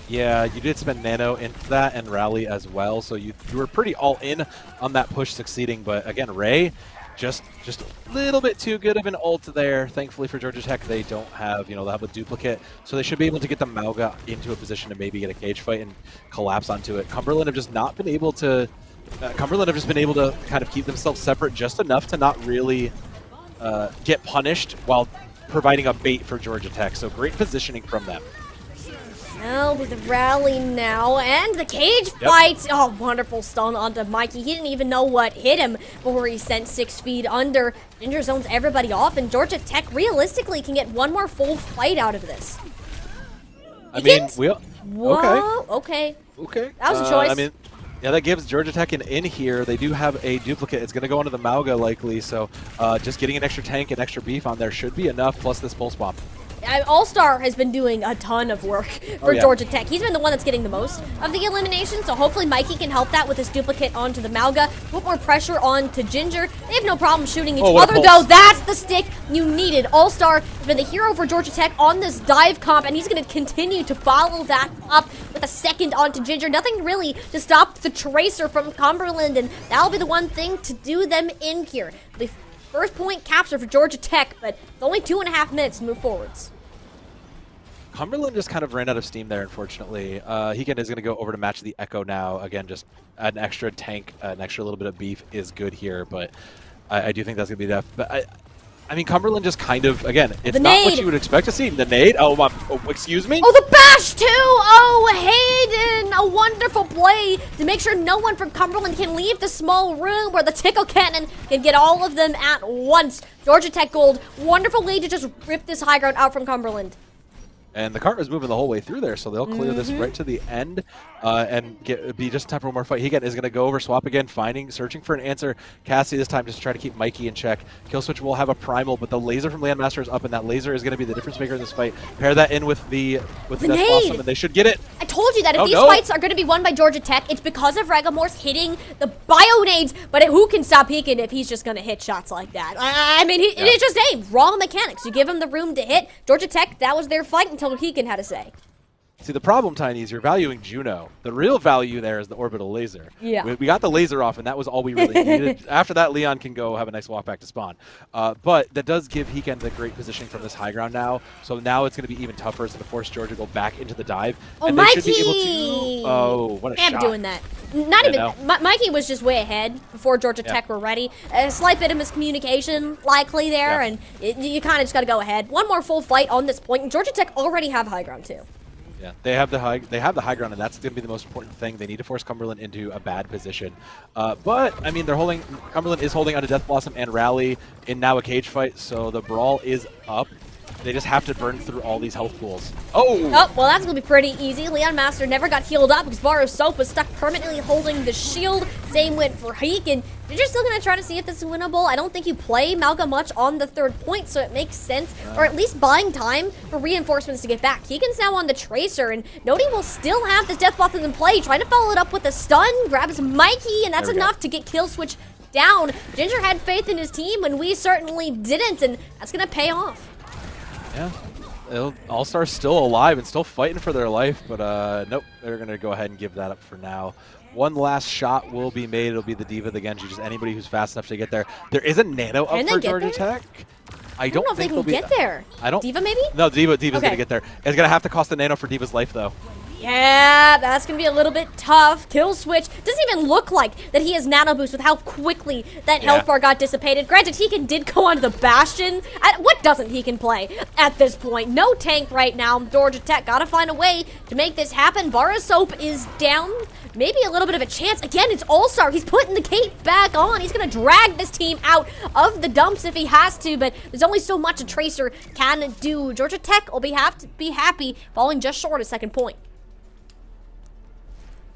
Yeah, you did spend nano into that and rally as well, so you were pretty all in on that push succeeding, but again, Ray, just a little bit too good of an ult there. Thankfully for Georgia Tech, they don't have, they'll have a duplicate, so they should be able to get the Mauga into a position to maybe get a cage fight and collapse onto it. Cumberland have just not been able to, kind of keep themselves separate just enough to not really get punished while providing a bait for Georgia Tech, so great positioning from them. Well, with the rally now, and the cage fight. Oh, wonderful stun onto Mikey. He didn't even know what hit him before he sent 6 feet under. Ginger zones everybody off, and Georgia Tech realistically can get one more full fight out of this. I mean, Eakins? we Whoa, okay. okay. That was a choice. I mean, yeah, that gives Georgia Tech an in here. They do have a duplicate. It's going to go onto the Mauga likely, so just getting an extra tank and extra beef on there should be enough, plus this pulse bomb. All-Star has been doing a ton of work for yeah. Georgia Tech. He's been the one that's getting the most of the elimination, so hopefully Mikey can help that with his duplicate onto the Mauga. Put more pressure onto Ginger. They have no problem shooting each what a other, pulse. though. That's the stick you needed. All-Star has been the hero for Georgia Tech on this dive comp, and he's going to continue to follow that up with a second onto Ginger. Nothing really to stop the Tracer from Cumberland, and that'll be the one thing to do them in here. The first point capture for Georgia Tech, but it's only 2.5 minutes to move forwards. Cumberland just kind of ran out of steam there, unfortunately. Hegan is going to go over to match the Echo now. Again, just an extra tank, an extra little bit of beef is good here, but I do think that's going to be enough. But I mean, Cumberland just kind of, again, it's not what you would expect to see. The nade, excuse me? Oh, the bash too! Oh, Hayden! A wonderful play to make sure no one from Cumberland can leave the small room where the tickle cannon can get all of them at once. Georgia Tech Gold, wonderful way to just rip this high ground out from Cumberland. And the cart is moving the whole way through there, so they'll clear this right to the end and be just time for one more fight. Hegan is going to go over, swap again, searching for an answer. Cassie this time just to try to keep Mikey in check. Killswitch will have a primal, but the laser from Landmaster is up, and that laser is going to be the difference maker in this fight. Pair that in with the Death Blossom, and they should get it. I told you that if these fights are going to be won by Georgia Tech, it's because of Regamorse hitting the bio nades, but who can stop Hegan if he's just going to hit shots like that? I mean, it's just raw mechanics. You give him the room to hit. Georgia Tech, that was their fight until Hegan had a say. See, the problem, Tiny, is you're valuing Juno. The real value there is the orbital laser. Yeah. We got the laser off, and that was all we really needed. After that, Leon can go have a nice walk back to spawn. But that does give Hegan the great positioning from this high ground now. So now it's going to be even tougher. It's going to force Georgia to go back into the dive. Oh, and Mikey! They should be able to. Oh, what a shot. Doing that. Not even. Mikey was just way ahead before Georgia Tech were ready. A slight bit of miscommunication likely there, and you kind of just got to go ahead. One more full fight on this point, and Georgia Tech already have high ground too. Yeah, they have the high ground, and that's going to be the most important thing. They need to force Cumberland into a bad position. But I mean, Cumberland is holding on to Death Blossom and Rally in now a cage fight, so the brawl is up. They just have to burn through all these health pools. Oh, well, that's going to be pretty easy. Leon Master never got healed up because Borrow Soap was stuck permanently holding the shield. Same went for Hegan. You're still going to try to see if this is winnable. I don't think you play Malga much on the third point, so it makes sense. Or at least buying time for reinforcements to get back. Hegan's now on the Tracer, and Nodi will still have this Death Blossom in play. Trying to follow it up with a stun. Grabs Mikey, and that's enough to get Killswitch down. Ginger had faith in his team, and we certainly didn't, and that's going to pay off. Yeah, All-Star's still alive and still fighting for their life, but nope, they're going to go ahead and give that up for now. One last shot will be made. It'll be the Diva, the Genji, just anybody who's fast enough to get there. There is a Nano up for Georgia Tech. I don't know if think they can get there. Diva maybe? No, Diva's going to get there. It's going to have to cost the Nano for Diva's life, though. Yeah, that's going to be a little bit tough. Killswitch doesn't even look like that he has nano boost with how quickly that health bar got dissipated. Granted, Hegan did go onto the Bastion. What doesn't Hegan play at this point? No tank right now. Georgia Tech got to find a way to make this happen. Barra Soap is down. Maybe a little bit of a chance. Again, it's All-Star. He's putting the cape back on. He's going to drag this team out of the dumps if he has to, but there's only so much a Tracer can do. Georgia Tech will have to be happy, falling just short of second point.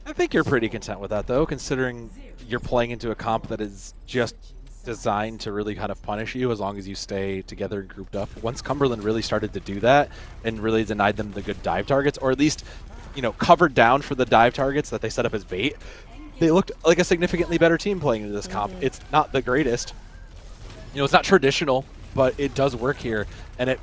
I think you're pretty content with that, though, considering you're playing into a comp that is just designed to really kind of punish you as long as you stay together and grouped up. Once Cumberland really started to do that and really denied them the good dive targets, or at least, covered down for the dive targets that they set up as bait, they looked like a significantly better team playing into this comp. It's not the greatest. It's not traditional, but it does work here, and it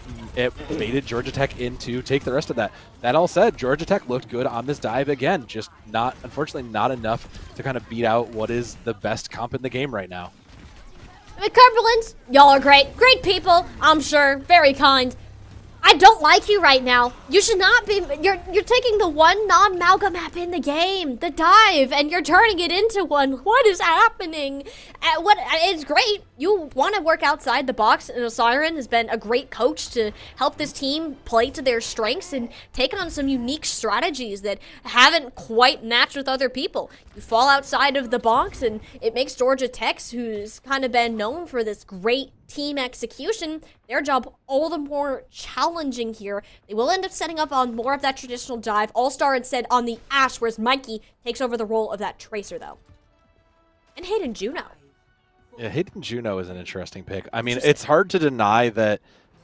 baited Georgia Tech in to take the rest of that. That all said, Georgia Tech looked good on this dive again, just unfortunately not enough to kind of beat out what is the best comp in the game right now. Cumberland, y'all are great. Great people, I'm sure. Very kind. I don't like you right now. You should not be. You're taking the one non-Malga map in the game, the dive, and you're turning it into one. What is happening? It's great. You want to work outside the box, and Osiren has been a great coach to help this team play to their strengths and take on some unique strategies that haven't quite matched with other people. You fall outside of the box, and it makes Georgia Tech, who's kind of been known for this great team execution, their job all the more challenging here. They will end up setting up on more of that traditional dive. All-Star instead on the Ashe, whereas Mikey takes over the role of that Tracer, though. And Hayden Juno. Yeah, Hayden Juno is an interesting pick. I mean, it's hard to deny that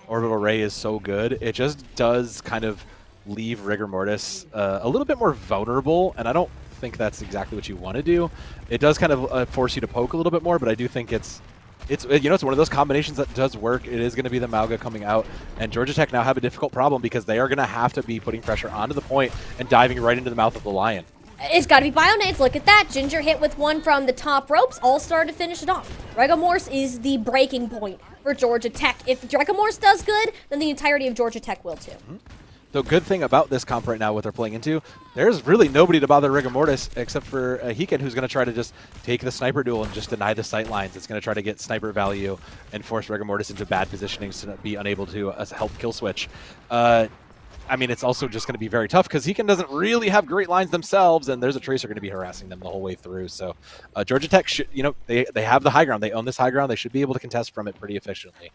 Orbital Ray is so good. It just does kind of leave Rigor Mortis a little bit more vulnerable, and I don't think that's exactly what you want to do. It does kind of force you to poke a little bit more, but I do think it's you know, it's one of those combinations that does work. It is going to be the Mauga coming out, and Georgia Tech now have a difficult problem because they are going to have to be putting pressure onto the point and diving right into the mouth of the Lion. It's got to be Bionades. Look at that. Ginger hit with one from the top ropes. All-Star to finish it off. Regamorse is the breaking point for Georgia Tech. If Regamorse does good, then the entirety of Georgia Tech will too. The good thing about this comp right now, what they're playing into, there's really nobody to bother Rigor Mortis except for Heekin, who's going to try to just take the sniper duel and just deny the sight lines. It's going to try to get sniper value and force Rigor Mortis into bad positionings to be unable to help kill switch. I mean, it's also just going to be very tough because Heekin doesn't really have great lines themselves, and there's a Tracer going to be harassing them the whole way through. So Georgia Tech should, you know, they have the high ground. They own this high ground. They should be able to contest from it pretty efficiently.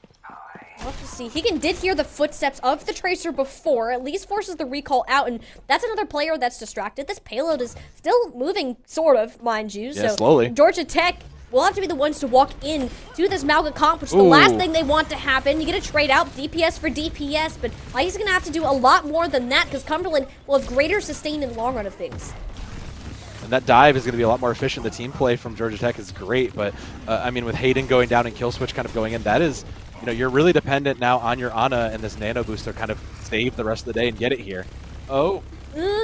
We'll have to see. Heekin did hear the footsteps of the Tracer before, at least forces the recall out, and that's another player that's distracted. This payload is still moving, sort of, mind you. Yeah, so slowly. Georgia Tech will have to be the ones to walk in to this Mauga comp, which is the last thing they want to happen. You get a trade out, DPS for DPS, but he's going to have to do a lot more than that because Cumberland will have greater sustain in the long run of things. And that dive is going to be a lot more efficient. The team play from Georgia Tech is great, but I mean, with Hayden going down and kill switch kind of going in, that is, you know, you're really dependent now on your Ana and this nano boost to kind of save the rest of the day and get it here. Oh.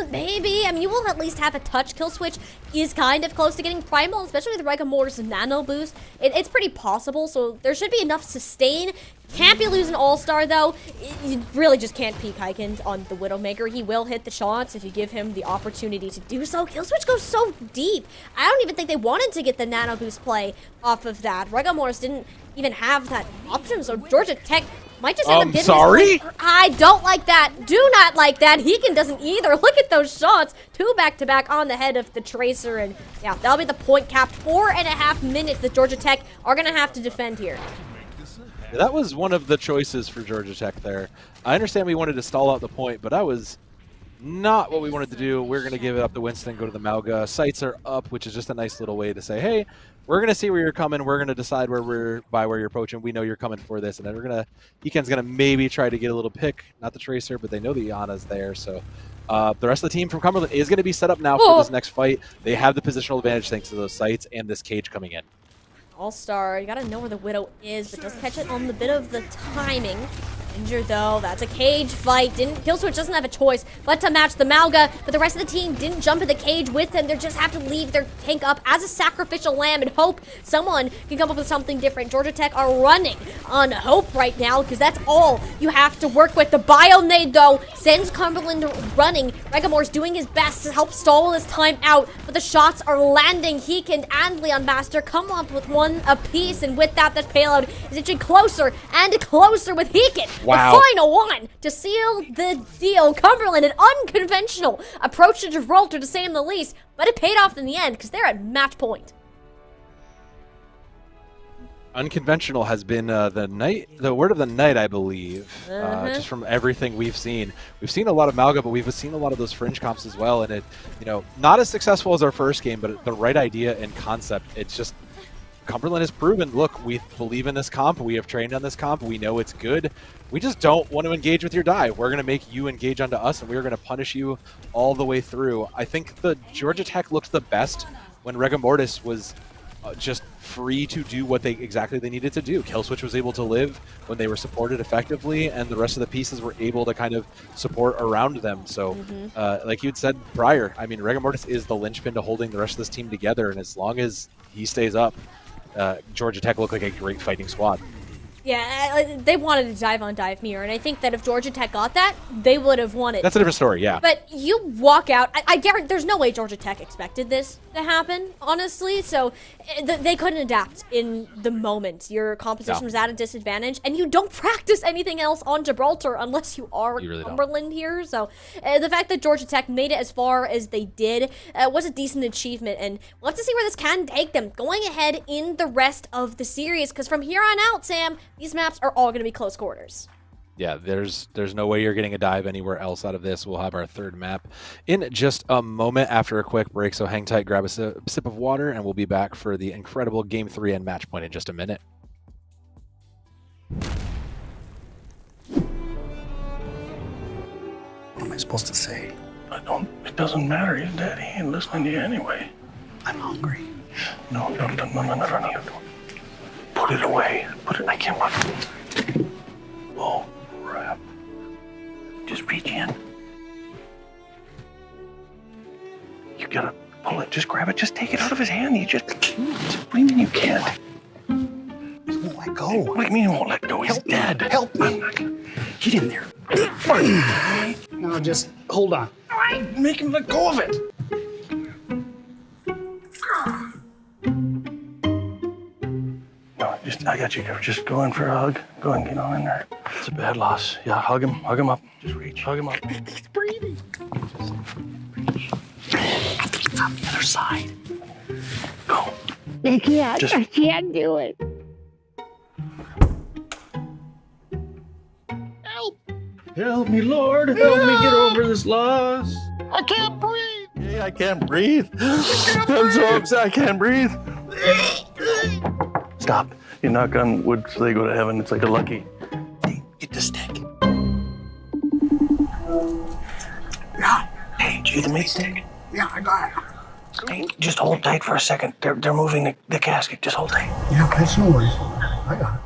Maybe. I mean, you will at least have a touch. Kill switch is kind of close to getting primal, especially with Rigor Mortis and nano boost. It's pretty possible, so there should be enough sustain. Can't be losing All-Star, though. You really just can't peek Hyken on the Widowmaker. He will hit the shots if you give him the opportunity to do so. Kill switch goes so deep. I don't even think they wanted to get the nano boost play off of that. Rigor Mortis didn't even have that option, so Georgia Tech might just end up getting sorry? I don't like that. Do not like that. Heekin doesn't either. Look at those shots. 2 back-to-back on the head of the Tracer. And yeah, that'll be the point capped. 4.5 minutes that Georgia Tech are going to have to defend here. That was one of the choices for Georgia Tech there. I understand we wanted to stall out the point, but that was not what we wanted to do. We're going to give it up to Winston, go to the Mauga. Sights are up, which is just a nice little way to say, hey, we're going to see where you're coming. We're going to decide where you're approaching. We know you're coming for this. And then Heekin's going to maybe try to get a little pick. Not the Tracer, but they know the Ana's there. So the rest of the team from Cumberland is going to be set up now for this next fight. They have the positional advantage thanks to those sights and this cage coming in. All-Star, you gotta know where the Widow is, but does catch it on the bit of the timing. Ginger, though, that's a cage fight. Killswitch doesn't have a choice but to match the Mauga, but the rest of the team didn't jump in the cage with them. They just have to leave their tank up as a sacrificial lamb and hope someone can come up with something different. Georgia Tech are running on hope right now because that's all you have to work with. The Bionade, though, sends Cumberland running. Regamore's doing his best to help stall his time out, but the shots are landing. Heekin and Leon Master come up with one apiece, and with that, this payload is inching closer and closer with Heekin. Wow. The final one to seal the deal. Cumberland, an unconventional approach to Gibraltar, to say the least, but it paid off in the end because they're at match point. Unconventional has been the word of the night, I believe, just from everything we've seen. We've seen a lot of Mauga, but we've seen a lot of those fringe comps as well, and it, you know, not as successful as our first game, but the right idea and concept. It's just Cumberland has proven, look, we believe in this comp. We have trained on this comp. We know it's good. We just don't want to engage with your dive. We're going to make you engage onto us, and we're going to punish you all the way through. I think the Georgia Tech looked the best when Rigor Mortis was just free to do what they needed to do. Killswitch was able to live when they were supported effectively, and the rest of the pieces were able to kind of support around them. So, like you'd said prior, I mean, Rigor Mortis is the linchpin to holding the rest of this team together, and as long as he stays up, Georgia Tech looked like a great fighting squad. Yeah, they wanted to dive on dive mirror, and I think that if Georgia Tech got that, they would have won it. That's a different story, yeah. But you walk out, I guarantee there's no way Georgia Tech expected this to happen, honestly, so they couldn't adapt in the moment. Your composition was at a disadvantage, and you don't practice anything else on Gibraltar unless you are really Cumberland here, so the fact that Georgia Tech made it as far as they did was a decent achievement, and we'll have to see where this can take them going ahead in the rest of the series, because from here on out, Sam, these maps are all going to be close quarters. Yeah, there's no way you're getting a dive anywhere else out of this. We'll have our third map in just a moment after a quick break, so hang tight, grab a sip of water, and we'll be back for the incredible Game 3 and match point in just a minute. What am I supposed to say? It doesn't matter. He's dead. He ain't listening to you anyway. I'm hungry. No. Put it away. I can't put it. Oh, crap. Just reach in. You gotta pull it. Just grab it. Just take it out of his hand. What do you mean you can't? He won't let go. What do you mean he won't let go? He's dead. Help me. Get in there. Now just hold on. Make him let go of it. No, I got you. Just go in for a hug. Go and get on in there. It's a bad loss. Yeah, hug him. Hug him up. Just reach. Hug him up. He's breathing. It's on the other side. Go. I can't. Just- I can't do it. Help me, Lord. Help me get over this loss. I can't breathe. Yeah, I can't breathe. I'm so upset. I can't breathe. Stop. You knock on wood so they go to heaven. It's like a lucky. Hey, get the stick. Hey, did you get the meat stick? Yeah, I got it. Hey, just hold tight for a second. They're moving the casket. Just hold tight. Yeah, that's no worries. I got it.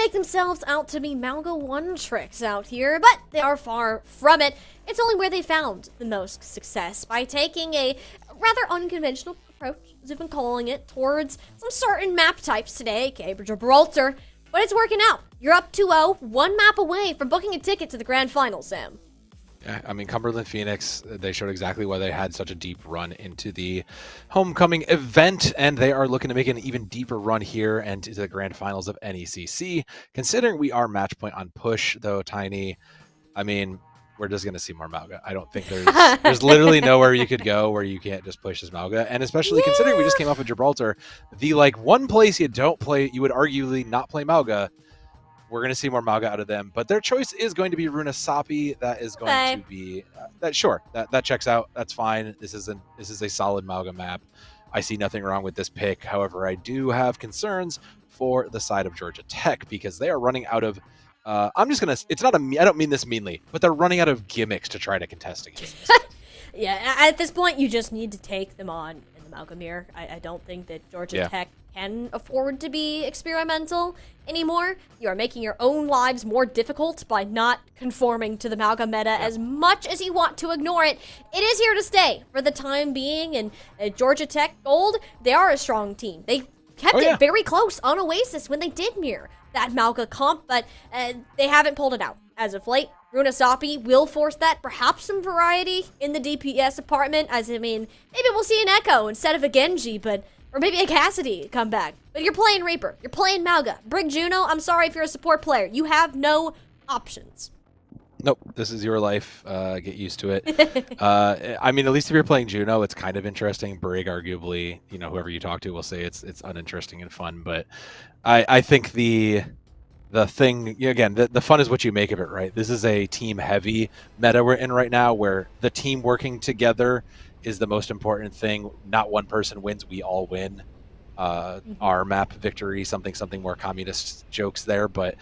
make themselves out to be Malga 1 tricks out here, but they are far from it. It's only where they found the most success, by taking a rather unconventional approach, as we've been calling it, towards some certain map types today, aka Gibraltar. But it's working out. You're up 2-0, one map away from booking a ticket to the grand final, Sam. Yeah, I mean, Cumberland Phoenix, they showed exactly why they had such a deep run into the homecoming event, and they are looking to make an even deeper run here and to the grand finals of NECC. Considering we are match point on push, though, Tiny, I mean, we're just going to see more Malga. I don't think there's literally nowhere you could go where you can't just push as Malga, and especially considering we just came off of Gibraltar, the one place you don't play, you would arguably not play Malga. We're going to see more Malga out of them, but their choice is going to be Runa Sapi. That is going to be that checks out. That's fine. This is a solid Malga map. I see nothing wrong with this pick. However, I do have concerns for the side of Georgia Tech because they are running out of. I don't mean this meanly, but they're running out of gimmicks to try to contest against this. Yeah, at this point, you just need to take them on in the Malga mirror. I don't think that Georgia Tech can afford to be experimental anymore. You are making your own lives more difficult by not conforming to the Malga meta as much as you want to ignore it. It is here to stay for the time being, and Georgia Tech Gold, they are a strong team. They kept it very close on Oasis when they did mirror that Malga comp, but they haven't pulled it out as of late. Runa Sapi will force that, perhaps some variety in the DPS department, as I mean, maybe we'll see an Echo instead of a Genji, or maybe a Cassidy come back. But you're playing Reaper, you're playing Malga. Brig Juno, I'm sorry if you're a support player. You have no options. Nope, this is your life. Get used to it. I mean, at least if you're playing Juno, it's kind of interesting. Brig, arguably, whoever you talk to will say it's uninteresting and fun. But I think the thing, again, the fun is what you make of it, right? This is a team-heavy meta we're in right now, where the team working together is the most important thing. Not one person wins, we all win. Our map victory, something more communist jokes there, but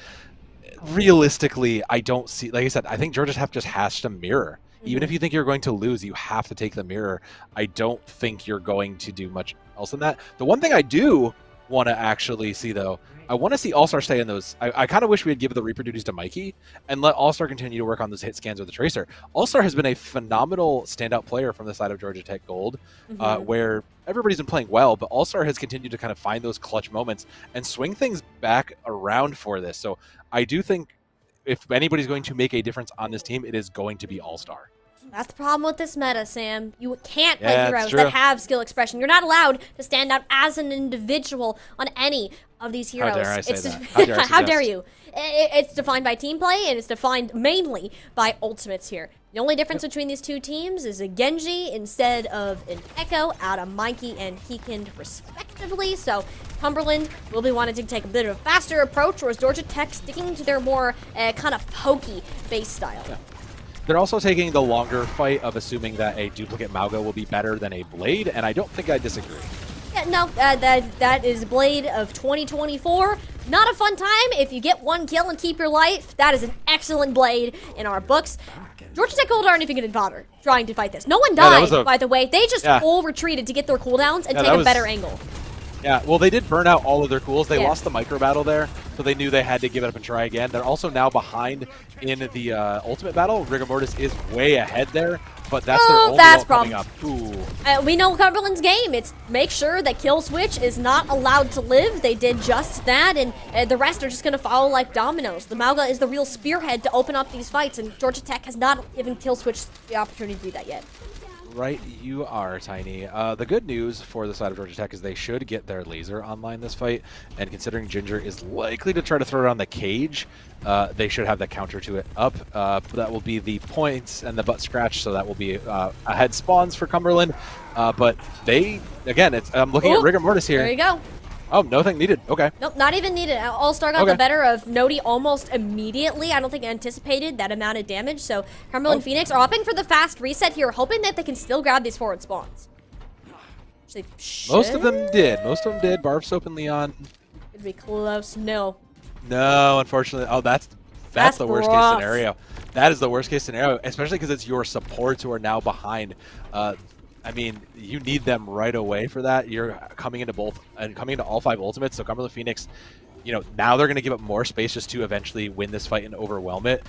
realistically, I don't see, like I said, I think Georgia Tech just has to mirror. Even if you think you're going to lose, you have to take the mirror. I don't think you're going to do much else than that. The one thing I do want to actually see, though, I want to see All-Star stay in those. I kind of wish we had given the Reaper duties to Mikey and let All-Star continue to work on those hit scans with the Tracer. All-Star has been a phenomenal standout player from the side of Georgia Tech Gold, where everybody's been playing well, but All-Star has continued to kind of find those clutch moments and swing things back around for this. So I do think if anybody's going to make a difference on this team, it is going to be All-Star. That's the problem with this meta, Sam. You can't play heroes that have skill expression. You're not allowed to stand out as an individual on any of these heroes. How dare I say that? How dare you? It's defined by team play, and it's defined mainly by ultimates here. The only difference between these two teams is a Genji instead of an Echo out of Mikey and Heekend, respectively. So Cumberland will be wanting to take a bit of a faster approach, whereas Georgia Tech sticking to their more kind of pokey base style. Yeah. They're also taking the longer fight of assuming that a duplicate Malga will be better than a Blade, and I don't think I disagree. Yeah, no, that is Blade of 2024. Not a fun time. If you get one kill and keep your life, that is an excellent Blade in our books. Georgia Tech Gold aren't even going to bother trying to fight this. No one died, by the way. They just full retreated to get their cooldowns and take a better angle. Yeah, well, they did burn out all of their cools. They lost the micro battle there, so they knew they had to give it up and try again. They're also now behind in the ultimate battle. Rigor Mortis is way ahead there, but that's their only ult coming up. Ooh. We know Cumberland's game. It's make sure that Kill Switch is not allowed to live. They did just that, and the rest are just going to follow like dominoes. The Malga is the real spearhead to open up these fights, and Georgia Tech has not given Kill Switch the opportunity to do that yet. Right, you are, Tiny. The good news for the side of Georgia Tech is they should get their laser online this fight, and considering Ginger is likely to try to throw it on the cage, they should have that counter to it up. That will be the points and the butt scratch, so that will be ahead spawns for Cumberland. But they, again, I'm looking at Rigor Mortis here. There you go. Oh, nothing needed. Okay. Nope, not even needed. All-Star got the better of Nodi almost immediately. I don't think anticipated that amount of damage. So Cumberland Phoenix are opting for the fast reset here, hoping that they can still grab these forward spawns. Most of them did. Barb Soap and Leon. It'd be close. No, unfortunately. Oh, that's the worst case scenario. That is the worst case scenario, especially because it's your supports who are now behind. I mean, you need them right away for that. You're coming into all 5 ultimates, so Cumberland Phoenix, you know, now they're going to give up more space just to eventually win this fight and overwhelm it.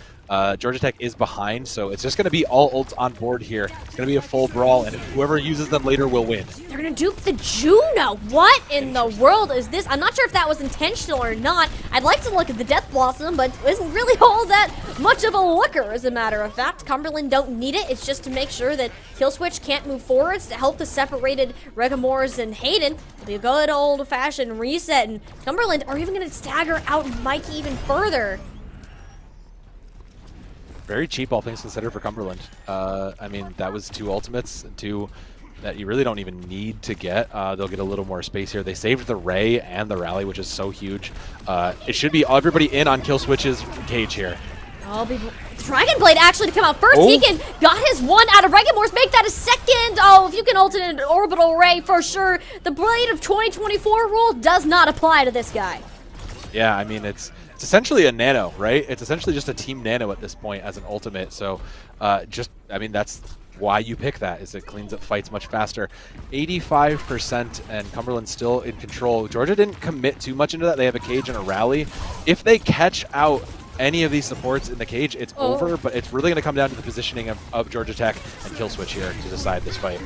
Georgia Tech is behind, so it's just going to be all ults on board here. It's going to be a full brawl, and whoever uses them later will win. They're going to dupe the Juno. What in the world is this? I'm not sure if that was intentional or not. I'd like to look at the Death Blossom, but it isn't really all that much of a looker, as a matter of fact. Cumberland don't need it. It's just to make sure that Killswitch can't move forwards to help the separated Regamores and Hayden. The good old-fashioned reset, and Cumberland are even going to stagger out Mikey even further. Very cheap, all things considered, for Cumberland. I mean, that was 2 ultimates, and 2 that you really don't even need to get. They'll get a little more space here. They saved the Ray and the Rally, which is so huge. It should be everybody in on Killswitch's cage here. Dragon Blade actually to come out first. Deacon got his 1 out of Regamores. Make that a second. Oh, if you can ult in an orbital ray, for sure. The Blade of 2024 rule does not apply to this guy. Yeah, I mean, it's essentially a nano, right? It's essentially just a team nano at this point as an ultimate. So I mean, that's why you pick that, is it cleans up fights much faster. 85%, and Cumberland still in control. Georgia didn't commit too much into that. They have a cage and a Rally. If they catch out any of these supports in the cage, it's over, but it's really going to come down to the positioning of Georgia Tech and Killswitch here to decide this fight.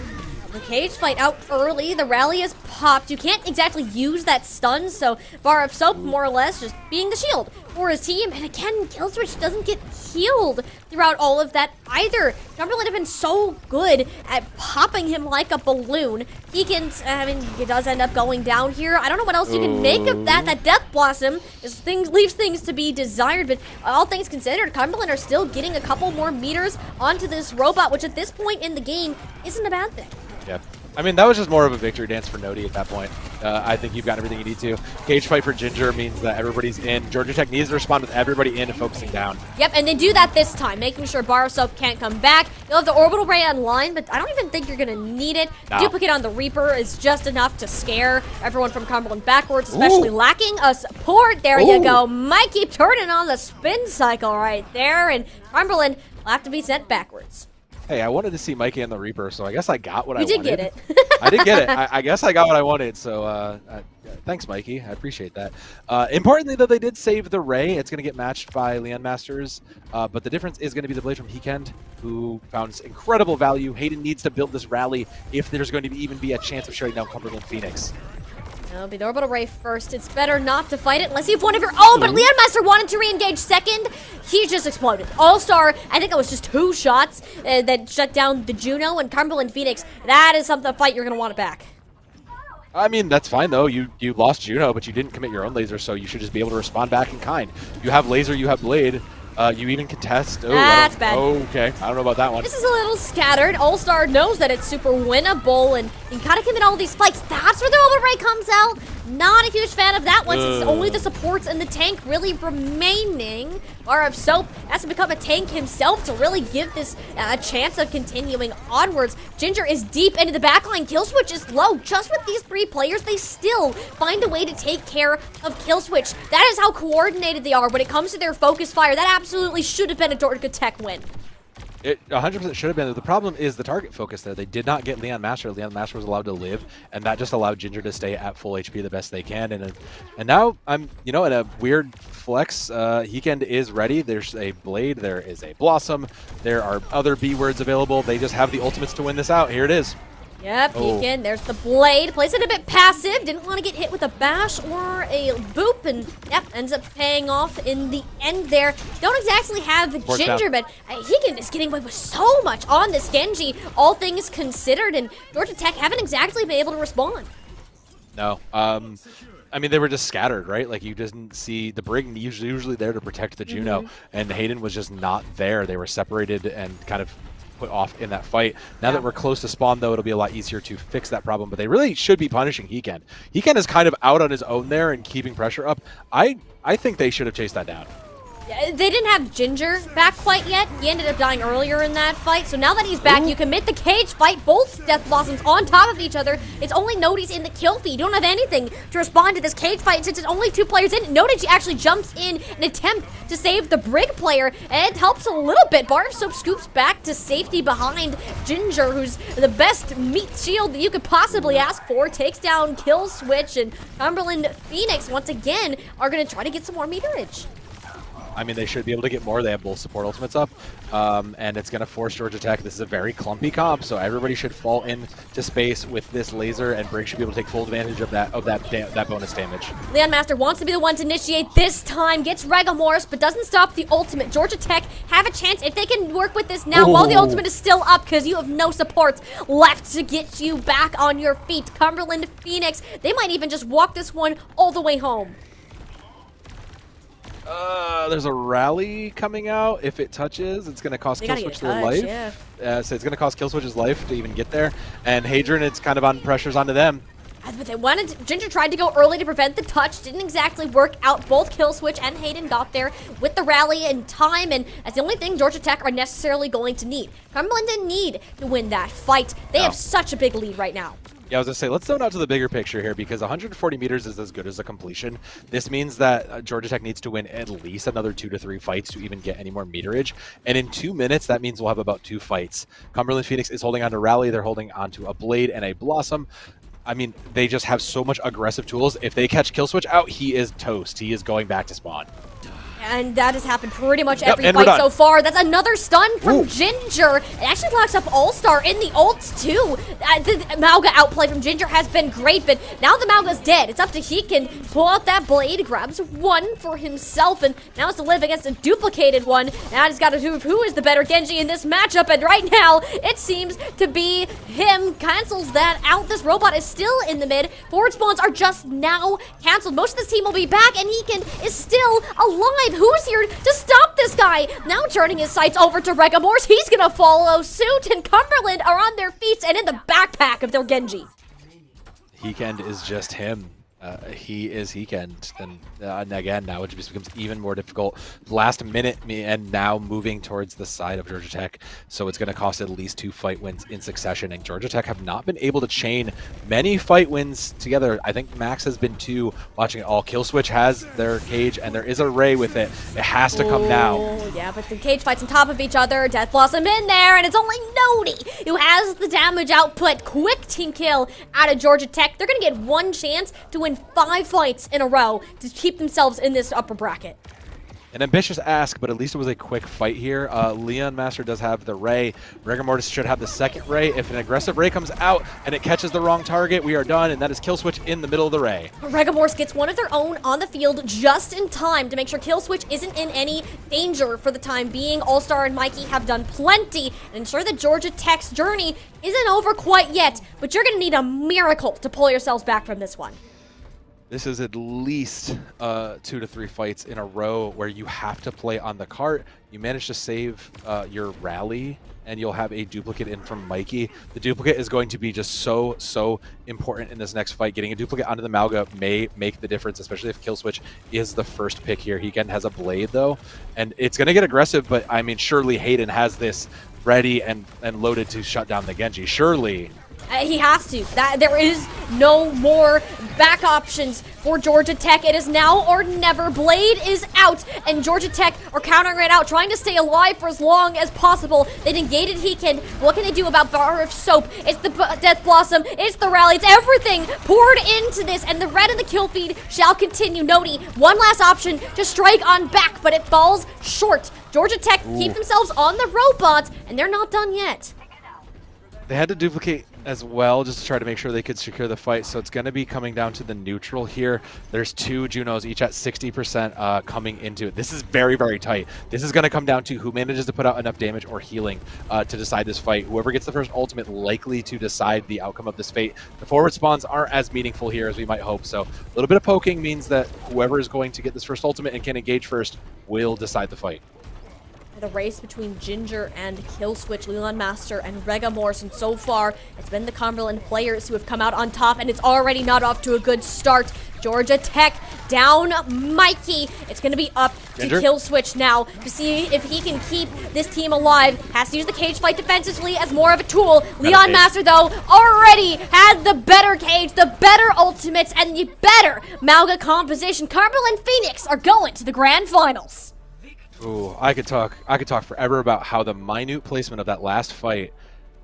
The cage fight out early. The Rally is popped. You can't exactly use that stun, so Bar of Soap more or less just being the shield for his team. And again, Killswitch doesn't get healed throughout all of that either. Cumberland have been so good at popping him like a balloon. He can, I mean, he does end up going down here. I don't know what else you can make of that. That Death Blossom leaves things to be desired, but all things considered, Cumberland are still getting a couple more meters onto this robot, which at this point in the game isn't a bad thing. Yeah. I mean, that was just more of a victory dance for Nodi at that point. I think you've got everything you need to. Cage fight for Ginger means that everybody's in. Georgia Tech needs to respond with everybody in and focusing down. Yep, and they do that this time, making sure Bar of Soap can't come back. You'll have the Orbital Ray online, but I don't even think you're going to need it. No. Duplicate on the Reaper is just enough to scare everyone from Cumberland backwards, especially lacking a support. There you go. Might keep turning on the spin cycle right there, and Cumberland will have to be sent backwards. Hey, I wanted to see Mikey and the Reaper, so I guess I got what I wanted. You did get it. I did get it. I guess I got what I wanted, so thanks, Mikey. I appreciate that. Importantly, though, they did save the Ray. It's going to get matched by Leon Masters, but the difference is going to be the Blade from Hekend, who found incredible value. Hayden needs to build this Rally if there's going to even be a chance of shutting down Cumberland Phoenix. It'll be the Orbital Ray first. It's better not to fight it unless you have one of your own, but Leon Master wanted to re-engage second. He just exploded. All-Star, I think it was just 2 shots that shut down the Juno, and Cumberland Phoenix. That is something, a fight you're going to want it back. I mean, that's fine, though. You lost Juno, but you didn't commit your own laser, so you should just be able to respond back in kind. You have laser, you have blade. You even contest. Oh, that's bad. Okay, I don't know about that one. This is a little scattered. All-Star knows that it's super winnable, and you gotta commit all these fights. That's where the Orbital Ray comes out. Not a huge fan of that one, since it's only the supports and the tank really remaining. Bar of Soap has to become a tank himself to really give this a chance of continuing onwards. Ginger is deep into the backline. Killswitch is low. Just with these 3 players, they still find a way to take care of Killswitch. That is how coordinated they are when it comes to their focus fire. That absolutely should have been a Georgia Tech win. It 100% should have been. The problem is the target focus there. They did not get Leon Master. Leon Master was allowed to live, and that just allowed Ginger to stay at full HP the best they can. And now I'm, in a weird flex. Hekend is ready. There's a Blade. There is a Blossom. There are other B words available. They just have the ultimates to win this out. Here it is. Yep, Deacon, there's the Blade. Plays it a bit passive. Didn't want to get hit with a bash or a boop, and yep, ends up paying off in the end there. Don't exactly have Ginger, but Deacon is getting away with so much on this Genji, all things considered, and Georgia Tech haven't exactly been able to respond. No. I mean, they were just scattered, right? Like, you didn't see the Brig usually there to protect the Juno, and Hayden was just not there. They were separated and kind of put off in that fight. Now that we're close to spawn, though, it'll be a lot easier to fix that problem, but they really should be punishing Hekend. Hekend is kind of out on his own there and keeping pressure up. I think they should have chased that down. They didn't have Ginger back quite yet. He ended up dying earlier in that fight. So now that he's back, you commit the cage fight. Both Death Blossoms on top of each other. It's only Nodi's in the kill feed. You don't have anything to respond to this cage fight since it's only 2 players in. Nodi actually jumps in an attempt to save the Brig player, and it helps a little bit. Bar of Soap scoops back to safety behind Ginger, who's the best meat shield that you could possibly ask for. Takes down Kill Switch, and Cumberland Phoenix once again are going to try to get some more meterage. I mean, they should be able to get more. They have both support ultimates up, and it's going to force Georgia Tech. This is a very clumpy comp, so everybody should fall into space with this laser, and Brig should be able to take full advantage of that bonus damage. Leon Master wants to be the one to initiate this time, gets Regamorphs, but doesn't stop the ultimate. Georgia Tech have a chance if they can work with this now while the ultimate is still up, because you have no supports left to get you back on your feet. Cumberland Phoenix, they might even just walk this one all the way home. There's a rally coming out. If it touches, it's going to cost Killswitch their life. Yeah. So it's going to cost Killswitch's life to even get there. And Hadron, it's kind of on pressures onto them. But they wanted Ginger tried to go early to prevent the touch. Didn't exactly work out. Both Killswitch and Hayden got there with the rally and time, and that's the only thing Georgia Tech are necessarily going to need. Cumberland didn't need to win that fight. They have such a big lead right now. Yeah, I was going to say, let's zone out to the bigger picture here, because 140 meters is as good as a completion. This means that Georgia Tech needs to win at least another 2 to 3 fights to even get any more meterage. And in 2 minutes, that means we'll have about 2 fights. Cumberland Phoenix is holding on to Rally. They're holding on to a Blade and a Blossom. I mean, they just have so much aggressive tools. If they catch Killswitch out, he is toast. He is going back to spawn. And that has happened pretty much every and fight so far. That's another stun from Ginger. It actually locks up All-Star in the ults, too. The Mauga outplay from Ginger has been great, but now the Mauga's dead. It's up to he can pull out that blade, grabs one for himself, and now has to live against a duplicated one. Now he's got to prove who is the better Genji in this matchup, and right now, it seems to be him. Cancels that out. This robot is still in the mid. Forward spawns are just now canceled. Most of this team will be back, and Heekin is still alive. Who's here to stop this guy? Now turning his sights over to Regamorphs. He's gonna follow suit, and Cumberland are on their feet and in the backpack of their Genji. Heekend is just him. He is Heekend, and again, now it just becomes even more difficult. Last minute, and now moving towards the side of Georgia Tech, so it's going to cost at least 2 fight wins in succession, and Georgia Tech have not been able to chain many fight wins together. I think Max has been 2 watching it all. Killswitch has their cage, and there is a Ray with it. It has to come now. Yeah, but the cage fights on top of each other. Death Blossom in there, and it's only Nodi who has the damage output. Quick team kill out of Georgia Tech. They're going to get one chance to win 5 fights in a row to keep themselves in this upper bracket. An ambitious ask, but at least it was a quick fight here. Leon Master does have the Ray. Regamorphs should have the second Ray. If an aggressive Ray comes out and it catches the wrong target, we are done, and that is Killswitch in the middle of the Ray. Regamorphs gets one of their own on the field just in time to make sure Killswitch isn't in any danger for the time being. All-Star and Mikey have done plenty and ensure that Georgia Tech's journey isn't over quite yet, but you're going to need a miracle to pull yourselves back from this one. This is at least 2 to 3 fights in a row where you have to play on the cart. You manage to save your rally, and you'll have a duplicate in from Mikey. The duplicate is going to be just so important in this next fight. Getting a duplicate onto the Mauga may make the difference, especially if Killswitch is the first pick here. He again has a Blade, though, and it's going to get aggressive, but I mean, surely Hayden has this ready and loaded to shut down the Genji. Surely. He has to. There is no more back options for Georgia Tech. It is now or never. Blade is out, and Georgia Tech are countering it out, trying to stay alive for as long as possible. They negated Heekin. What can they do about Bar of Soap? It's the Death Blossom. It's the rally. It's everything poured into this, and the red in the kill feed shall continue. Nodi, one last option to strike on back, but it falls short. Georgia Tech keep themselves on the robots, and they're not done yet. They had to duplicate as well just to try to make sure they could secure the fight, so it's going to be coming down to the neutral here. There's 2 Junos each at 60% coming into it. This is very tight. This is going to come down to who manages to put out enough damage or healing to decide this fight. Whoever gets the first ultimate likely to decide the outcome of this fate. The forward spawns aren't as meaningful here as we might hope, so a little bit of poking means that whoever is going to get this first ultimate and can engage first will decide the fight. the race between Ginger and Killswitch, Leland Master, and Regamorse, and so far, it's been the Cumberland players who have come out on top, and it's already not off to a good start. Georgia Tech down Mikey. It's going to be up Ginger? to Killswitch now to see if he can keep this team alive. Has to use the cage fight defensively as more of a tool. Leon Master, though, already had the better cage, the better ultimates, and the better Malga composition. Cumberland Phoenix are going to the grand finals. Ooh, I could talk forever about how the minute placement of that last fight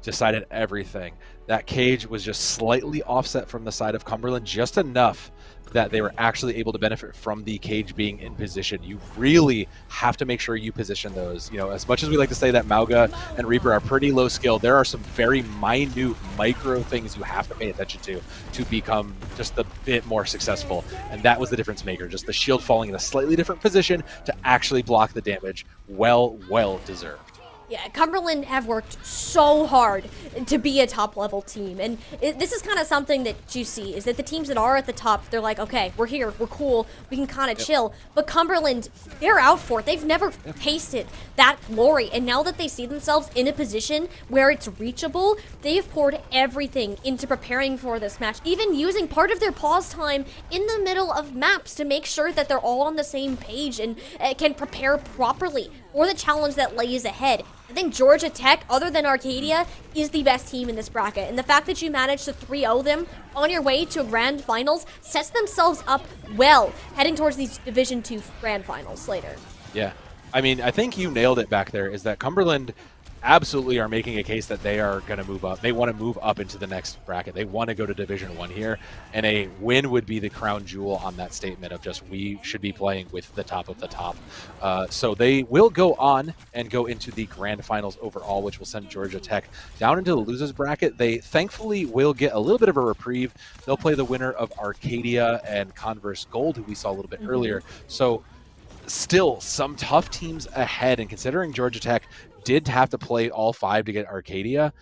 decided everything. That cage was just slightly offset from the side of Cumberland, just enough that they were actually able to benefit from the cage being in position. You really have to make sure you position those. You know, as much as we like to say that Mauga and Reaper are pretty low skill, there are some very minute micro things you have to pay attention to become just a bit more successful. And that was the difference maker, just the shield falling in a slightly different position to actually block the damage. Well deserved. Yeah, Cumberland have worked so hard to be a top-level team, and this is kind of something that you see, is that the teams that are at the top, they're like, okay, we're here, we're cool, we can kind of chill, but Cumberland, they're out for it. They've never tasted that glory, and now that they see themselves in a position where it's reachable, they've poured everything into preparing for this match, even using part of their pause time in the middle of maps to make sure that they're all on the same page and can prepare properly for the challenge that lays ahead. I think Georgia Tech, other than Arcadia, is the best team in this bracket. And the fact that you managed to 3-0 them on your way to a grand finals sets themselves up well, heading towards these Division II grand finals later. Yeah. I mean, I think you nailed it back there, is that Cumberland absolutely are making a case that they are going to move up. They want to move up into the next bracket. They want to go to Division 1 here, and a win would be the crown jewel on that statement of just we should be playing with the top of the top. So they will go on and go into the grand finals overall, which will send Georgia Tech down into the losers bracket. They thankfully will get a little bit of a reprieve. They'll play the winner of Arcadia and Converse Gold, who we saw a little bit earlier. So still some tough teams ahead, and considering Georgia Tech did have to play all 5 to get Arcadia,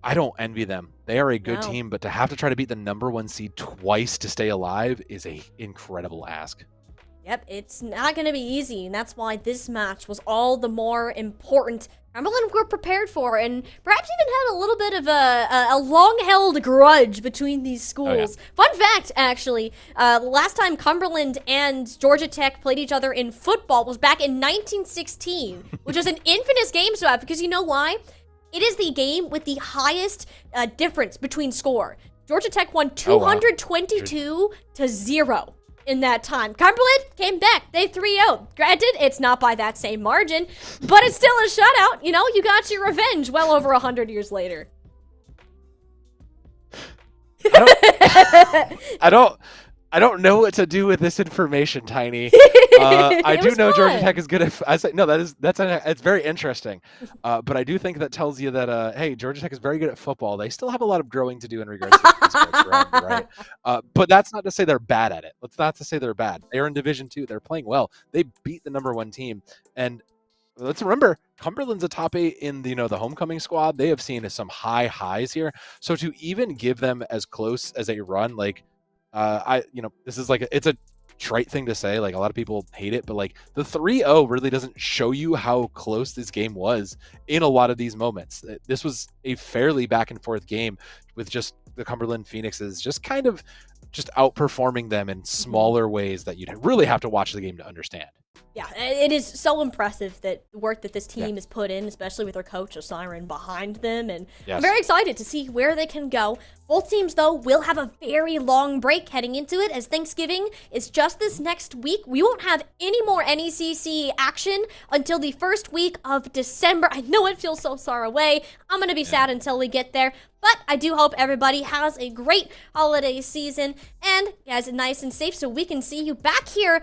I don't envy them. They are a good team, but to have to try to beat the #1 seed twice to stay alive is a incredible ask. Yep, it's not going to be easy, and that's why this match was all the more important. Cumberland were prepared for, and perhaps even had a little bit of a long-held grudge between these schools. Oh, yeah. Fun fact, actually, last time Cumberland and Georgia Tech played each other in football was back in 1916, which was an infamous game to have, because you know why? It is the game with the highest difference between score. Georgia Tech won 222 to 0. In that time. Cumberland came back. They 3-0. Granted, it's not by that same margin, but it's still a shutout. You know, you got your revenge well over 100 years later. I don't know what to do with this information, Tiny. I do know Georgia Tech is good at. I say no. It's very interesting, but I do think that tells you that hey, Georgia Tech is very good at football. They still have a lot of growing to do in regards to esports around, right? But that's not to say they're bad at it. Let's not to say they're bad. They're in Division 2. They're playing well. They beat the #1 team, and let's remember Cumberland's a top 8 in the the homecoming squad. They have seen some high highs here. So to even give them as close as a run, like. This is like it's a trite thing to say. Like a lot of people hate it, but like the 3-0 really doesn't show you how close this game was in a lot of these moments. This was a fairly back and forth game with just the Cumberland Phoenixes just kind of just outperforming them in smaller ways that you'd really have to watch the game to understand. Yeah, it is so impressive that the work that this team has put in, especially with their coach Osiren behind them, and I'm very excited to see where they can go. Both teams, though, will have a very long break heading into it, as Thanksgiving is just this next week. We won't have any more NECC action until the first week of December. I know it feels so far away. I'm going to be sad until we get there, but I do hope everybody has a great holiday season and guys, nice and safe, so we can see you back here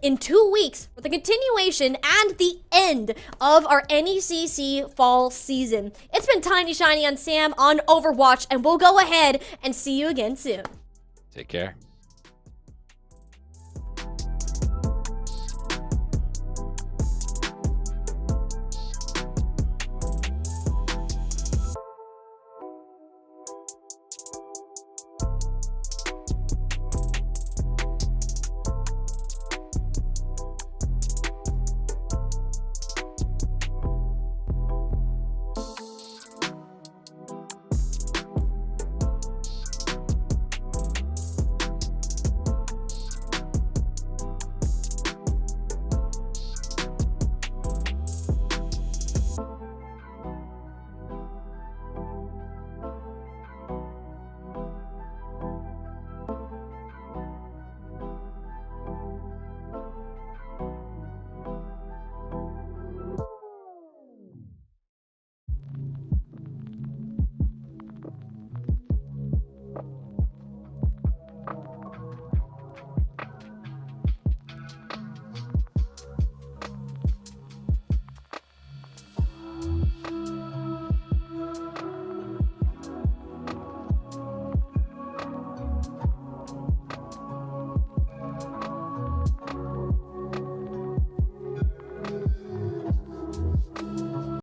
in 2 weeks for the continuation and the end of our NECC fall season. It's been Tiny Shiny on Sam on Overwatch, and we'll go ahead and see you again soon. Take care.